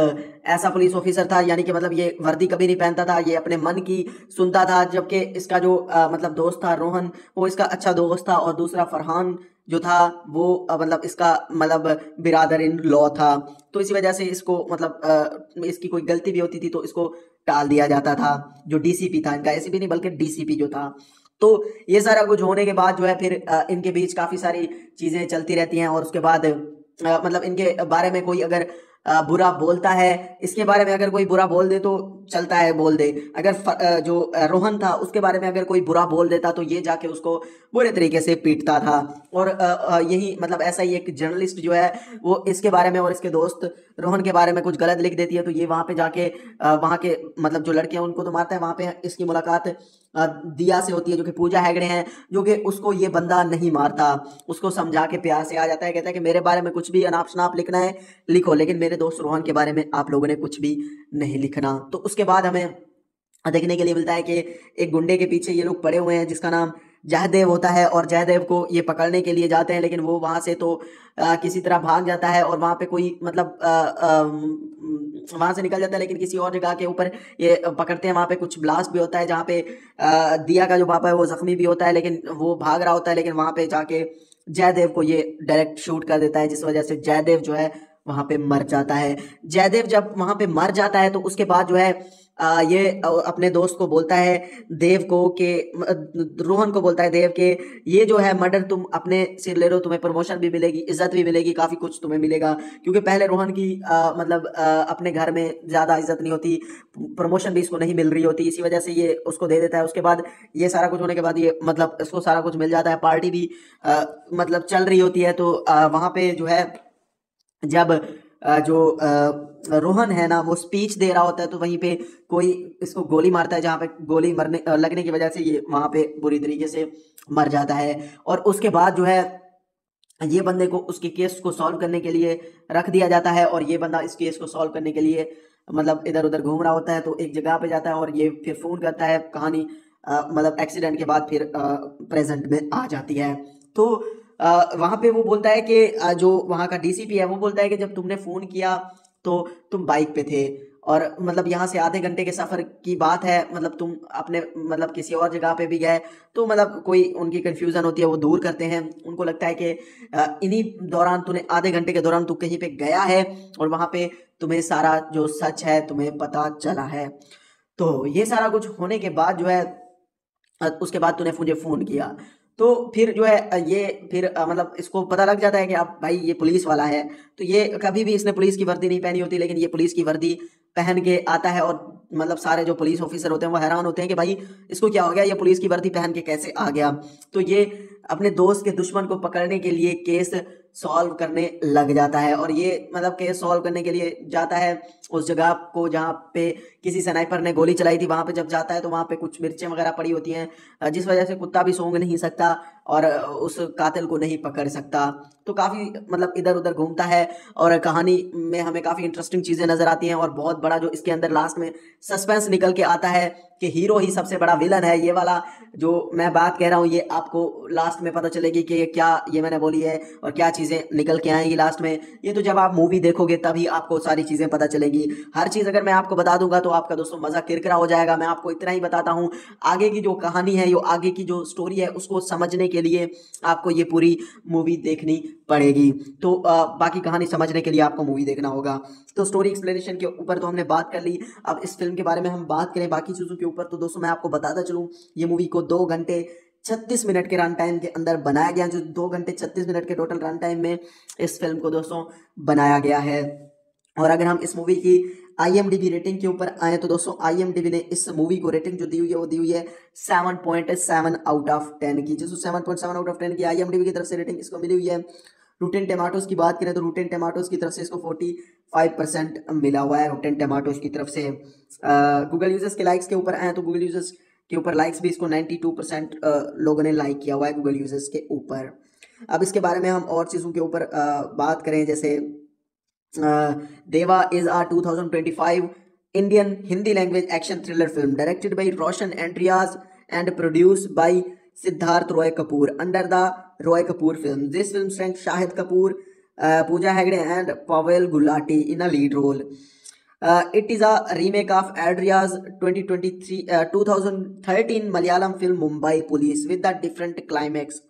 D: ऐसा पुलिस ऑफिसर था, यानी कि मतलब ये वर्दी कभी नहीं पहनता था, ये अपने मन की सुनता था। जबकि इसका जो मतलब दोस्त था रोहन, वो इसका अच्छा दोस्त था, और दूसरा फरहान जो था वो मतलब इसका मतलब बिरादर इन लॉ था। तो इसी वजह से इसको मतलब इसकी कोई गलती भी होती थी तो इसको टाल दिया जाता था। जो DCP था, इनका ACP नहीं बल्कि DCP जो था। तो ये सारा कुछ होने के बाद जो है फिर इनके बीच काफ़ी सारी चीज़ें चलती रहती हैं, और उसके बाद मतलब इनके बारे में कोई अगर बुरा बोलता है। इसके बारे में अगर कोई बुरा बोल दे तो चलता है, बोल दे। अगर जो रोहन था उसके बारे में अगर कोई बुरा बोल देता तो ये जाके उसको बुरे तरीके से पीटता था। और यही मतलब ऐसा ही एक जर्नलिस्ट जो है वो इसके बारे में और इसके दोस्त रोहन के बारे में कुछ गलत लिख देती है, तो ये वहाँ पे जाके वहाँ के मतलब जो लड़के हैं उनको तो मारता है। वहाँ पे इसकी मुलाकात दिया से होती है जो कि पूजा हेगड़े हैं, जो कि उसको ये बंदा नहीं मारता, उसको समझा के प्यार से आ जाता है। कहता है कि मेरे बारे में कुछ भी अनाप शनाप लिखना है लिखो, लेकिन मेरे दोस्त रोहन के बारे में आप लोगों ने कुछ भी नहीं लिखना। तो उसके बाद हमें देखने के लिए मिलता है कि एक गुंडे के पीछे ये लोग पड़े हुए हैं जिसका नाम जयदेव होता है, और जयदेव को ये पकड़ने के लिए जाते हैं, लेकिन वो वहां से तो किसी तरह भाग जाता है और वहां पे कोई मतलब वहां से निकल जाता है, लेकिन किसी और जगह के ऊपर ये पकड़ते हैं। वहां पे कुछ ब्लास्ट भी होता है जहाँ पे दिया का जो पापा है वो जख्मी भी होता है, लेकिन वो भाग रहा होता है, लेकिन वहां पे जाके जयदेव को ये डायरेक्ट शूट कर देता है, जिस वजह से जयदेव जो है वहां पे मर जाता है। जयदेव जब वहां पे मर जाता है तो उसके बाद जो है ये अपने दोस्त को बोलता है देव को कि रोहन को बोलता है देव के ये जो है मर्डर तुम अपने सिर ले लो, तुम्हें प्रमोशन भी मिलेगी, इज्जत भी मिलेगी, काफी कुछ तुम्हें मिलेगा। क्योंकि पहले रोहन की मतलब अपने घर में ज्यादा इज्जत नहीं होती, प्रमोशन भी इसको नहीं मिल रही होती, इसी वजह से ये उसको दे देता है। उसके बाद ये सारा कुछ होने के बाद ये मतलब इसको सारा कुछ मिल जाता है, पार्टी भी मतलब चल रही होती है। तो वहां पे जो है जब जो रोहन है ना वो स्पीच दे रहा होता है तो वहीं पे कोई इसको गोली मारता है, जहाँ पे गोली मरने लगने की वजह से ये वहां पे बुरी तरीके से मर जाता है। और उसके बाद जो है ये बंदे को उसके केस को सॉल्व करने के लिए रख दिया जाता है, और ये बंदा इस केस को सॉल्व करने के लिए मतलब इधर उधर घूम रहा होता है। तो एक जगह पे जाता है और ये फिर फोन करता है, कहानी मतलब एक्सीडेंट के बाद फिर प्रेजेंट में आ जाती है। तो वहां पे वो बोलता है कि जो वहां का डीसीपी है वो बोलता है कि जब तुमने फोन किया तो तुम बाइक पे थे, और मतलब यहाँ से आधे घंटे के सफर की बात है, मतलब तुम अपने मतलब किसी और जगह पे भी गए। तो मतलब कोई उनकी कंफ्यूजन होती है, वो दूर करते हैं। उनको लगता है कि इन्हीं दौरान तूने आधे घंटे के दौरान तू कहीं पे गया है और वहां पे तुम्हें सारा जो सच है तुम्हें पता चला है। तो ये सारा कुछ होने के बाद जो है उसके बाद तूने मुझे फोन किया, तो फिर जो है ये फिर मतलब इसको पता लग जाता है कि आप भाई ये पुलिस वाला है। तो ये कभी भी इसने पुलिस की वर्दी नहीं पहनी होती, लेकिन ये पुलिस की वर्दी पहन के आता है, और मतलब सारे जो पुलिस ऑफिसर होते हैं वो हैरान होते हैं कि भाई इसको क्या हो गया, ये पुलिस की वर्दी पहन के कैसे आ गया। तो ये अपने दोस्त के दुश्मन को पकड़ने के लिए केस सॉल्व करने लग जाता है, और ये मतलब केस सॉल्व करने के लिए जाता है उस जगह को जहाँ पे किसी स्नाइपर ने गोली चलाई थी। वहां पे जब जाता है तो वहां पे कुछ मिर्चें वगैरह पड़ी होती हैं, जिस वजह से कुत्ता भी सूंघ नहीं सकता और उस कातिल को नहीं पकड़ सकता। तो काफी मतलब इधर उधर घूमता है, और कहानी में हमें काफी इंटरेस्टिंग चीजें नजर आती हैं, और बहुत बड़ा जो इसके अंदर लास्ट में सस्पेंस निकल के आता है कि हीरो ही सबसे बड़ा विलन है। ये वाला जो मैं बात कह रहा हूँ ये आपको लास्ट में पता चलेगी कि क्या ये मैंने बोली है और क्या चीजें निकल के आएंगी लास्ट में। ये तो जब आप मूवी देखोगे तभी आपको सारी चीजें पता चलेगी। हर चीज अगर मैं आपको बता दूंगा तो आपका दोस्तों मजा किरकिरा हो जाएगा। मैं आपको इतना ही बताता हूँ, आगे की जो कहानी है, जो आगे की जो स्टोरी है, उसको समझने के लिए आपको ये पूरी मूवी देखनी पड़ेगी। तो बाकी कहानी समझने के लिए आपको मूवी देखना होगा। तो स्टोरी एक्सप्लेनेशन के ऊपर तो हमने बात कर ली, अब इस फिल्म के बारे में हम बात करें बाकी चीजों के ऊपर। तो दोस्तों मैं आपको बताता चलूं, ये मूवी को 2 घंटे 36 मिनट के रन टाइम के अंदर बनाया गया, जो 2 घंटे 36 मिनट के टोटल रन टाइम में इस फिल्म को दोस्तों बनाया गया है। और अगर हम इस मूवी की IMDb रेटिंग के ऊपर आए तो दोस्तों IMDb ने इस मूवी को रेटिंग जो दी हुई है वो दी हुई है 7.7 आउट ऑफ 10 की, जिसको 7.7 आउट ऑफ 10 की IMDb की तरफ से रेटिंग इसको मिली हुई है। रूटेन टमाटोज की बात करें तो रूटेन टमाटोज की तरफ से इसको 45% मिला हुआ है रूटेन टमाटोज की तरफ से। गूगल यूजर्स के लाइक्स के ऊपर आए तो गूगल यूजर्स के ऊपर लाइक्स भी इसको 92% लोगों ने लाइक किया हुआ है गूगल यूजर्स के ऊपर। अब इसके बारे में हम और चीज़ों के ऊपर बात करें, जैसे Deva is a 2025 Indian Hindi language action thriller film directed by Roshan Andreas and produced by Siddharth Roy Kapur under the Roy Kapur film. This film stars Shahid Kapoor, Pooja Hegde and Pavail Gulati in a lead role. It is a remake of Adria's 2013 Malayalam film Mumbai police with a different climax.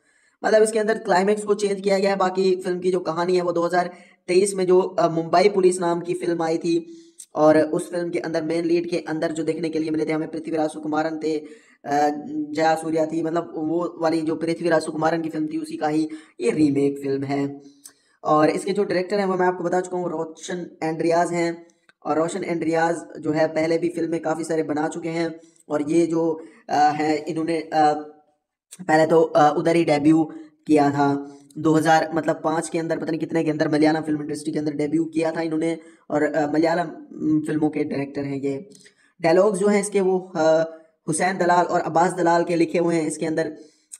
D: मतलब इसके अंदर climax को change किया गया है। बाकी film की जो कहानी है वो 2023 में जो मुंबई पुलिस नाम की फिल्म आई थी, और उस फिल्म के अंदर मेन लीड के अंदर जो देखने के लिए मिले थे हमें पृथ्वीराज सुकुमारन थे, जया सूर्या थी, मतलब वो वाली जो पृथ्वीराज सुकुमारन की फिल्म थी उसी का ही ये रीमेक फिल्म है। और इसके जो डायरेक्टर हैं वो मैं आपको बता चुका हूँ, रोशन एंड्रियाज हैं। और रोशन एंड्रियाज जो है पहले भी फिल्में काफ़ी सारे बना चुके हैं। और ये जो है इन्होंने पहले तो उधर ही डेब्यू किया था 2000 मतलब 5 के अंदर, पता नहीं कितने के अंदर मलयालम फिल्म इंडस्ट्री के अंदर डेब्यू किया था इन्होंने। और मलयालम फिल्मों के डायरेक्टर हैं ये। डायलॉग्स जो हैं इसके वो हुसैन दलाल और अब्बास दलाल के लिखे हुए हैं इसके अंदर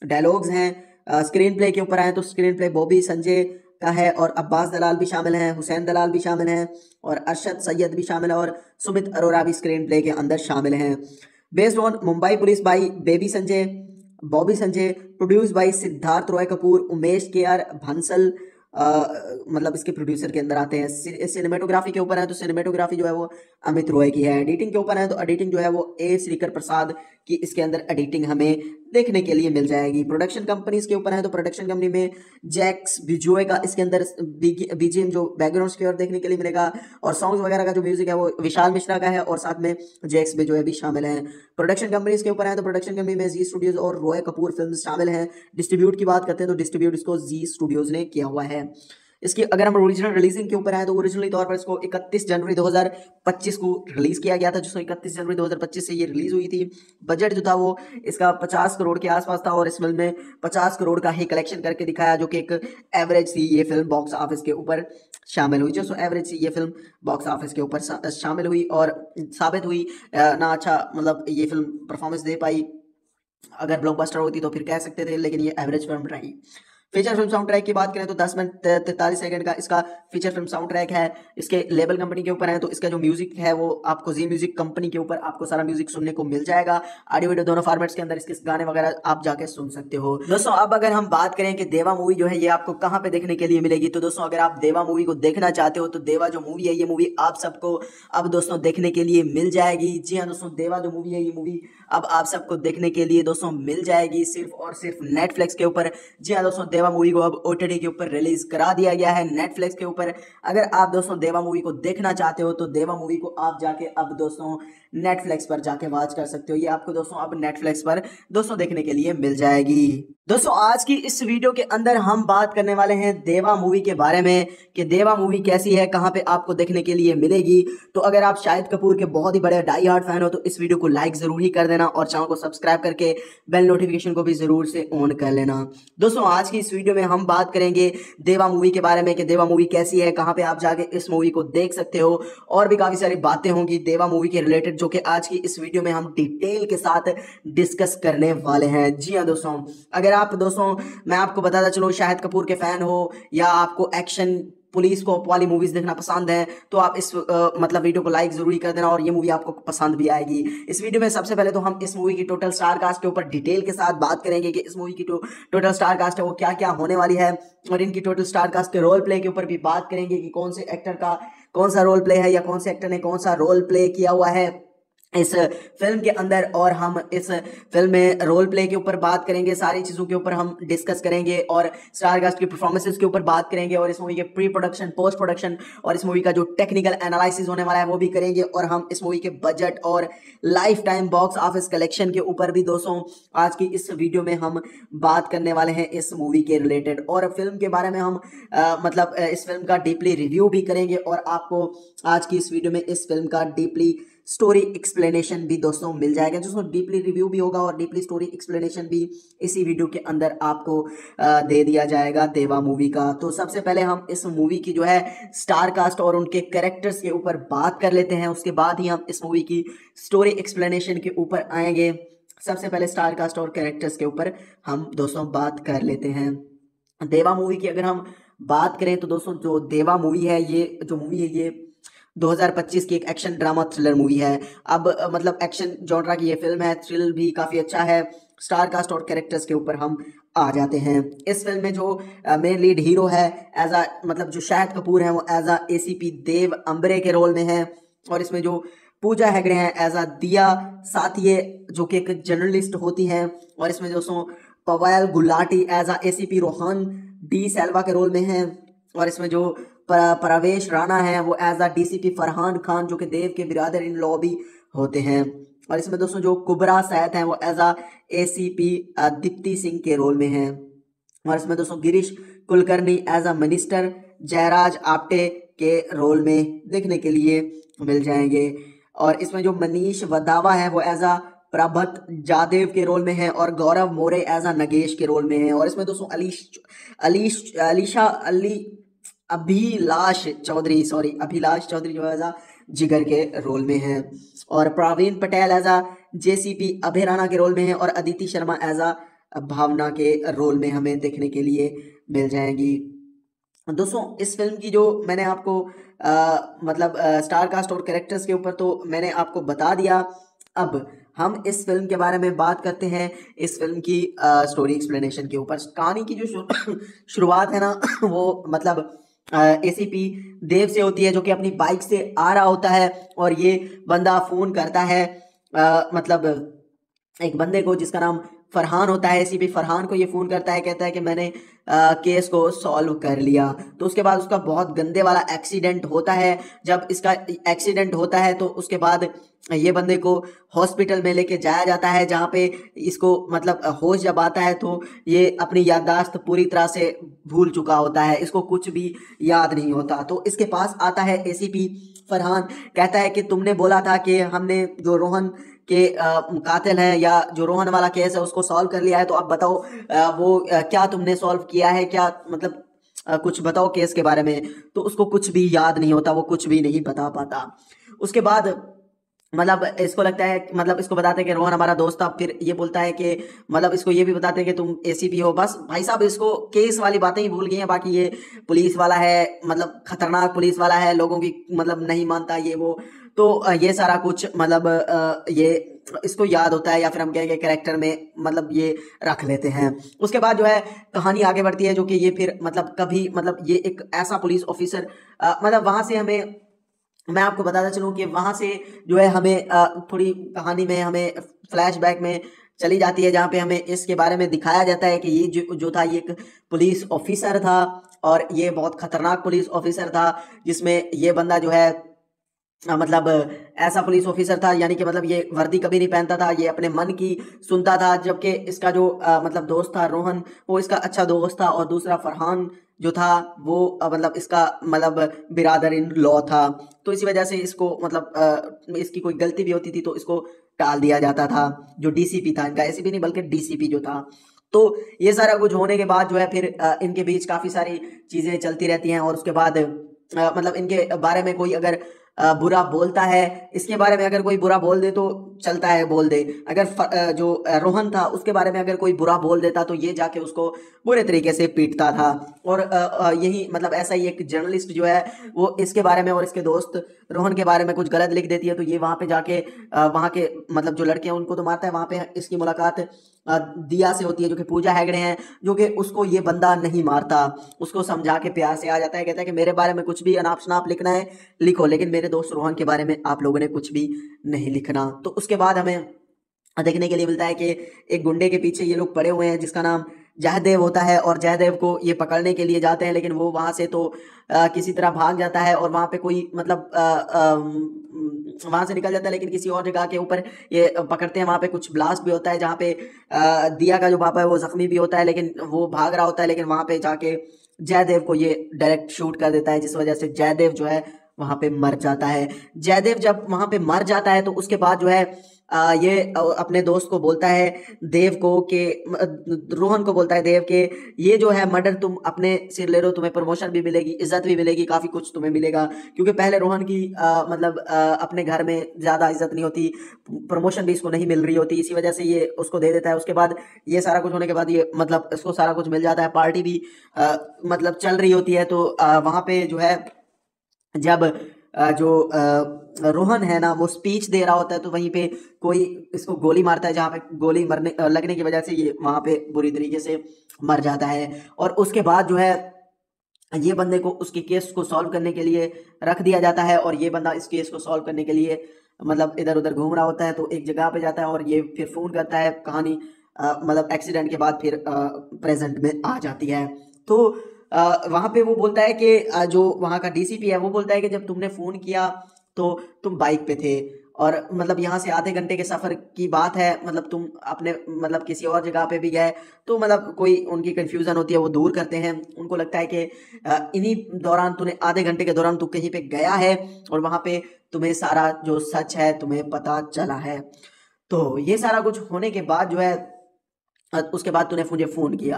D: डायलॉग्स हैं। स्क्रीन प्ले के ऊपर आए तो स्क्रीन प्ले बॉबी संजय का है और अब्बास दलाल भी शामिल हैं, हुसैन दलाल भी शामिल हैं और अरशद सैयद भी शामिल है और सुमित अरोरा भी स्क्रीन प्ले के अंदर शामिल हैं। Based on Mumbai police by baby Sanjay, Bobby Sanjay, produce by Siddharth Roy Kapoor, Umesh के आर भंसल मतलब इसके प्रोड्यूसर के अंदर आते हैं। सिनेमेटोग्राफी के ऊपर है तो सिनेमेटोग्राफी जो है वो अमित रॉय की है। एडिटिंग के ऊपर है तो एडिटिंग जो है वो ए श्रीकर प्रसाद की इसके अंदर एडिटिंग हमें देखने के लिए मिल जाएगी। प्रोडक्शन कंपनीज के ऊपर है तो प्रोडक्शन कंपनी में जैक्स बिजोए का इसके अंदर बीजीएम जो बैकग्राउंड स्कोर देखने के लिए मिलेगा और सॉन्ग्स वगैरह का जो म्यूजिक है वो विशाल मिश्रा का है और साथ में जैक्स बिजोए भी शामिल हैं। प्रोडक्शन कंपनीज के ऊपर है तो प्रोडक्शन कंपनी में जी स्टूडियोज और रॉय कपूर फिल्म शामिल हैं। डिस्ट्रीब्यूट की बात करते हैं तो डिस्ट्रीब्यूट इसको जी स्टूडियोज ने किया हुआ है। इसकी अगर हम ओरिजिनल रिलीजिंग के ऊपर आए तो ओरिजिनली तौर पर इसको 31 जनवरी 2025 को रिलीज किया गया था, जिसको 31 जनवरी 2025 से ये रिलीज हुई थी। बजट जो था वो इसका 50 करोड़ के आसपास था और इस फिल्म में 50 करोड़ का ही कलेक्शन करके दिखाया, जो कि एक एवरेज थी ये फिल्म बॉक्स ऑफिस के ऊपर शामिल हुई। जो एवरेज थी ये फिल्म बॉक्स ऑफिस के ऊपर शामिल हुई और साबित हुई ना अच्छा मतलब ये फिल्म परफॉर्मेंस दे पाई। अगर ब्लॉकबस्टर होती तो फिर कह सकते थे, लेकिन ये एवरेज फिल्म रही। फीचर फिल्म साउंड ट्रैक की बात करें तो 10 मिनट 43 सेकंड का इसका फीचर फिल्म साउंड ट्रैक है। इसके लेबल कंपनी के ऊपर है तो इसका जो म्यूजिक है वो आपको जी म्यूजिक कंपनी के ऊपर आपको सारा म्यूजिक सुनने को मिल जाएगा। ऑडियो वीडियो दोनों फॉर्मेट्स के अंदर इसके गाने वगैरह आप जाके सुन सकते हो। दोस्तों अब अगर हम बात करें कि देवा मूवी जो है ये आपको कहाँ पे देखने के लिए मिलेगी, तो दोस्तों अगर आप देवा मूवी को देखना चाहते हो तो देवा जो मूवी है ये मूवी आप सबको अब दोस्तों देखने के लिए मिल जाएगी। जी हाँ दोस्तों, देवा जो मूवी है ये मूवी अब आप सबको देखने के लिए दोस्तों मिल जाएगी सिर्फ और सिर्फ नेटफ्लिक्स के ऊपर। जी हाँ दोस्तों, देवा मूवी को अब ओटीटी के ऊपर रिलीज करा दिया गया है नेटफ्लिक्स के ऊपर। अगर आप दोस्तों देवा मूवी को देखना चाहते हो तो देवा मूवी को आप जाके अब दोस्तों नेटफ्लिक्स पर जाके वॉच कर सकते हो। ये आपको दोस्तों अब नेटफ्लिक्स पर दोस्तों देखने के लिए मिल जाएगी। दोस्तों आज की इस वीडियो के अंदर हम बात करने वाले हैं देवा मूवी के बारे में कि देवा मूवी कैसी है, कहां पे आपको देखने के लिए मिलेगी। तो अगर आप शाहिद कपूर के बहुत ही बड़े डाई हार्ड फैन हो तो इस वीडियो को लाइक जरूर ही कर देना और चैनल को सब्सक्राइब करके बेल नोटिफिकेशन को भी जरूर से ऑन कर लेना। दोस्तों आज की इस वीडियो में हम बात करेंगे देवा मूवी के बारे में कि देवा मूवी कैसी है, कहां पे आप जाके इस मूवी को देख सकते हो और भी काफी सारी बातें होंगी देवा मूवी के रिलेटेड, जो कि आज की इस वीडियो में हम डिटेल के साथ डिस्कस करने वाले हैं। जी हाँ दोस्तों, अगर आप दोस्तों मैं आपको बताता चलूं शाहिद कपूर के फैन हो या आपको एक्शन पुलिस को वाली मूवीज देखना पसंद है तो आप इस मतलब वीडियो को लाइक जरूरी कर देना और ये मूवी आपको पसंद भी आएगी। इस वीडियो में सबसे पहले तो हम इस मूवी की टोटल स्टार कास्ट के ऊपर डिटेल के साथ बात करेंगे कि इस मूवी की टोटल स्टार कास्ट है वो क्या क्या होने वाली है और इनकी टोटल स्टार कास्ट के रोल प्ले के ऊपर भी बात करेंगे कि कौन से एक्टर का कौन सा रोल प्ले है या कौन से एक्टर ने कौन सा रोल प्ले किया हुआ है इस फिल्म के अंदर। और हम इस फिल्म में रोल प्ले के ऊपर बात करेंगे, सारी चीज़ों के ऊपर हम डिस्कस करेंगे और स्टार कास्ट की परफॉर्मेंसेस के ऊपर बात करेंगे और इस मूवी के प्री प्रोडक्शन पोस्ट प्रोडक्शन और इस मूवी का जो टेक्निकल एनालिसिस होने वाला है वो भी करेंगे और हम इस मूवी के बजट और life time box office collection के ऊपर भी दोस्तों आज की इस वीडियो में हम बात करने वाले हैं इस मूवी के रिलेटेड। और फिल्म के बारे में हम मतलब इस फिल्म का डीपली रिव्यू भी करेंगे और आपको आज की इस वीडियो में इस फिल्म का डीपली स्टोरी एक्सप्लेनेशन भी दोस्तों मिल जाएगा, जिसमें डीपली रिव्यू भी होगा और डीपली स्टोरी एक्सप्लेनेशन भी इसी वीडियो के अंदर आपको दे दिया जाएगा देवा मूवी का। तो सबसे पहले हम इस मूवी की जो है स्टार कास्ट और उनके कैरेक्टर्स के ऊपर बात कर लेते हैं, उसके बाद ही हम इस मूवी की स्टोरी एक्सप्लेनेशन के ऊपर आएंगे। सबसे पहले स्टार कास्ट और कैरेक्टर्स के ऊपर हम दोस्तों बात कर लेते हैं। देवा मूवी की अगर हम बात करें तो दोस्तों जो देवा मूवी है ये जो मूवी है ये 2025 की एक एक्शन ड्रामा थ्रिलर मूवी है। अब मतलब एक्शन जॉनरा की ये फिल्म है, थ्रिल भी काफ़ी अच्छा है। स्टार कास्ट और कैरेक्टर्स के ऊपर हम आ जाते हैं। इस फिल्म में जो मेन लीड हीरो है एज आ मतलब जो शाहिद कपूर है वो एज आ एसीपी देव अम्बरे के रोल में है और इसमें जो पूजा हेगड़े हैं एज आ दिया साथिये जो कि एक जर्नलिस्ट होती हैं और इसमें दोस्तों पवेल गुलाटी एज आ एसीपी रोहन डी सेल्वा के रोल में हैं और इसमें जो प्रवेश राणा है वो एज आ डीसीपी फरहान खान जो कि देव के बिरादर इन लॉ भी होते हैं और इसमें दोस्तों जो कुबरा सैयद हैं वो एज आ एसीपी दीप्ति सिंह के रोल में हैं और इसमें दोस्तों गिरीश कुलकर्णी एज आ मिनिस्टर जयराज आपटे के रोल में देखने के लिए मिल जाएंगे। और इसमें जो मनीष वदावा है वो एज अ प्रभत जादेव के रोल में है और गौरव मोरे एज अ नगेश के रोल में है। और इसमें दोस्तों अभिलाष चौधरी जो एज अ जिगर के रोल में है और Praveen Patel as a JCP Abhay Rana के रोल में है और अदिति शर्मा एज अ भावना के रोल में हमें देखने के लिए मिल जाएंगी। दोस्तों इस फिल्म की जो मैंने आपको स्टार कास्ट और कैरेक्टर्स के ऊपर तो मैंने आपको बता दिया। अब हम इस फिल्म के बारे में बात करते हैं इस फिल्म की स्टोरी एक्सप्लेनेशन के ऊपर। कहानी की जो शुरुआत है ना वो एसीपी देव से होती है, जो कि अपनी बाइक से आ रहा होता है और ये बंदा फोन करता है एक बंदे को जिसका नाम फरहान होता है। एसीपी फरहान को ये फोन करता है, कहता है कि मैंने केस को सॉल्व कर लिया। तो उसके बाद उसका बहुत गंदे वाला एक्सीडेंट होता है। जब इसका एक्सीडेंट होता है तो उसके बाद ये बंदे को हॉस्पिटल में लेके जाया जाता है, जहाँ पे इसको होश जब आता है तो ये अपनी याददाश्त पूरी तरह से भूल चुका होता है, इसको कुछ भी याद नहीं होता। तो इसके पास आता है एसीपी फरहान, कहता है कि तुमने बोला था कि हमने जो रोहन के कातिल हैं या जो रोहन वाला केस है उसको सॉल्व कर लिया है, तो अब बताओ वो क्या तुमने सॉल्व किया है, क्या कुछ बताओ केस के बारे में। तो उसको कुछ भी याद नहीं होता, वो कुछ भी नहीं बता पाता। उसके बाद इसको लगता है इसको बताते हैं कि रोहन हमारा दोस्त था। फिर ये बोलता है कि इसको ये भी बताते हैं कि तुम एसीपी हो। बस भाई साहब इसको केस वाली बातें ही भूल गई हैं, बाकी ये पुलिस वाला है, खतरनाक पुलिस वाला है, लोगों की नहीं मानता ये वो। तो ये सारा कुछ ये इसको याद होता है, या फिर हम कहेंगे कैरेक्टर में ये रख लेते हैं। उसके बाद जो है कहानी आगे बढ़ती है, जो कि ये फिर कभी ये एक ऐसा पुलिस ऑफिसर वहां से हमें, मैं आपको बताता चलूं कि वहां से जो है हमें थोड़ी कहानी में हमें फ्लैशबैक में चली जाती है, जहाँ पे हमें इसके बारे में दिखाया जाता है कि ये जो था ये एक पुलिस ऑफिसर था और ये बहुत खतरनाक पुलिस ऑफिसर था, जिसमें ये बंदा जो है ऐसा पुलिस ऑफिसर था, यानी कि ये वर्दी कभी नहीं पहनता था, ये अपने मन की सुनता था। जबकि इसका जो दोस्त था रोहन, वो इसका अच्छा दोस्त था, और दूसरा फरहान जो था वो इसका बिरादर इन लॉ था। तो इसी वजह से इसको इसकी कोई गलती भी होती थी तो इसको टाल दिया जाता था, जो डीसीपी था इनका, एसीपी नहीं बल्कि डीसीपी जो था। तो ये सारा कुछ होने के बाद जो है फिर इनके बीच काफी सारी चीजें चलती रहती हैं। और उसके बाद इनके बारे में कोई अगर बुरा बोलता है, इसके बारे में अगर कोई बुरा बोल दे तो चलता है, बोल दे। अगर जो रोहन था उसके बारे में अगर कोई बुरा बोल देता तो ये जाके उसको बुरे तरीके से पीटता था। और यही ऐसा ही एक जर्नलिस्ट जो है वो इसके बारे में और इसके दोस्त रोहन के बारे में कुछ गलत लिख देती है, तो ये वहां पे जाके वहां के जो लड़के हैं उनको तो मारता है। वहां पे इसकी मुलाकात दिया से होती है, जो कि पूजा हेगड़े हैं, जो कि उसको ये बंदा नहीं मारता, उसको समझा के प्यार से आ जाता है, कहता है कि मेरे बारे में कुछ भी अनाप शनाप लिखना है लिखो, लेकिन मेरे दोस्त रोहन के बारे में आप लोगों ने कुछ भी नहीं लिखना। तो उसके बाद हमें देखने के लिए मिलता है कि एक गुंडे के पीछे ये लोग पड़े हुए हैं जिसका नाम जयदेव होता है, और जयदेव को ये पकड़ने के लिए जाते हैं, लेकिन वो वहां से तो किसी तरह भाग जाता है और वहां पे कोई वहां से निकल जाता है, लेकिन किसी और जगह के ऊपर ये पकड़ते हैं। वहां पे कुछ ब्लास्ट भी होता है, जहाँ पे दिया का जो पापा है वो जख्मी भी होता है, लेकिन वो भाग रहा होता है, लेकिन वहां पे जाके जयदेव को ये डायरेक्ट शूट कर देता है, जिस वजह से जयदेव जो है वहां पे मर जाता है। जयदेव जब वहां पे मर जाता है तो उसके बाद जो है ये अपने दोस्त को बोलता है, देव को, कि रोहन को बोलता है देव के ये जो है मर्डर तुम अपने सिर ले लो, तुम्हें प्रमोशन भी मिलेगी, इज्जत भी मिलेगी, काफी कुछ तुम्हें मिलेगा। क्योंकि पहले रोहन की अपने घर में ज्यादा इज्जत नहीं होती, प्रमोशन भी इसको नहीं मिल रही होती, इसी वजह से ये उसको दे देता है। उसके बाद ये सारा कुछ होने के बाद ये इसको सारा कुछ मिल जाता है, पार्टी भी चल रही होती है। तो वहां पे जो है जब जो रोहन है ना वो स्पीच दे रहा होता है, तो वहीं पे कोई इसको गोली मारता है, जहाँ पे गोली लगने की वजह से ये वहां पे बुरी तरीके से मर जाता है। और उसके बाद जो है ये बंदे को उसके केस को सॉल्व करने के लिए रख दिया जाता है, और ये बंदा इस केस को सॉल्व करने के लिए इधर उधर घूम रहा होता है। तो एक जगह पे जाता है और ये फिर फोन करता है। कहानी एक्सीडेंट के बाद फिर प्रेजेंट में आ जाती है। तो वहां पे वो बोलता है कि जो वहां का डीसीपी है वो बोलता है कि जब तुमने फोन किया तो तुम बाइक पे थे और मतलब यहाँ से आधे घंटे के सफ़र की बात है, मतलब तुम अपने मतलब किसी और जगह पे भी गए, तो मतलब कोई उनकी कन्फ्यूज़न होती है, वो दूर करते हैं। उनको लगता है कि इन्हीं दौरान तूने आधे घंटे के दौरान तू कहीं पे गया है और वहाँ पे तुम्हें सारा जो सच है तुम्हें पता चला है। तो ये सारा कुछ होने के बाद जो है उसके बाद तूने मुझे फ़ोन किया,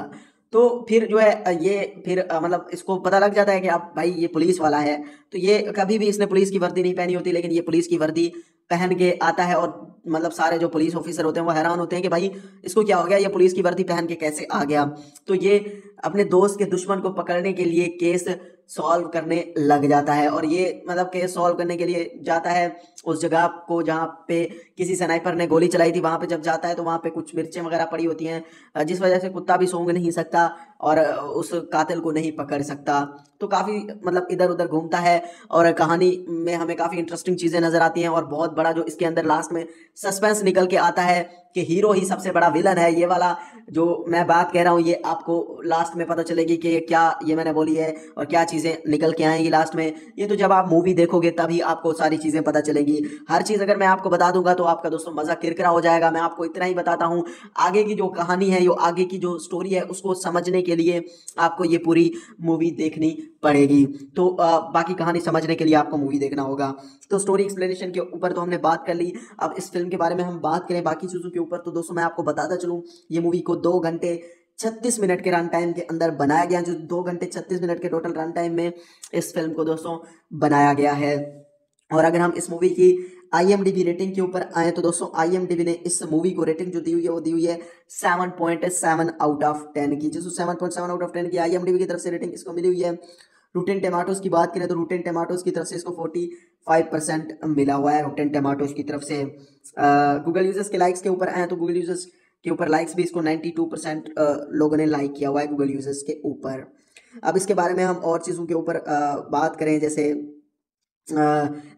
D: तो फिर जो है ये फिर मतलब इसको पता लग जाता है कि आप भाई ये पुलिस वाला है। तो ये कभी भी इसने पुलिस की वर्दी नहीं पहनी होती, लेकिन ये पुलिस की वर्दी पहन के आता है और मतलब सारे जो पुलिस ऑफिसर होते हैं वो हैरान होते हैं कि भाई इसको क्या हो गया, ये पुलिस की वर्दी पहन के कैसे आ गया। तो ये अपने दोस्त के दुश्मन को पकड़ने के लिए केस सॉल्व करने लग जाता है और ये मतलब केस सॉल्व करने के लिए जाता है उस जगह को जहाँ पे किसी स्नाइपर ने गोली चलाई थी। वहाँ पे जब जाता है तो वहाँ पे कुछ मिर्चें वगैरह पड़ी होती हैं, जिस वजह से कुत्ता भी सूंघ नहीं सकता और उस कातिल को नहीं पकड़ सकता। तो काफ़ी मतलब इधर उधर घूमता है और कहानी में हमें काफ़ी इंटरेस्टिंग चीज़ें नज़र आती हैं और बहुत बड़ा जो इसके अंदर लास्ट में सस्पेंस निकल के आता है कि हीरो ही सबसे बड़ा विलन है। ये वाला जो मैं बात कह रहा हूँ ये आपको लास्ट में पता चलेगी कि क्या ये मैंने बोली है और क्या चीज़ें निकल के आएंगी लास्ट में। ये तो जब आप मूवी देखोगे तभी आपको सारी चीज़ें पता चलेंगी। हर चीज़ अगर मैं आपको बता दूंगा तो आपका दोस्तों मज़ा किरकिरा हो जाएगा। मैं आपको इतना ही बताता हूँ, आगे की जो कहानी है, जो आगे की जो स्टोरी है, उसको समझने के लिए आपको ये पूरी मूवी देखनी पड़ेगी। तो बाकी कहानी समझने के लिए आपको मूवी देखना होगा। तो स्टोरी एक्सप्लेनेशन के ऊपर तो हमने बात कर ली, अब इस फिल्म के बारे में हम बात करें बाकी चीज़ों के ऊपर। तो दोस्तों मैं आपको बताता चलूँ, ये मूवी को 2 घंटे 36 मिनट के रन टाइम के अंदर बनाया गया, जो 2 घंटे 36 मिनट के टोटल रन टाइम में इस फिल्म को दोस्तों बनाया गया है। और अगर हम इस मूवी की IMDb रेटिंग के ऊपर आए तो दोस्तों IMDb ने इस मूवी को रेटिंग जो दी हुई है वो दी हुई है 7.7 आउट ऑफ 10 की, जिसको 7.7 आउट ऑफ 10 की IMDb की तरफ से रेटिंग इसको मिली हुई है। रूटेन टमाटोज की बात करें तो रूटेन टमाटोज की तरफ से इसको 45% मिला हुआ है रूटेन टमाटोज की तरफ से। गूगल यूजर्स के लाइक्स के ऊपर आए तो गूगल यूजर्स के ऊपर लाइक्स भी इसको 92% लोगों ने लाइक किया हुआ है गूगल यूजर्स के ऊपर। अब इसके बारे में हम और चीज़ों के ऊपर बात करें, जैसे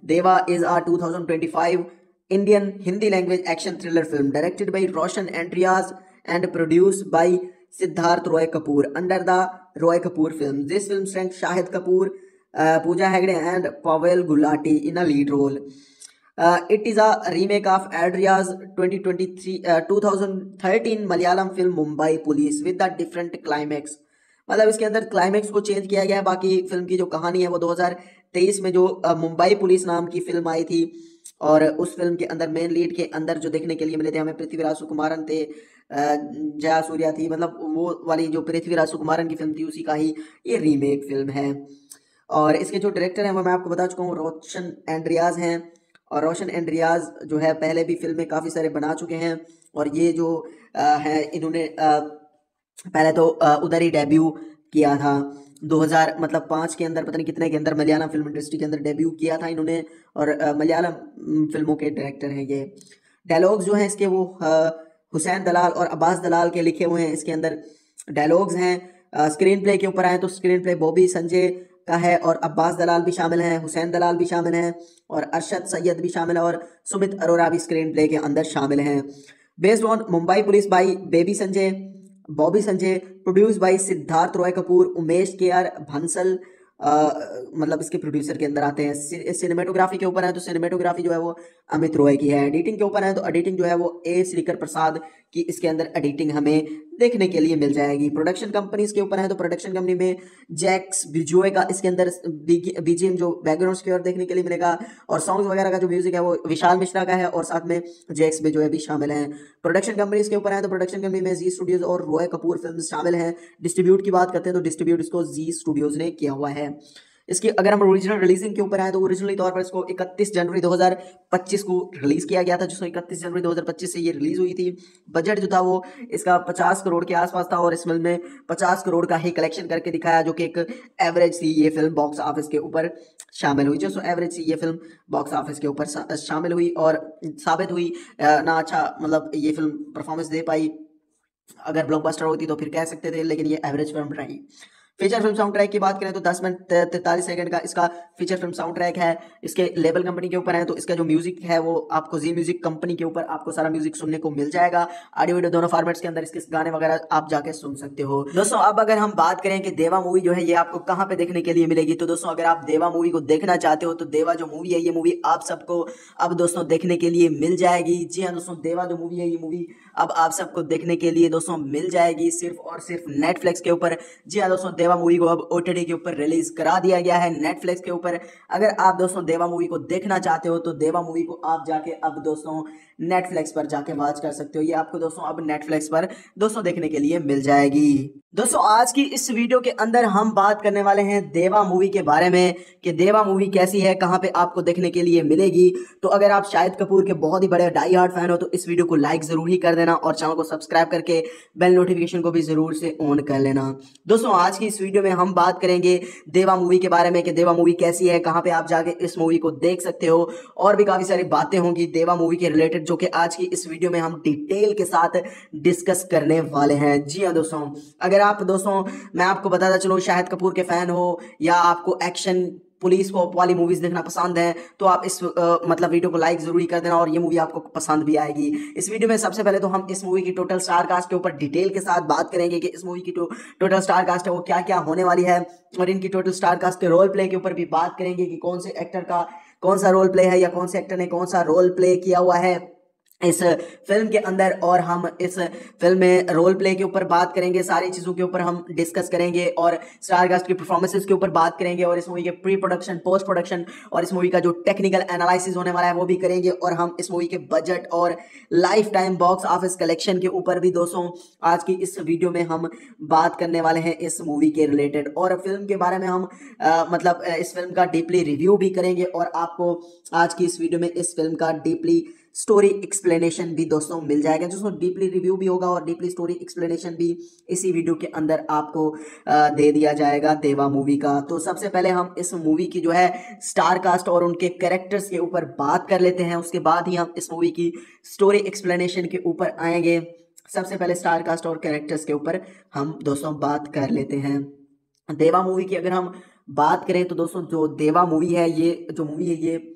D: Deva is a 2025 Indian Hindi language action thriller film directed by Roshan Andreas and produced by Siddharth Roy Kapur under the Roy Kapur film. This film stars Shahid Kapoor, Pooja Hegde and Pavail Gulati in a lead role. It is a remake of Adria's 2013 Malayalam film Mumbai police with the different climax. मतलब इसके अंदर climax को change किया गया है। बाकी film की जो कहानी है वो 2023 में जो मुंबई पुलिस नाम की फिल्म आई थी और उस फिल्म के अंदर मेन लीड के अंदर जो देखने के लिए मिले थे हमें पृथ्वीराज सुकुमारन थे, जया सूर्या थी, मतलब वो वाली जो पृथ्वीराज सुकुमारन की फिल्म थी उसी का ही ये रीमेक फिल्म है। और इसके जो डायरेक्टर हैं वो मैं आपको बता चुका हूँ रोशन एंड्रियाज हैं। और रोशन एंड्रियाज जो है पहले भी फिल्में काफ़ी सारे बना चुके हैं और ये जो है इन्होंने पहले तो उधर ही डेब्यू किया था 2000 मतलब 5 के अंदर, पता नहीं कितने के अंदर मलयालम फिल्म इंडस्ट्री के अंदर डेब्यू किया था इन्होंने। और मलयालम फिल्मों के डायरेक्टर हैं ये। डायलॉग्स जो हैं इसके वो हुसैन दलाल और अब्बास दलाल के लिखे हुए हैं इसके अंदर डायलॉग्स हैं। स्क्रीन प्ले के ऊपर आए तो स्क्रीन प्ले बॉबी संजय का है और अब्बास दलाल भी शामिल हैं, हुसैन दलाल भी शामिल हैं और अरशद सैयद भी शामिल है और सुमित अरोरा भी स्क्रीन प्ले के अंदर शामिल हैं। Based on Mumbai police by Bobby Sanjay, produce by Siddharth Roy Kapoor, Umesh KR भंसल मतलब इसके प्रोड्यूसर के अंदर आते हैं। सिनेमेटोग्राफी के ऊपर है तो सिनेमेटोग्राफी जो है वो अमित रॉय की है। एडिटिंग के ऊपर है तो एडिटिंग जो है वो A श्रीकर प्रसाद की इसके अंदर एडिटिंग हमें देखने के लिए मिल जाएगी। प्रोडक्शन कंपनीज के ऊपर है तो प्रोडक्शन कंपनी में जैक्स बिजोय का इसके अंदर BGM जो बैकग्राउंड स्कोर देखने के लिए मिलेगा और सॉन्ग्स वगैरह का जो म्यूजिक है वो विशाल मिश्रा का है और साथ में जैक्स बिजोय भी शामिल हैं। प्रोडक्शन कंपनीज के ऊपर है तो प्रोडक्शन कंपनी में जी स्टूडियोज और रॉय कपूर फिल्म शामिल हैं। डिस्ट्रीब्यूट की बात करते हैं तो डिस्ट्रीब्यूट इसको जी स्टूडियोज ने किया हुआ है। इसकी अगर हम ओरिजिनल रिलीजिंग के ऊपर आए तो ओरिजिनली तौर पर इसको 31 जनवरी 2025 को रिलीज किया गया था, जिसको 31 जनवरी 2025 से ये रिलीज हुई थी। बजट जो था वो इसका 50 करोड़ के आसपास था और इस फिल्म में 50 करोड़ का ही कलेक्शन करके दिखाया, जो कि एक एवरेज थी ये फिल्म बॉक्स ऑफिस के ऊपर शामिल हुई। जो एवरेज थी ये फिल्म बॉक्स ऑफिस के ऊपर शामिल हुई और साबित हुई ना अच्छा मतलब ये फिल्म परफॉर्मेंस दे पाई। अगर ब्लॉकबस्टर होती तो फिर कह सकते थे, लेकिन ये एवरेज फिल्म रही। फीचर फिल्म साउंड ट्रैक की बात करें तो 10 मिनट 43 सेकंड का इसका फीचर फिल्म साउंड ट्रैक है। इसके लेबल कंपनी के ऊपर है, तो इसका जो म्यूजिक है वो आपको जी म्यूजिक कंपनी के ऊपर आपको सारा म्यूजिक सुनने को मिल जाएगा। ऑडियो वीडियो दोनों फॉर्मेट्स के अंदर इसके गाने वगैरह आप जाके सुन सकते हो। दोस्तों अब अगर हम बात करें कि देवा मूवी जो है ये आपको कहाँ पे देखने के लिए मिलेगी, तो दोस्तों अगर आप देवा मूवी को देखना चाहते हो तो देवा जो मूवी है ये मूवी आप सबको अब दोस्तों देखने के लिए मिल जाएगी। जी हाँ दोस्तों, देवा जो मूवी है ये मूवी अब आप सबको देखने के लिए दोस्तों मिल जाएगी सिर्फ और सिर्फ नेटफ्लिक्स के ऊपर। जी हाँ दोस्तों, देवा मूवी को अब ओटीटी के ऊपर रिलीज करा दिया गया है नेटफ्लिक्स के ऊपर। अगर आप दोस्तों देवा मूवी को देखना चाहते हो तो देवा मूवी को आप जाके अब दोस्तों नेटफ्लिक्स पर जाके वॉच कर सकते हो। ये आपको दोस्तों अब नेटफ्लिक्स पर दोस्तों देखने के लिए मिल जाएगी। दोस्तों आज की इस वीडियो के अंदर हम बात करने वाले हैं देवा मूवी के बारे में कि देवा मूवी कैसी है, कहां पे आपको देखने के लिए मिलेगी। तो अगर आप शाहिद कपूर के बहुत ही बड़े डाई हार्ड फैन हो तो इस वीडियो को लाइक जरूर ही कर देना और चैनल को सब्सक्राइब करके बेल नोटिफिकेशन को भी जरूर से ऑन कर लेना। दोस्तों आज की इस वीडियो में हम बात करेंगे देवा मूवी के बारे में कि देवा मूवी कैसी है, कहां पे आप जाके इस मूवी को देख सकते हो, और भी काफी सारी बातें होंगी देवा मूवी के रिलेटेड जो कि आज की इस वीडियो में हम डिटेल के साथ डिस्कस करने वाले हैं। जी हाँ दोस्तों, अगर आप दोस्तों मैं आपको बताता चलूं शाहिद कपूर के फैन हो या आपको एक्शन पुलिस को वाली मूवीज देखना पसंद है तो आप इस मतलब वीडियो को लाइक जरूर कर देना और ये मूवी आपको पसंद भी आएगी। इस वीडियो में सबसे पहले तो हम इस मूवी की टोटल स्टार कास्ट के ऊपर डिटेल के साथ बात करेंगे कि इस मूवी की टोटल स्टार कास्ट है वो क्या क्या होने वाली है, और इनकी टोटल स्टार कास्ट के रोल प्ले के ऊपर भी बात करेंगे कि कौन से एक्टर का कौन सा रोल प्ले है या कौन से एक्टर ने कौन सा रोल प्ले किया हुआ है इस फिल्म के अंदर। और हम इस फिल्म में रोल प्ले के ऊपर बात करेंगे, सारी चीज़ों के ऊपर हम डिस्कस करेंगे और स्टार कास्ट की परफॉर्मेंसेस के ऊपर बात करेंगे और इस मूवी के प्री प्रोडक्शन पोस्ट प्रोडक्शन और इस मूवी का जो टेक्निकल एनालिसिस होने वाला है वो भी करेंगे। और हम इस मूवी के बजट और life time box office collection के ऊपर भी दोस्तों आज की इस वीडियो में हम बात करने वाले हैं इस मूवी के रिलेटेड। और फिल्म के बारे में हम मतलब इस फिल्म का डीपली रिव्यू भी करेंगे और आपको आज की इस वीडियो में इस फिल्म का डीपली स्टोरी एक्सप्लेनेशन भी दोस्तों मिल जाएगा, जिसमें डीपली रिव्यू भी होगा और डीपली स्टोरी एक्सप्लेनेशन भी इसी वीडियो के अंदर आपको दे दिया जाएगा देवा मूवी का। तो सबसे पहले हम इस मूवी की जो है स्टार कास्ट और उनके कैरेक्टर्स के ऊपर बात कर लेते हैं, उसके बाद ही हम इस मूवी की स्टोरी एक्सप्लेनेशन के ऊपर आएंगे। सबसे पहले स्टार कास्ट और कैरेक्टर्स के ऊपर हम दोस्तों बात कर लेते हैं। देवा मूवी की अगर हम बात करें तो दोस्तों जो देवा मूवी है ये जो मूवी है ये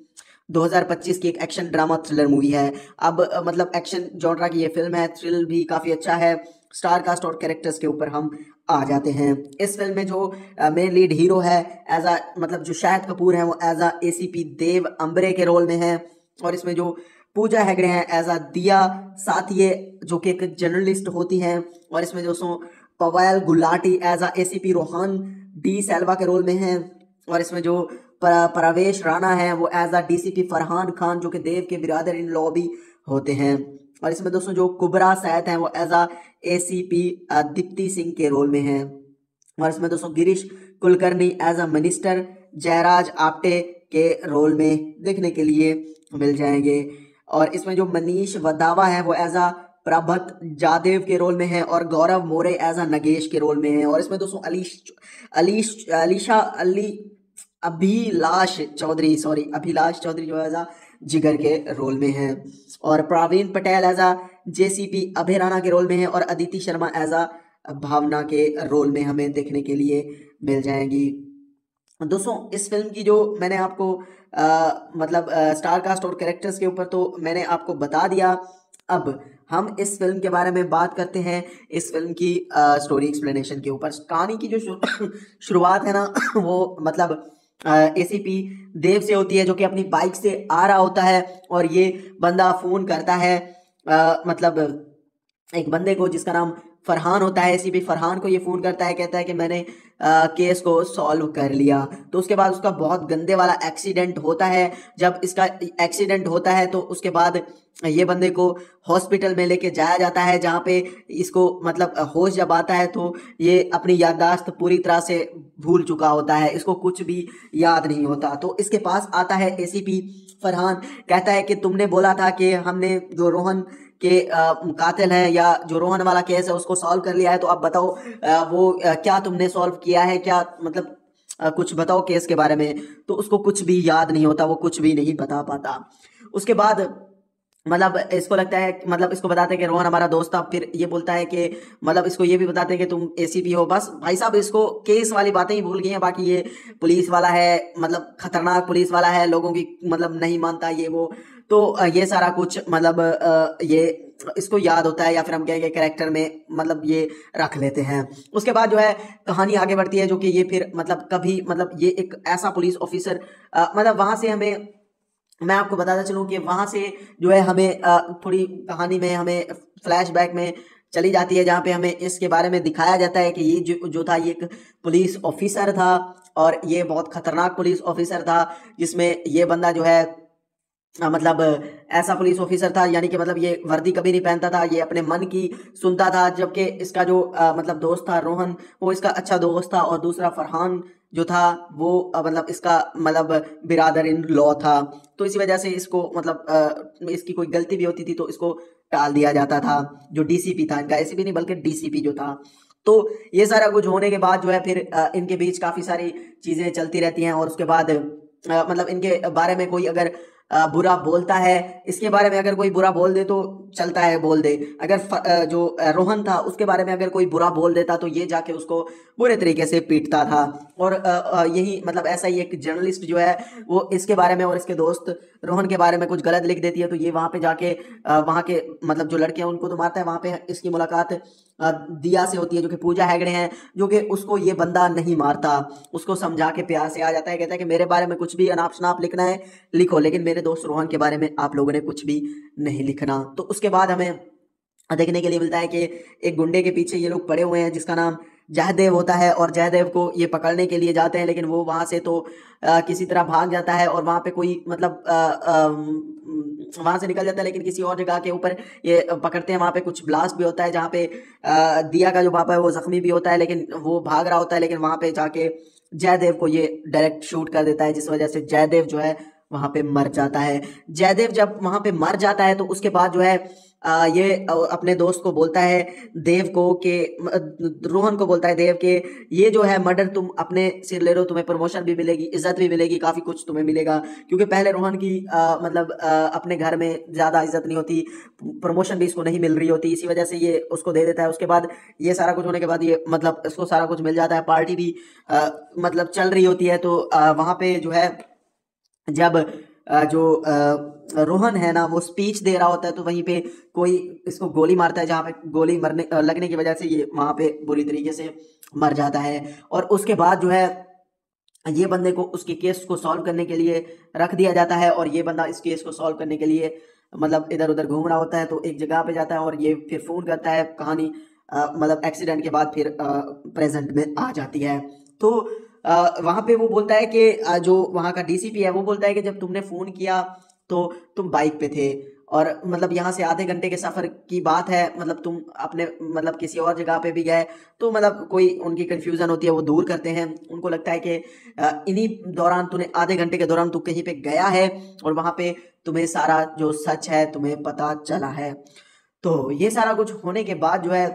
D: 2025 की एक एक्शन ड्रामा थ्रिलर मूवी है। अब मतलब एक्शन जॉनरा की ये फिल्म है, थ्रिल भी काफ़ी अच्छा है। स्टार कास्ट और कैरेक्टर्स के ऊपर हम आ जाते हैं। इस फिल्म में जो मेन लीड हीरो है एज आ मतलब जो शाहिद कपूर है वो एज आ ACP देव अम्बरे के रोल में है, और इसमें जो पूजा हेगड़े हैं एज आ दिया साथिये जो कि एक जर्नलिस्ट होती हैं, और इसमें दोस्तों पवेल गुलाटी एज आ ACP रोहान डी सेल्वा के रोल में हैं, और इसमें जो प्रवेश राणा है वो एज आ DCP फरहान खान जो कि देव के बिरादर इन लॉ भी होते हैं, और इसमें दोस्तों जो कुबरा सैद हैं वो एज आ ACP दीप्ति सिंह के रोल में हैं, और इसमें दोस्तों गिरीश कुलकर्णी एज आ मिनिस्टर जयराज आपटे के रोल में देखने के लिए मिल जाएंगे, और इसमें जो मनीष वदावा है वो एज आ प्रभत जादेव के रोल में है, और गौरव मोरे एज आ नगेश के रोल में है, और इसमें दोस्तों अभिलाष चौधरी जो एज आ जिगर के रोल में है, और प्रवीण पटेल एज आ JCP अभय राणा के रोल में है, और अदिति शर्मा एज आ भावना के रोल में हमें देखने के लिए मिल जाएंगी। दोस्तों इस फिल्म की जो मैंने आपको मतलब स्टार कास्ट और कैरेक्टर्स के ऊपर तो मैंने आपको बता दिया। अब हम इस फिल्म के बारे में बात करते हैं, इस फिल्म की स्टोरी एक्सप्लेनेशन के ऊपर। कहानी की जो शुरुआत है ना वो मतलब ACP देव से होती है जो कि अपनी बाइक से आ रहा होता है, और ये बंदा फोन करता है मतलब एक बंदे को जिसका नाम फरहान होता है। ACP फरहान को ये फ़ोन करता है, कहता है कि मैंने केस को सॉल्व कर लिया। तो उसके बाद उसका बहुत गंदे वाला एक्सीडेंट होता है। जब इसका एक्सीडेंट होता है तो उसके बाद ये बंदे को हॉस्पिटल में लेके जाया जाता है, जहाँ पे इसको मतलब होश जब आता है तो ये अपनी याददाश्त पूरी तरह से भूल चुका होता है, इसको कुछ भी याद नहीं होता। तो इसके पास आता है ACP फरहान, कहता है कि तुमने बोला था कि हमने जो रोहन के कातिल हैं या जो रोहन वाला केस है उसको सॉल्व कर लिया है, तो अब बताओ वो क्या तुमने सॉल्व किया है, क्या मतलब कुछ बताओ केस के बारे में। तो उसको कुछ भी याद नहीं होता, वो कुछ भी नहीं बता पाता। उसके बाद मतलब इसको लगता है, मतलब इसको बताते हैं कि रोहन हमारा दोस्त था। फिर ये बोलता है कि मतलब इसको ये भी बताते हैं कि तुम एसीपी हो। बस भाई साहब इसको केस वाली बातें ही भूल गई हैं, बाकी ये पुलिस वाला है, मतलब खतरनाक पुलिस वाला है, लोगों की मतलब नहीं मानता ये वो। तो ये सारा कुछ मतलब ये इसको याद होता है, या फिर हम कहेंगे कैरेक्टर में मतलब ये रख लेते हैं। उसके बाद जो है कहानी आगे बढ़ती है, जो कि ये फिर मतलब कभी मतलब ये एक ऐसा पुलिस ऑफिसर मतलब वहां से हमें, मैं आपको बताता चलूं कि वहां से जो है हमें थोड़ी कहानी में हमें फ्लैशबैक में चली जाती है, जहाँ पे हमें इसके बारे में दिखाया जाता है कि ये जो था ये एक पुलिस ऑफिसर था, और ये बहुत खतरनाक पुलिस ऑफिसर था, जिसमें ये बंदा जो है मतलब ऐसा पुलिस ऑफिसर था, यानी कि मतलब ये वर्दी कभी नहीं पहनता था, ये अपने मन की सुनता था। जबकि इसका जो मतलब दोस्त था रोहन, वो इसका अच्छा दोस्त था, और दूसरा फरहान जो था वो मतलब इसका मतलब बिरादर इन लॉ था। तो इसी वजह से इसको मतलब इसकी कोई गलती भी होती थी तो इसको टाल दिया जाता था। जो डीसीपी था, इनका एसीपी नहीं बल्कि डीसीपी जो था। तो ये सारा कुछ होने के बाद जो है फिर इनके बीच काफी सारी चीजें चलती रहती हैं, और उसके बाद मतलब इनके बारे में कोई अगर बुरा बोलता है, इसके बारे में अगर कोई बुरा बोल दे तो चलता है, बोल दे। अगर जो रोहन था उसके बारे में अगर कोई बुरा बोल देता तो ये जाके उसको बुरे तरीके से पीटता था। और यही मतलब ऐसा ही एक जर्नलिस्ट जो है वो इसके बारे में और इसके दोस्त रोहन के बारे में कुछ गलत लिख देती है, तो ये वहां पे जाके वहां के मतलब जो लड़कियां उनको तो मारता है। वहां पे इसकी मुलाकात दिया से होती है, जो कि पूजा हेगड़े हैं, जो कि उसको ये बंदा नहीं मारता, उसको समझा के प्यार से आ जाता है, कहता है कि मेरे बारे में कुछ भी अनाप शनाप लिखना है लिखो, लेकिन मेरे दोस्त रोहन के बारे में आप लोगों ने कुछ भी नहीं लिखना। तो उसके बाद हमें देखने के लिए मिलता है कि एक गुंडे के पीछे ये लोग पड़े हुए हैं, जिसका नाम जयदेव होता है, और जयदेव को ये पकड़ने के लिए जाते हैं, लेकिन वो वहां से तो किसी तरह भाग जाता है, और वहां पे कोई मतलब वहां से निकल जाता है, लेकिन किसी और जगह के ऊपर ये पकड़ते हैं। वहां पे कुछ ब्लास्ट भी होता है, जहाँ पे दिया का जो पापा है वो जख्मी भी होता है, लेकिन वो भाग रहा होता है, लेकिन वहां पे जाके जयदेव को ये डायरेक्ट शूट कर देता है, जिस वजह से जयदेव जो है वहां पे मर जाता है। जयदेव जब वहां पे मर जाता है तो उसके बाद जो है ये अपने दोस्त को बोलता है, देव को के रोहन को बोलता है देव के, ये जो है मर्डर तुम अपने सिर ले लो, तुम्हें प्रमोशन भी मिलेगी, इज्जत भी मिलेगी, काफी कुछ तुम्हें मिलेगा। क्योंकि पहले रोहन की मतलब अपने घर में ज्यादा इज्जत नहीं होती, प्रमोशन भी इसको नहीं मिल रही होती, इसी वजह से ये उसको दे देता है। उसके बाद ये सारा कुछ होने के बाद ये मतलब इसको सारा कुछ मिल जाता है, पार्टी भी मतलब चल रही होती है। तो वहां पे जो है जब जो रोहन है ना वो स्पीच दे रहा होता है, तो वहीं पे कोई इसको गोली मारता है, जहाँ पे गोली मरने लगने की वजह से ये वहां पे बुरी तरीके से मर जाता है। और उसके बाद जो है ये बंदे को उसके केस को सॉल्व करने के लिए रख दिया जाता है, और ये बंदा इस केस को सॉल्व करने के लिए मतलब इधर उधर घूम रहा होता है। तो एक जगह पे जाता है और ये फिर फोन करता है। कहानी मतलब एक्सीडेंट के बाद फिर प्रेजेंट में आ जाती है। तो वहां पे वो बोलता है कि जो वहां का डीसीपी है वो बोलता है कि जब तुमने फोन किया तो तुम बाइक पे थे, और मतलब यहाँ से आधे घंटे के सफर की बात है, मतलब तुम अपने मतलब किसी और जगह पे भी गए। तो मतलब कोई उनकी कंफ्यूजन होती है, वो दूर करते हैं। उनको लगता है कि इन्हीं दौरान तूने आधे घंटे के दौरान तू कहीं पे गया है, और वहां पे तुम्हें सारा जो सच है तुम्हें पता चला है। तो ये सारा कुछ होने के बाद जो है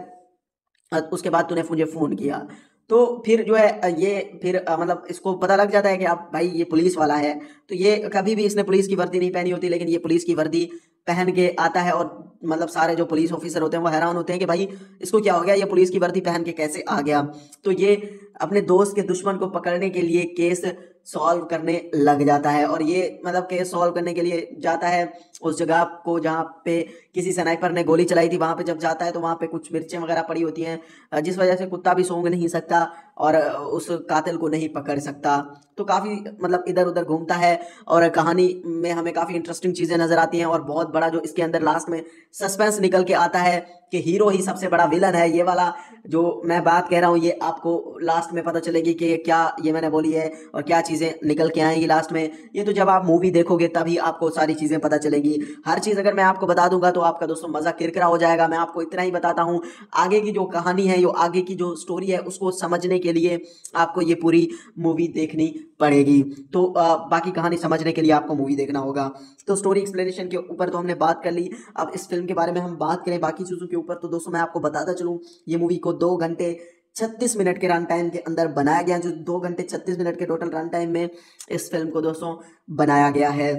D: उसके बाद तूने मुझे फोन किया। तो फिर जो है ये फिर मतलब इसको पता लग जाता है कि अब भाई ये पुलिस वाला है। तो ये कभी भी इसने पुलिस की वर्दी नहीं पहनी होती, लेकिन ये पुलिस की वर्दी पहन के आता है, और मतलब सारे जो पुलिस ऑफिसर होते हैं वो हैरान होते हैं कि भाई इसको क्या हो गया, ये पुलिस की वर्दी पहन के कैसे आ गया। तो ये अपने दोस्त के दुश्मन को पकड़ने के लिए केस सॉल्व करने लग जाता है, और ये मतलब केस सॉल्व करने के लिए जाता है उस जगह को जहाँ पे किसी स्नाइपर ने गोली चलाई थी। वहां पे जब जाता है तो वहां पे कुछ मिर्चें वगैरह पड़ी होती हैं, जिस वजह से कुत्ता भी सूंघ नहीं सकता और उस कातिल को नहीं पकड़ सकता। तो काफी मतलब इधर उधर घूमता है, और कहानी में हमें काफी इंटरेस्टिंग चीजें नजर आती हैं। और बहुत बड़ा जो इसके अंदर लास्ट में सस्पेंस निकल के आता है कि हीरो ही सबसे बड़ा विलन है। ये वाला जो मैं बात कह रहा हूँ ये आपको लास्ट में पता चलेगी कि क्या ये मैंने बोली है और क्या चीजें निकल के आएंगी लास्ट में। ये तो जब आप मूवी देखोगे तभी आपको सारी चीजें पता चलेगी। हर चीज अगर मैं आपको बता दूंगा तो आपका दोस्तों मजा किरकिरा हो जाएगा। मैं आपको इतना ही बताता हूँ, आगे की जो कहानी है, जो आगे की जो स्टोरी है, उसको समझने के लिए आपको ये पूरी मूवी देखनी पड़ेगी। तो बाकी कहानी समझने के लिए आपको मूवी देखना होगा। तो स्टोरी एक्सप्लेनेशन के ऊपर तो हमने बात कर ली। अब इस फिल्म के बारे में हम बात करें बाकी चीजों के ऊपर, तो दोस्तों मैं आपको बताता चलूं ये मूवी को 2 घंटे 36 मिनट के रन टाइम के अंदर बनाया गया। जो 2 घंटे 36 मिनट के टोटल रन टाइम में इस फिल्म को दोस्तों बनाया गया है।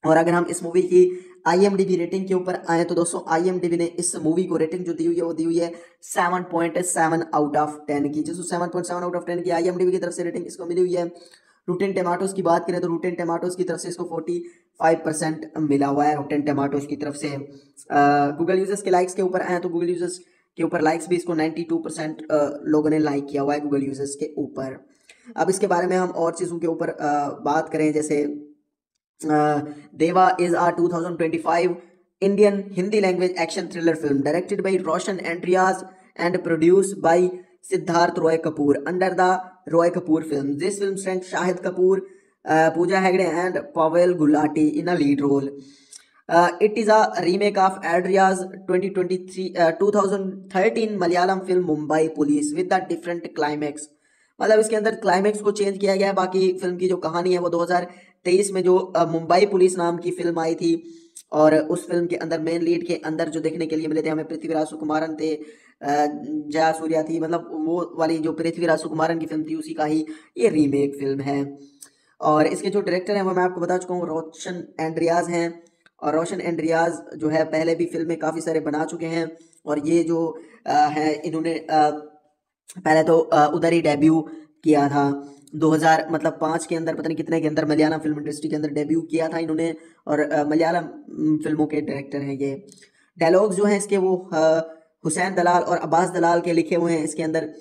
D: और अगर हम इस मूवी की IMDb रेटिंग के ऊपर आए तो दोस्तों IMDb ने इस मूवी को रेटिंग जो दी हुई है वो दी हुई है 7.7 आउट ऑफ 10 की। जैसे 7.7 आउट ऑफ 10 की IMDb की तरफ से रेटिंग इसको मिली हुई है। रूटेन टमाटोज की बात करें तो रूटेन टमाटोज की तरफ से इसको 45% मिला हुआ है रूटेन टमाटोज की तरफ से। गूगल यूजर्स के लाइक्स के ऊपर आए तो गूगल यूजर्स के ऊपर लाइक्स भी इसको 92% लोगों ने लाइक किया हुआ है गूगल यूजर्स के ऊपर। अब इसके बारे में हम और चीज़ों के ऊपर बात करें, जैसे Deva is a 2025 Indian Hindi language action thriller film directed by Roshan Andreas and produced by Siddharth Roy Kapur under the Roy Kapur film. This film stars Shahid Kapoor, Pooja Hegde and Pavail Gulati in a lead role. It is a remake of Adria's 2013 Malayalam film Mumbai police with the different climax. मतलब इसके अंदर climax को change किया गया है, बाकी film की जो कहानी है वो 2023 में जो मुंबई पुलिस नाम की फिल्म आई थी, और उस फिल्म के अंदर मेन लीड के अंदर जो देखने के लिए मिले थे हमें पृथ्वीराज सुकुमारन थे, जया सूर्या थी, मतलब वो वाली जो पृथ्वीराज सुकुमारन की फिल्म थी उसी का ही ये रीमेक फिल्म है। और इसके जो डायरेक्टर हैं वो मैं आपको बता चुका हूँ रोशन एंड्रियाज हैं, और रोशन एंड्रियाज जो है पहले भी फिल्में काफ़ी सारे बना चुके हैं, और ये जो है इन्होंने पहले तो उधर ही डेब्यू किया था 2005 के अंदर, पता नहीं कितने के अंदर मलयालम फिल्म इंडस्ट्री के अंदर डेब्यू किया था इन्होंने, और मलयालम फिल्मों के डायरेक्टर हैं ये। डायलॉग्स जो हैं इसके वो हुसैन दलाल और अब्बास दलाल के लिखे हुए हैं इसके अंदर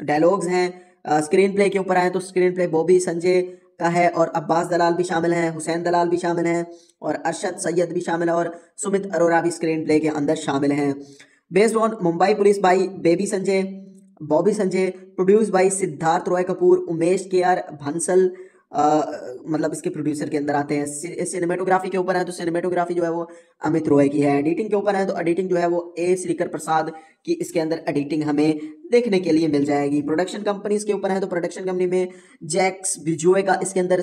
D: डायलॉग्स हैं। स्क्रीन प्ले के ऊपर आए तो स्क्रीन प्ले बॉबी संजय का है, और अब्बास दलाल भी शामिल हैं, हुसैन दलाल भी शामिल हैं, और अरशद सैयद भी शामिल है, और सुमित अरोरा भी स्क्रीन प्ले के अंदर शामिल हैं। Based on Mumbai police by Bobby Sanjay, produce by Siddharth Roy Kapoor, Umesh KR भंसल मतलब इसके प्रोड्यूसर के अंदर आते हैं। सिनेमेटोग्राफी के ऊपर है तो सिनेमेटोग्राफी जो है वो अमित रॉय की है। एडिटिंग के ऊपर है तो एडिटिंग जो है वो A श्रीकर प्रसाद की इसके अंदर एडिटिंग हमें देखने के लिए मिल जाएगी। प्रोडक्शन कंपनीज के ऊपर है तो प्रोडक्शन कंपनी में जैक्स बिजोए का इसके अंदर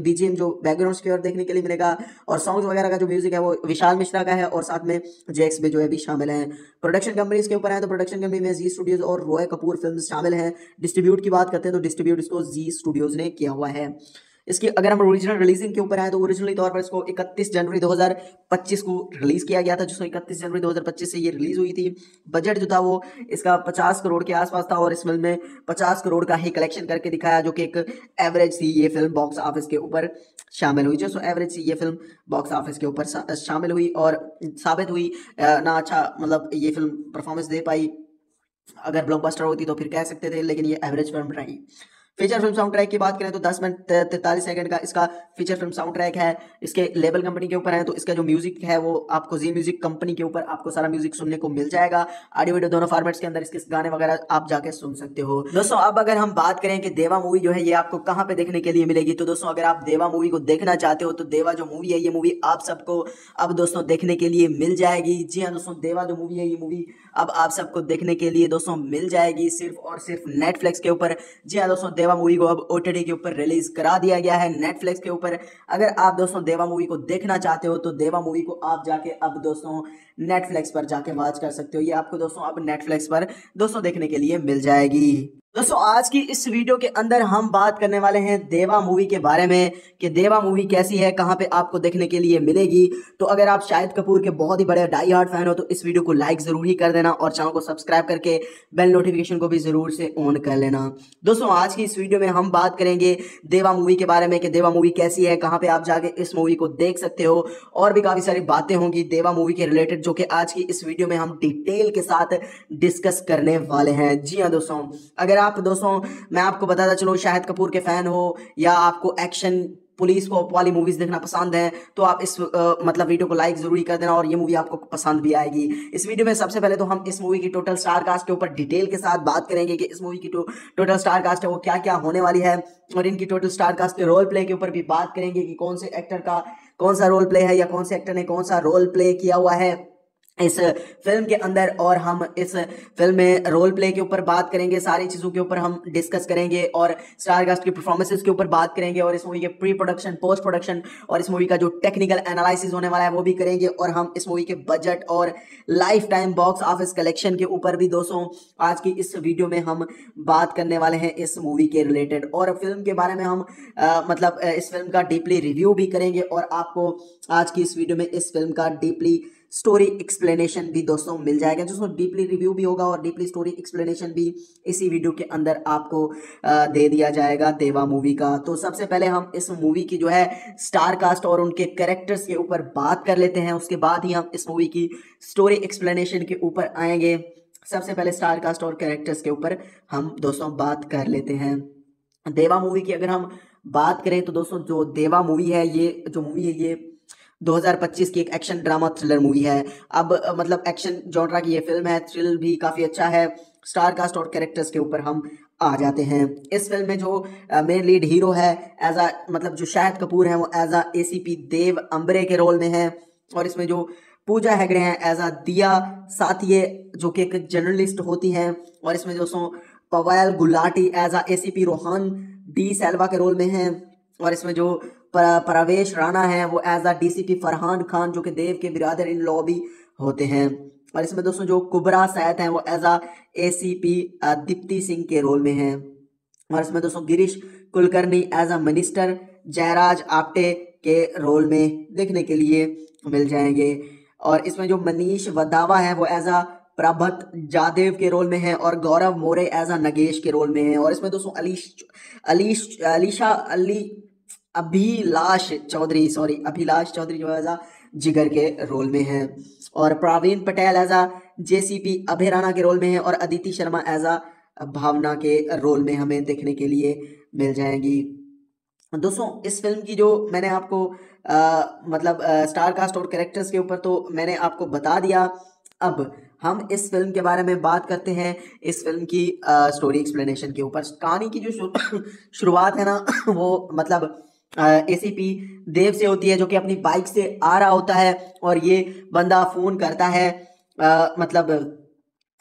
D: BGM जो बैकग्राउंड स्कोर देखने के लिए मिलेगा, और सॉन्ग्स वगैरह का जो म्यूजिक है वो विशाल मिश्रा का है, और साथ में जैक्स बिजोए भी शामिल हैं। प्रोडक्शन कंपनीज के ऊपर है तो प्रोडक्शन कंपनी में जी स्टूडियोज और रॉय कपूर फिल्म्स शामिल हैं। डिस्ट्रीब्यूट की बात करते हैं तो डिस्ट्रीब्यूट इसको जी स्टूडियोज ने किया हुआ है। इसकी अगर हम ओरिजिनल रिलीजिंग के ऊपर आए तो ओरिजिनली तौर पर इसको 31 जनवरी 2025 को रिलीज किया गया था, जिसको 31 जनवरी 2025 से ये रिलीज हुई थी। बजट जो था वो इसका 50 करोड़ के आसपास था, और इस फिल्म में 50 करोड़ का ही कलेक्शन करके दिखाया, जो कि एक एवरेज थी ये फिल्म बॉक्स ऑफिस के ऊपर शामिल हुई। जो एवरेज थी ये फिल्म बॉक्स ऑफिस के ऊपर शामिल हुई और साबित हुई ना अच्छा, मतलब ये फिल्म परफॉर्मेंस दे पाई। अगर ब्लॉकबस्टर होती तो फिर कह सकते थे, लेकिन ये एवरेज फिल्म रही। फीचर फिल्म साउंड ट्रैक की बात करें तो 10 मिनट 43 सेकंड का इसका फीचर फिल्म साउंड ट्रैक है। इसके लेबल कंपनी के ऊपर है तो इसका जो म्यूजिक है वो आपको जी म्यूजिक कंपनी के ऊपर आपको सारा म्यूजिक सुनने को मिल जाएगा। ऑडियो वीडियो दोनों फॉर्मेट्स के अंदर इसके गाने वगैरह आप जाके सुन सकते हो। दोस्तों अब अगर हम बात करें कि देवा मूवी जो है ये आपको कहाँ पे देखने के लिए मिलेगी, तो दोस्तों अगर आप देवा मूवी को देखना चाहते हो तो देवा जो मूवी है ये मूवी आप सबको अब दोस्तों देखने के लिए मिल जाएगी। जी हाँ दोस्तों, देवा जो मूवी है ये मूवी अब आप सबको देखने के लिए दोस्तों मिल जाएगी सिर्फ और सिर्फ नेटफ्लिक्स के ऊपर। जी हाँ दोस्तों, देवा मूवी को अब OTT के ऊपर रिलीज करा दिया गया है नेटफ्लिक्स के ऊपर। अगर आप दोस्तों देवा मूवी को देखना चाहते हो तो देवा मूवी को आप जाके अब दोस्तों नेटफ्लिक्स पर जाके वॉच कर सकते हो। ये आपको दोस्तों अब नेटफ्लिक्स पर दोस्तों देखने के लिए मिल जाएगी। दोस्तों आज की इस वीडियो के अंदर हम बात करने वाले हैं देवा मूवी के बारे में कि देवा मूवी कैसी है, कहां पे आपको देखने के लिए मिलेगी। तो अगर आप शाहिद कपूर के बहुत ही बड़े डाई हार्ड फैन हो तो इस वीडियो को लाइक जरूर ही कर देना और चैनल को सब्सक्राइब करके बेल नोटिफिकेशन को भी जरूर से ऑन कर लेना। दोस्तों आज की इस वीडियो में हम बात करेंगे देवा मूवी के बारे में कि देवा मूवी कैसी है, कहां पे आप जाके इस मूवी को देख सकते हो, और भी काफी सारी बातें होंगी देवा मूवी के रिलेटेड जो कि आज की इस वीडियो में हम डिटेल के साथ डिस्कस करने वाले हैं। जी हाँ दोस्तों, अगर आप दोस्तों मैं आपको बताता चलो शाहिद कपूर के फैन हो या आपको एक्शन पुलिस को वाली मूवीज देखना पसंद है तो आप इस मतलब वीडियो को लाइक जरूरी कर देना और ये मूवी आपको पसंद भी आएगी। इस वीडियो में सबसे पहले तो हम इस मूवी की टोटल स्टार कास्ट के ऊपर डिटेल के साथ बात करेंगे कि इस मूवी की टोटल स्टार कास्ट है वो क्या क्या होने वाली है, और इनकी टोटल स्टार कास्ट के रोल प्ले के ऊपर भी बात करेंगे कि कौन से एक्टर का कौन सा रोल प्ले है या कौन से एक्टर ने कौन सा रोल प्ले किया हुआ है। इस फिल्म के अंदर, और हम इस फिल्म में रोल प्ले के ऊपर बात करेंगे, सारी चीज़ों के ऊपर हम डिस्कस करेंगे और स्टार कास्ट की परफॉर्मेंसेस के ऊपर बात करेंगे और इस मूवी के प्री प्रोडक्शन, पोस्ट प्रोडक्शन और इस मूवी का जो टेक्निकल एनालिसिस होने वाला है वो भी करेंगे। और हम इस मूवी के बजट और life time box office collection के ऊपर भी दोस्तों आज की इस वीडियो में हम बात करने वाले हैं इस मूवी के रिलेटेड। और फिल्म के बारे में हम इस फिल्म का डीपली रिव्यू भी करेंगे और आपको आज की इस वीडियो में इस फिल्म का डीपली स्टोरी एक्सप्लेनेशन भी दोस्तों मिल जाएगा, जिसमें डीपली रिव्यू भी होगा और डीपली स्टोरी एक्सप्लेनेशन भी इसी वीडियो के अंदर आपको दे दिया जाएगा देवा मूवी का। तो सबसे पहले हम इस मूवी की जो है स्टार कास्ट और उनके कैरेक्टर्स के ऊपर बात कर लेते हैं, उसके बाद ही हम इस मूवी की स्टोरी एक्सप्लेनेशन के ऊपर आएंगे। सबसे पहले स्टार कास्ट और कैरेक्टर्स के ऊपर हम दोस्तों बात कर लेते हैं। देवा मूवी की अगर हम बात करें तो दोस्तों जो देवा मूवी है, ये जो मूवी है ये 2025 की एक एक्शन ड्रामा थ्रिलर मूवी है। अब एक्शन जॉनरा की ये फिल्म है, थ्रिल भी काफ़ी अच्छा है। स्टार कास्ट और कैरेक्टर्स के ऊपर हम आ जाते हैं। इस फिल्म में जो मेन लीड हीरो है एज आ जो शाहिद कपूर है वो एज आ ACP देव अम्बरे के रोल में है। और इसमें जो पूजा हेगड़े हैं एज आ दिया साथिये जो कि एक जर्नलिस्ट होती हैं। और इसमें दोस्तों पवेल गुलाटी एज आ ACP रोहान डी सेल्वा के रोल में हैं। और इसमें जो प्रवेश राणा है वो एज आ DCP फरहान खान जो कि देव के बिरादर इन लॉ भी होते हैं। और इसमें दोस्तों जो कुबरा सैद हैं वो एज आ ACP दीप्ति सिंह के रोल में हैं। और इसमें दोस्तों गिरीश कुलकर्णी एज आ मिनिस्टर जयराज आपटे के रोल में देखने के लिए मिल जाएंगे। और इसमें जो मनीष वदावा है वो एज आ प्रभत जादेव के रोल में है और गौरव मोरे एज आ नगेश के रोल में है। और इसमें दोस्तों अभिलाष चौधरी जो एज आ जिगर के रोल में है। और प्रवीण पटेल एज आ JCP अभय राणा के रोल में है और अदिति शर्मा एज आ भावना के रोल में हमें देखने के लिए मिल जाएंगी। दोस्तों इस फिल्म की जो मैंने आपको स्टार कास्ट और कैरेक्टर्स के ऊपर तो मैंने आपको बता दिया। अब हम इस फिल्म के बारे में बात करते हैं, इस फिल्म की स्टोरी एक्सप्लेनेशन के ऊपर। कहानी की जो शुरुआत है ना वो ACP देव से होती है जो कि अपनी बाइक से आ रहा होता है और ये बंदा फोन करता है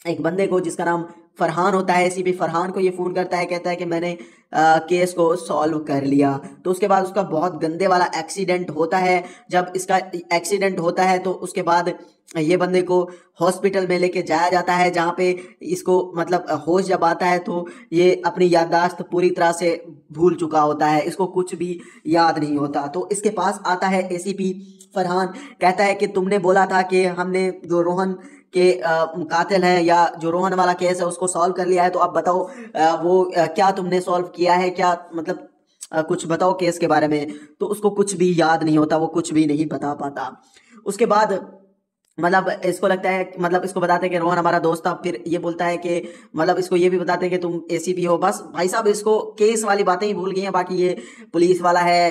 D: एक बंदे को जिसका नाम फरहान होता है। ACP फरहान को ये फ़ोन करता है, कहता है कि मैंने केस को सॉल्व कर लिया। तो उसके बाद उसका बहुत गंदे वाला एक्सीडेंट होता है। जब इसका एक्सीडेंट होता है तो उसके बाद ये बंदे को हॉस्पिटल में लेके जाया जाता है, जहाँ पे इसको होश जब आता है तो ये अपनी याददाश्त पूरी तरह से भूल चुका होता है, इसको कुछ भी याद नहीं होता। तो इसके पास आता है ACP फरहान, कहता है कि तुमने बोला था कि हमने जो रोहन के कातिल है या जो रोहन वाला केस है उसको सॉल्व कर लिया है, तो अब बताओ वो क्या तुमने सॉल्व किया है, क्या कुछ बताओ केस के बारे में। तो उसको कुछ भी याद नहीं होता, वो कुछ भी नहीं बता पाता। उसके बाद इसको लगता है इसको बताते हैं कि रोहन हमारा दोस्त था। फिर ये बोलता है कि इसको ये भी बताते हैं कि तुम ACP हो। बस भाई साहब इसको केस वाली बातें ही भूल गई हैं, बाकी ये पुलिस वाला है,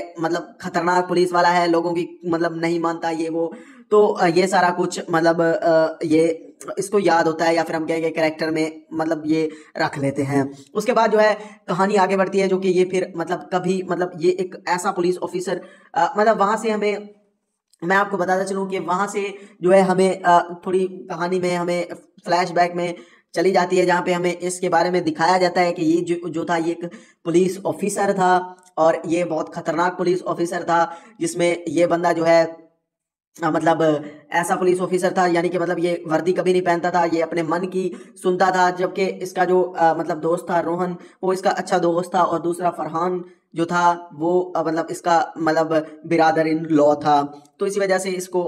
D: खतरनाक पुलिस वाला है, लोगों की नहीं मानता ये वो। तो ये सारा कुछ ये इसको याद होता है, या फिर हम कहेंगे कैरेक्टर में ये रख लेते हैं। उसके बाद जो है कहानी आगे बढ़ती है जो कि ये फिर कभी ये एक ऐसा पुलिस ऑफिसर वहाँ से हमें, मैं आपको बताता चलूँ कि वहाँ से जो है हमें थोड़ी कहानी में हमें फ्लैशबैक में चली जाती है, जहाँ पे हमें इसके बारे में दिखाया जाता है कि ये जो था ये एक पुलिस ऑफिसर था और ये बहुत खतरनाक पुलिस ऑफिसर था, जिसमें ये बंदा जो है ऐसा पुलिस ऑफिसर था, यानी कि ये वर्दी कभी नहीं पहनता था, ये अपने मन की सुनता था। जबकि इसका जो दोस्त था रोहन, वो इसका अच्छा दोस्त था, और दूसरा फरहान जो था वो इसका बिरादर इन लॉ था। तो इसी वजह से इसको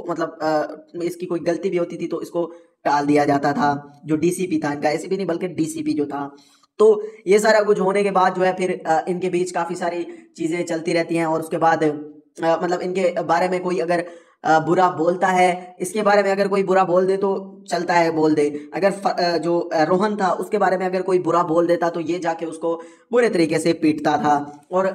D: इसकी कोई गलती भी होती थी तो इसको टाल दिया जाता था। जो DCP था, इनका ACP नहीं बल्कि DCP जो था। तो ये सारा कुछ होने के बाद जो है फिर इनके बीच काफ़ी सारी चीज़ें चलती रहती हैं। और उसके बाद इनके बारे में कोई अगर बुरा बोलता है, इसके बारे में अगर कोई बुरा बोल दे तो चलता है, बोल दे। अगर जो रोहन था उसके बारे में अगर कोई बुरा बोल देता तो ये जाके उसको बुरे तरीके से पीटता था। और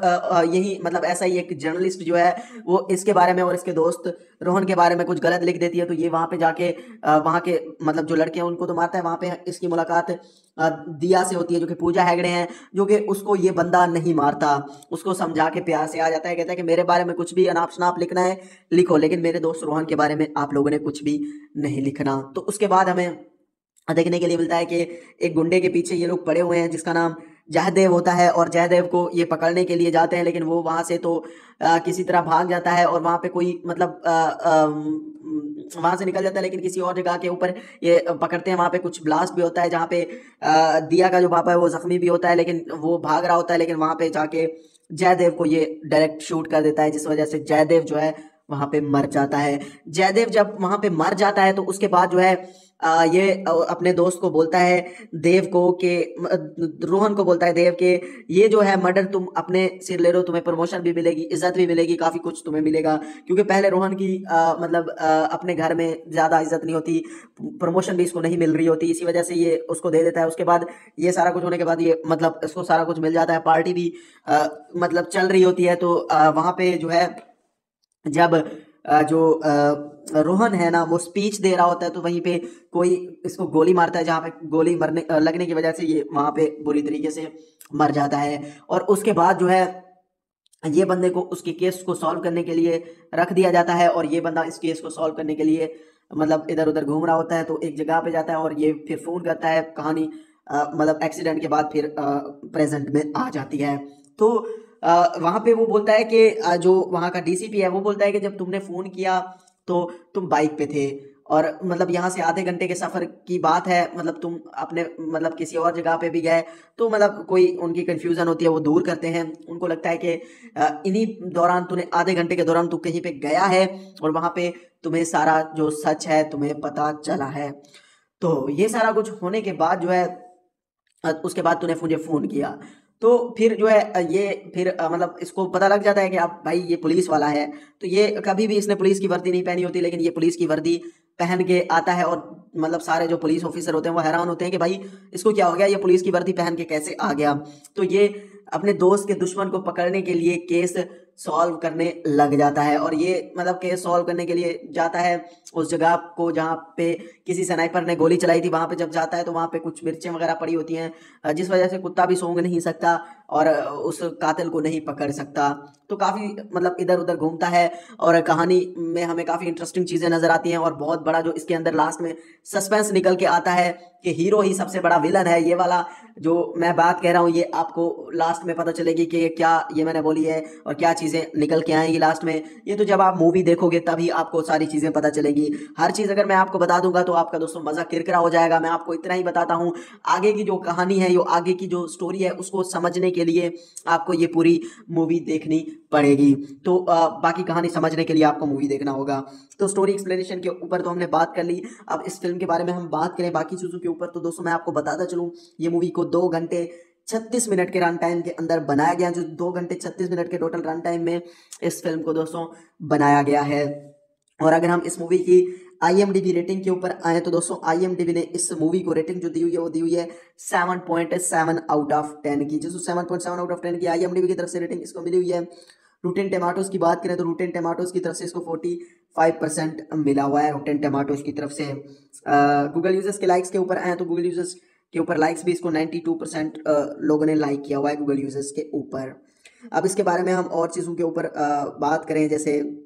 D: यही ऐसा ही एक जर्नलिस्ट जो है वो इसके बारे में और इसके दोस्त रोहन के बारे में कुछ गलत लिख देती है, तो ये वहाँ पे जाके वहाँ के जो लड़के हैं उनको तो मारता है। वहाँ पे इसकी मुलाकात दिया से होती है, जो कि पूजा हेगड़े हैं, जो कि उसको ये बंदा नहीं मारता, उसको समझा के प्यार से आ जाता है, कहता है कि मेरे बारे में कुछ भी अनाप शनाप लिखना है लिखो, लेकिन मेरे दोस्त रोहन के बारे में आप लोगों ने कुछ भी नहीं लिखना। तो उसके बाद हमें देखने के लिए मिलता है कि एक गुंडे के पीछे ये लोग पड़े हुए हैं जिसका नाम जयदेव होता है, और जयदेव को ये पकड़ने के लिए जाते हैं, लेकिन वो वहां से तो किसी तरह भाग जाता है, और वहां पे कोई मतलब वहां से निकल जाता है, लेकिन किसी और जगह के ऊपर ये पकड़ते हैं। वहां पे कुछ ब्लास्ट भी होता है, जहाँ पे दिया का जो पापा है वो जख्मी भी होता है, लेकिन वो भाग रहा होता है, लेकिन वहां पे जाके जयदेव को ये डायरेक्ट शूट कर देता है, जिस वजह से जयदेव जो है वहां पे मर जाता है। जयदेव जब वहां पे मर जाता है तो उसके बाद जो है ये अपने दोस्त को बोलता है, देव को, कि रोहन को बोलता है देव के ये जो है मर्डर तुम अपने सिर ले लो, तुम्हें प्रमोशन भी मिलेगी, इज्जत भी मिलेगी, काफी कुछ तुम्हें मिलेगा, क्योंकि पहले रोहन की अपने घर में ज्यादा इज्जत नहीं होती, प्रमोशन भी इसको नहीं मिल रही होती, इसी वजह से ये उसको दे देता है। उसके बाद ये सारा कुछ होने के बाद ये मतलब इसको सारा कुछ मिल जाता है, पार्टी भी मतलब चल रही होती है। तो वहां पे जो है जब रोहन है ना वो स्पीच दे रहा होता है, तो वहीं पे कोई इसको गोली मारता है, जहाँ पे गोली मरने लगने की वजह से ये वहां पे बुरी तरीके से मर जाता है। और उसके बाद जो है ये बंदे को उसके केस को सॉल्व करने के लिए रख दिया जाता है, और ये बंदा इस केस को सॉल्व करने के लिए मतलब इधर उधर घूम रहा होता है। तो एक जगह पे जाता है और ये फिर फोन करता है, कहानी मतलब एक्सीडेंट के बाद फिर प्रेजेंट में आ जाती है। तो वहां पे वो बोलता है कि जो वहां का डीसीपी है वो बोलता है कि जब तुमने फोन किया तो तुम बाइक पे थे, और मतलब यहाँ से आधे घंटे के सफर की बात है, मतलब तुम अपने मतलब किसी और जगह पे भी गए, तो मतलब कोई उनकी कंफ्यूजन होती है, वो दूर करते हैं। उनको लगता है कि इन्हीं दौरान तूने आधे घंटे के दौरान तू कहीं पे गया है, और वहां पे तुम्हें सारा जो सच है तुम्हें पता चला है। तो ये सारा कुछ होने के बाद जो है उसके बाद तूने मुझे फोन किया, तो फिर जो है ये फिर मतलब इसको पता लग जाता है कि आप भाई ये पुलिस वाला है। तो ये कभी भी इसने पुलिस की वर्दी नहीं पहनी होती, लेकिन ये पुलिस की वर्दी पहन के आता है, और मतलब सारे जो पुलिस ऑफिसर होते हैं वो हैरान होते हैं कि भाई इसको क्या हो गया, ये पुलिस की वर्दी पहन के कैसे आ गया। तो ये अपने दोस्त के दुश्मन को पकड़ने के लिए केस सॉल्व करने लग जाता है, और ये मतलब केस सॉल्व करने के लिए जाता है उस जगह को जहाँ पे किसी स्नाइपर ने गोली चलाई थी। वहां पे जब जाता है तो वहां पे कुछ मिर्चें वगैरह पड़ी होती हैं, जिस वजह से कुत्ता भी सूंघ नहीं सकता और उस कातिल को नहीं पकड़ सकता। तो काफी मतलब इधर उधर घूमता है, और कहानी में हमें काफी इंटरेस्टिंग चीजें नजर आती हैं, और बहुत बड़ा जो इसके अंदर लास्ट में सस्पेंस निकल के आता है कि हीरो ही सबसे बड़ा विलन है। ये वाला जो मैं बात कह रहा हूँ ये आपको लास्ट में पता चलेगी कि क्या ये मैंने बोली है और क्या चीजें निकल के आएंगी लास्ट में। ये तो जब आप मूवी देखोगे तभी आपको सारी चीजें पता चलेगी। हर चीज अगर मैं आपको बता दूंगा तो आपका दोस्तों मजा किरकिरा हो जाएगा। मैं आपको इतना ही बताता हूँ, आगे की जो कहानी है, जो आगे की जो स्टोरी है, उसको समझने के लिए आपको ये पूरी मूवी देखनी पड़ेगी। तो बाकी कहानी समझने के लिए आपको मूवी देखना होगा। तो स्टोरी एक्सप्लेनेशन के ऊपर तो हमने बात कर ली, अब इस फिल्म के बारे में हम बात करें बाकी चीजों के ऊपर। तो दोस्तों मैं आपको बताता चलूं, ये मूवी को 2 घंटे 36 मिनट के रन टाइम के अंदर बनाया गया, जो 2 घंटे 36 मिनट के टोटल रन टाइम में इस फिल्म को दोस्तों बनाया गया है। और अगर हम इस मूवी की IMDb रेटिंग के ऊपर आए तो दोस्तों IMDb ने इस मूवी को रेटिंग जो दी हुई है वो दी हुई है 7.7 आउट ऑफ 10 की। जो 7.7 आउट ऑफ 10 की IMDb की तरफ से रेटिंग इसको मिली हुई है। रूटेन टमाटोज की बात करें तो रूटेन टमाटोज की तरफ से इसको 45% मिला हुआ है रूटेन टमाटोज की तरफ से। गूगल यूजर्स के लाइक्स के ऊपर आए तो गूगल यूजर्स के ऊपर लाइक्स भी इसको 92% लोगों ने लाइक किया हुआ है गूगल यूजर्स के ऊपर। अब इसके बारे में हम और चीज़ों के ऊपर बात करें, जैसे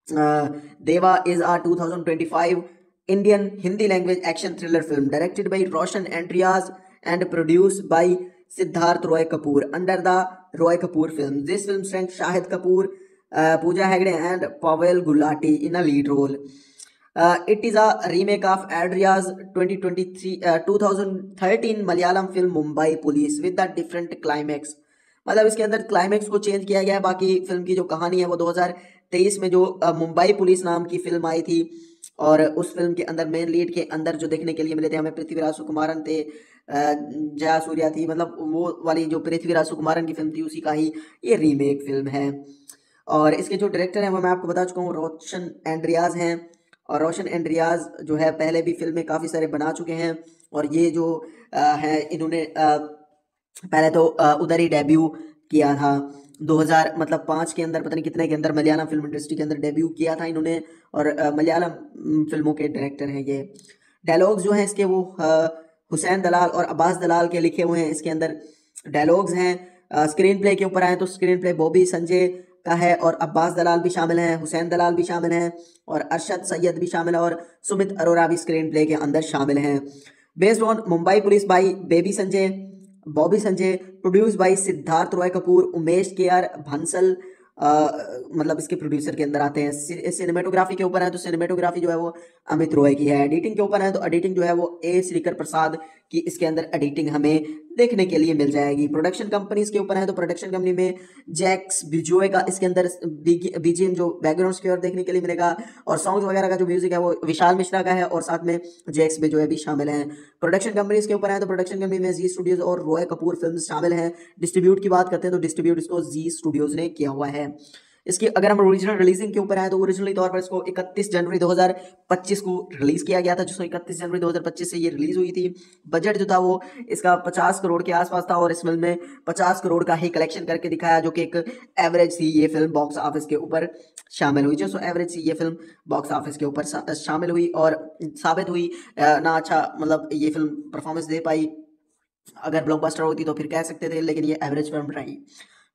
D: Deva is a 2025 Indian Hindi language action thriller film directed by Roshan Andreas and produced by Siddharth Roy Kapur under the Roy Kapur film. This film stars Shahid Kapoor, Pooja Hegde and Pavail Gulati in a lead role. It is a remake of Adria's 2013 Malayalam film Mumbai police with a different climax। मतलब इसके अंदर climax को change किया गया है। बाकी film की जो कहानी है वो 2023 में जो मुंबई पुलिस नाम की फिल्म आई थी, और उस फिल्म के अंदर मेन लीड के अंदर जो देखने के लिए मिले थे हमें पृथ्वीराज सुकुमारन थे, जया सूर्या थी, मतलब वो वाली जो पृथ्वीराज सुकुमारन की फिल्म थी उसी का ही ये रीमेक फिल्म है। और इसके जो डायरेक्टर हैं वो मैं आपको बता चुका हूँ, रोशन एंड्रियाज हैं। और रोशन एंड्रियाज जो है पहले भी फिल्में काफ़ी सारे बना चुके हैं, और ये जो है इन्होंने पहले तो उधर ही डेब्यू किया था 2005 के अंदर, पता नहीं कितने के अंदर मलयालम फिल्म इंडस्ट्री के अंदर डेब्यू किया था इन्होंने। और मलयालम फिल्मों के डायरेक्टर हैं ये। डायलॉग्स जो हैं इसके वो हुसैन दलाल और अब्बास दलाल के लिखे हुए हैं। इसके अंदर डायलॉग्स हैं। स्क्रीन प्ले के ऊपर आए तो स्क्रीन प्ले बॉबी संजय का है और अब्बास दलाल भी शामिल हैं, हुसैन दलाल भी शामिल हैं और अरशद सैयद भी शामिल है और सुमित अरोरा भी स्क्रीन प्ले के अंदर शामिल हैं। Based on Mumbai police by baby Sanjay, Bobby Sanjay, produce by Siddharth Roy Kapoor, Umesh के आर भंसल मतलब इसके प्रोड्यूसर के अंदर आते हैं। सिनेमेटोग्राफी के ऊपर है तो सिनेमेटोग्राफी जो है वो अमित रॉय की है। एडिटिंग के ऊपर है तो एडिटिंग जो है वो ए श्रीकर प्रसाद की इसके अंदर एडिटिंग हमें देखने के लिए मिल जाएगी। प्रोडक्शन कंपनीज के ऊपर है तो प्रोडक्शन कंपनी में जैक्स बिजोय का इसके अंदर बीजीएम जो बैकग्राउंड स्कोर देखने के लिए मिलेगा और सॉन्ग्स वगैरह का जो म्यूजिक है वो विशाल मिश्रा का है और साथ में जैक्स बिजोय भी शामिल हैं। प्रोडक्शन कंपनीज के ऊपर है तो प्रोडक्शन कंपनी में जी स्टूडियोज और रॉय कपूर फिल्म्स शामिल हैं। डिस्ट्रीब्यूट की बात करते हैं तो डिस्ट्रीब्यूट इसको जी स्टूडियोज ने किया हुआ है। इसकी अगर हम ओरिजिनल रिलीजिंग के ऊपर आए तो ओरिजिनली तौर पर इसको 31 जनवरी 2025 को रिलीज किया गया था, जिसको 31 जनवरी 2025 से ये रिलीज हुई थी। बजट जो था वो इसका 50 करोड़ के आसपास था और इस फिल्म में 50 करोड़ का ही कलेक्शन करके दिखाया, जो कि एक एवरेज थी ये फिल्म बॉक्स ऑफिस के ऊपर शामिल हुई। जो एवरेज थी ये फिल्म बॉक्स ऑफिस के ऊपर शामिल हुई और साबित हुई ना अच्छा मतलब ये फिल्म परफॉर्मेंस दे पाई। अगर ब्लॉकबस्टर होती तो फिर कह सकते थे, लेकिन ये एवरेज फिल्म रही।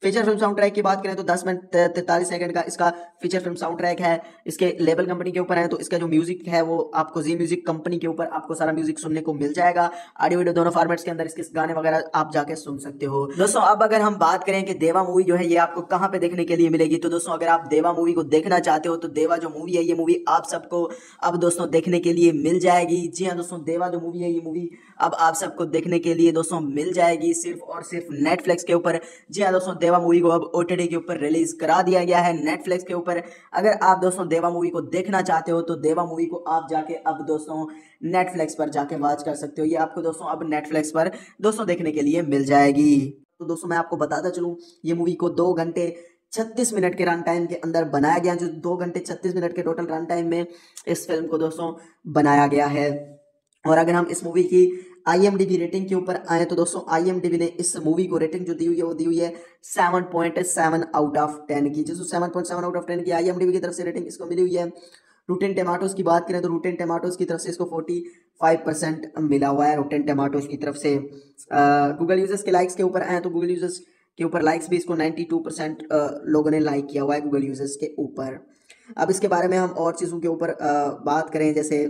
D: फीचर फिल्म साउंड ट्रैक की बात करें तो 10 मिनट 43 सेकंड का इसका फीचर फिल्म साउंड ट्रैक है। इसके लेबल कंपनी के ऊपर है तो इसका जो म्यूजिक है वो आपको जी म्यूजिक कंपनी के ऊपर आपको सारा म्यूजिक सुनने को मिल जाएगा। ऑडियो वीडियो दोनों फॉर्मेट्स के अंदर इसके गाने वगैरह आप जाके सुन सकते हो। दोस्तों अब अगर हम बात करें कि देवा मूवी जो है ये आपको कहाँ पे देखने के लिए मिलेगी, तो दोस्तों अगर आप देवा मूवी को देखना चाहते हो तो देवा जो मूवी है ये मूवी आप सबको अब दोस्तों देखने के लिए मिल जाएगी। जी हाँ दोस्तों, देवा जो मूवी है ये मूवी अब आप सबको देखने के लिए दोस्तों मिल जाएगी सिर्फ और सिर्फ नेटफ्लिक्स के ऊपर। जी हाँ दोस्तों, देवा मूवी को अब ओटीटी के ऊपर रिलीज करा दिया गया है नेटफ्लिक्स के ऊपर। अगर आप दोस्तों देवा मूवी को देखना चाहते हो तो देवा मूवी को आप जाके अब दोस्तों नेटफ्लिक्स पर जाके वॉच कर सकते हो। ये आपको दोस्तों अब नेटफ्लिक्स पर दोस्तों देखने के लिए मिल जाएगी। तो दोस्तों मैं आपको बताता चलूं, ये मूवी को 2 घंटे 36 मिनट के रन टाइम के अंदर बनाया गया, जो 2 घंटे 36 मिनट के टोटल रन टाइम में इस फिल्म को दोस्तों बनाया गया है। और अगर हम इस मूवी की IMDb रेटिंग के ऊपर आए तो दोस्तों IMDb ने इस मूवी को रेटिंग जो दी हुई है वो दी हुई है 7.7 आउट ऑफ 10 की। जिसको 7.7 आउट ऑफ 10 की IMDb की तरफ से रेटिंग इसको मिली हुई है। रूटेन टमाटोज की बात करें तो रूटेन टमाटोज की तरफ से इसको 45% मिला हुआ है रूटेन टमाटोज की तरफ से। गूगल यूजर्स के लाइक्स के ऊपर आए तो गूगल यूजर्स के ऊपर लाइक्स भी इसको 92% लोगों ने लाइक किया हुआ है गूगल यूजर्स के ऊपर। अब इसके बारे में हम और चीज़ों के ऊपर बात करें, जैसे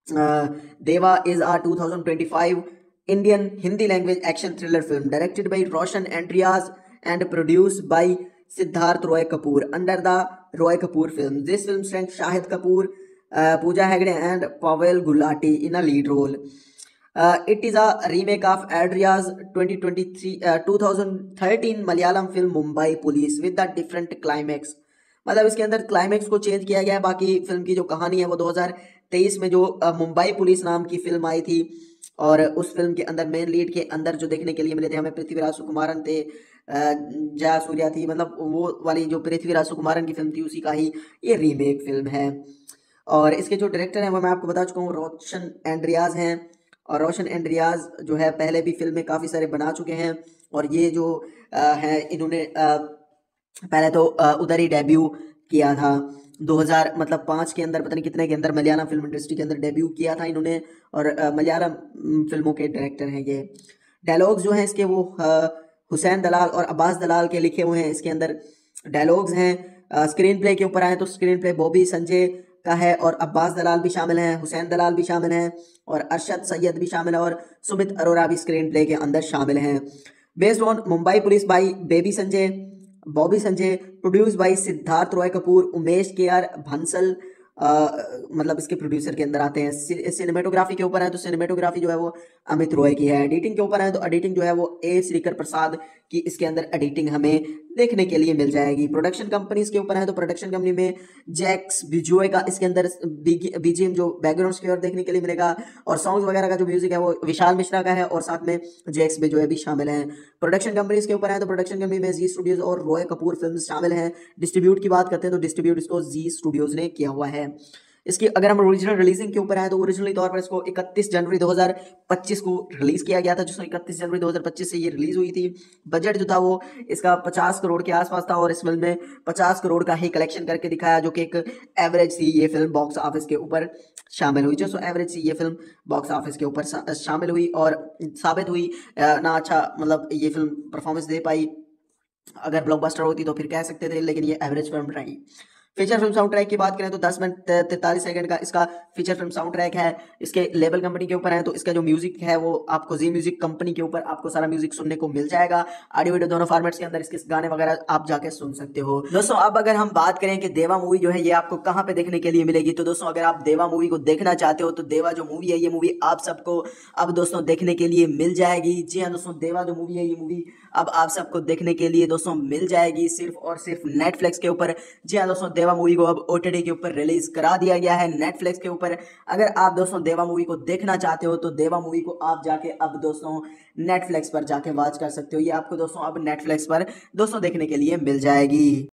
D: Deva is a 2025 Indian Hindi language action thriller film directed by Roshan Andreas and produced by Siddharth Roy Kapur under the Roy Kapur film. This film stars Shahid Kapoor, Pooja Hegde and Pavail Gulati in a lead role. It is a remake of Adria's 2013 Malayalam film Mumbai police with the different climax. मतलब इसके अंदर climax को change किया गया है, बाकी film की जो कहानी है वो 2023 में जो मुंबई पुलिस नाम की फिल्म आई थी और उस फिल्म के अंदर मेन लीड के अंदर जो देखने के लिए मिले थे हमें पृथ्वीराज सुकुमारन थे, जया सूर्या थी, मतलब वो वाली जो पृथ्वीराज सुकुमारन की फिल्म थी उसी का ही ये रीमेक फिल्म है। और इसके जो डायरेक्टर हैं वो मैं आपको बता चुका हूँ, रोशन एंड्रियाज हैं। और रोशन एंड्रियाज जो है पहले भी फिल्में काफ़ी सारे बना चुके हैं और ये जो है इन्होंने पहले तो उधर ही डेब्यू किया था 2005 के अंदर, पता नहीं कितने के अंदर मलयालम फिल्म इंडस्ट्री के अंदर डेब्यू किया था इन्होंने। और मलयालम फिल्मों के डायरेक्टर हैं ये। डायलॉग्स जो हैं इसके वो हुसैन दलाल और अब्बास दलाल के लिखे हुए हैं। इसके अंदर डायलॉग्स हैं। स्क्रीन प्ले के ऊपर आए तो स्क्रीन प्ले बॉबी संजय का है और अब्बास दलाल भी शामिल हैं, हुसैन दलाल भी शामिल हैं और अरशद सैयद भी शामिल है और सुमित अरोरा भी स्क्रीन प्ले के अंदर शामिल हैं। Based on Mumbai police by baby Sanjay, Bobby Sanjay, produce by Siddharth Roy Kapoor, Umesh के आर भंसल मतलब इसके प्रोड्यूसर के अंदर आते हैं। सिनेमेटोग्राफी के ऊपर है तो सिनेमेटोग्राफी जो है वो अमित रॉय की है। एडिटिंग के ऊपर है तो एडिटिंग जो है वो ए श्रीकर प्रसाद की इसके अंदर एडिटिंग हमें देखने के लिए मिल जाएगी। प्रोडक्शन कंपनीज के ऊपर है तो प्रोडक्शन कंपनी में जैक्स बिजोय का इसके अंदर बीजीएम जो बैकग्राउंड स्कोर देखने के लिए मिलेगा और सॉन्ग्स वगैरह का जो म्यूजिक है वो विशाल मिश्रा का है और साथ में जैक्स बिजोय भी शामिल हैं। प्रोडक्शन कंपनीज के ऊपर है तो प्रोडक्शन कंपनी में जी स्टूडियोज और रॉय कपूर फिल्म शामिल हैं। डिस्ट्रीब्यूट की बात करते हैं तो डिस्ट्रीब्यूट इसको जी स्टूडियोज ने किया हुआ है। इसकी अगर हम ओरिजिनल रिलीजिंग के ऊपर है तो ओरिजिनली तौर पर इसको 31 जनवरी 2025 को रिलीज किया गया था, जिसको 31 जनवरी 2025 से ये रिलीज हुई थी। बजट जो था वो इसका 50 करोड़ के आसपास था और इस फिल्म में 50 करोड़ का ही कलेक्शन करके दिखाया, जो कि एक एवरेज थी ये फिल्म बॉक्स ऑफिस के ऊपर शामिल हुई। जो एवरेज थी ये फिल्म बॉक्स ऑफिस के ऊपर शामिल हुई और साबित हुई ना अच्छा मतलब ये फिल्म परफॉर्मेंस दे पाई। अगर ब्लॉकबस्टर होती तो फिर कह सकते थे, लेकिन ये एवरेज फिल्म रही। फीचर फिल्म साउंड ट्रैक की बात करें तो 10 मिनट 43 सेकंड का इसका फीचर फिल्म साउंड ट्रैक है। इसके लेबल कंपनी के ऊपर है तो इसका जो म्यूजिक है वो आपको जी म्यूजिक कंपनी के ऊपर आपको सारा म्यूजिक सुनने को मिल जाएगा। ऑडियो वीडियो दोनों फॉर्मेट्स के अंदर इसके गाने वगैरह आप जाके सुन सकते हो। दोस्तों अब अगर हम बात करें कि देवा मूवी जो है ये आपको कहाँ पे देखने के लिए मिलेगी, तो दोस्तों अगर आप देवा मूवी को देखना चाहते हो तो देवा जो मूवी है ये मूवी आप सबको अब दोस्तों देखने के लिए मिल जाएगी। जी हाँ दोस्तों, देवा जो मूवी है ये मूवी अब आप सबको देखने के लिए दोस्तों मिल जाएगी सिर्फ और सिर्फ नेटफ्लिक्स के ऊपर। जी हाँ दोस्तों, देवा मूवी को अब ओटीटी के ऊपर रिलीज करा दिया गया है नेटफ्लिक्स के ऊपर। अगर आप दोस्तों देवा मूवी को देखना चाहते हो तो देवा मूवी को आप जाके अब दोस्तों नेटफ्लिक्स पर जाके वॉच कर सकते हो। ये आपको दोस्तों अब नेटफ्लिक्स पर दोस्तों देखने के लिए मिल जाएगी।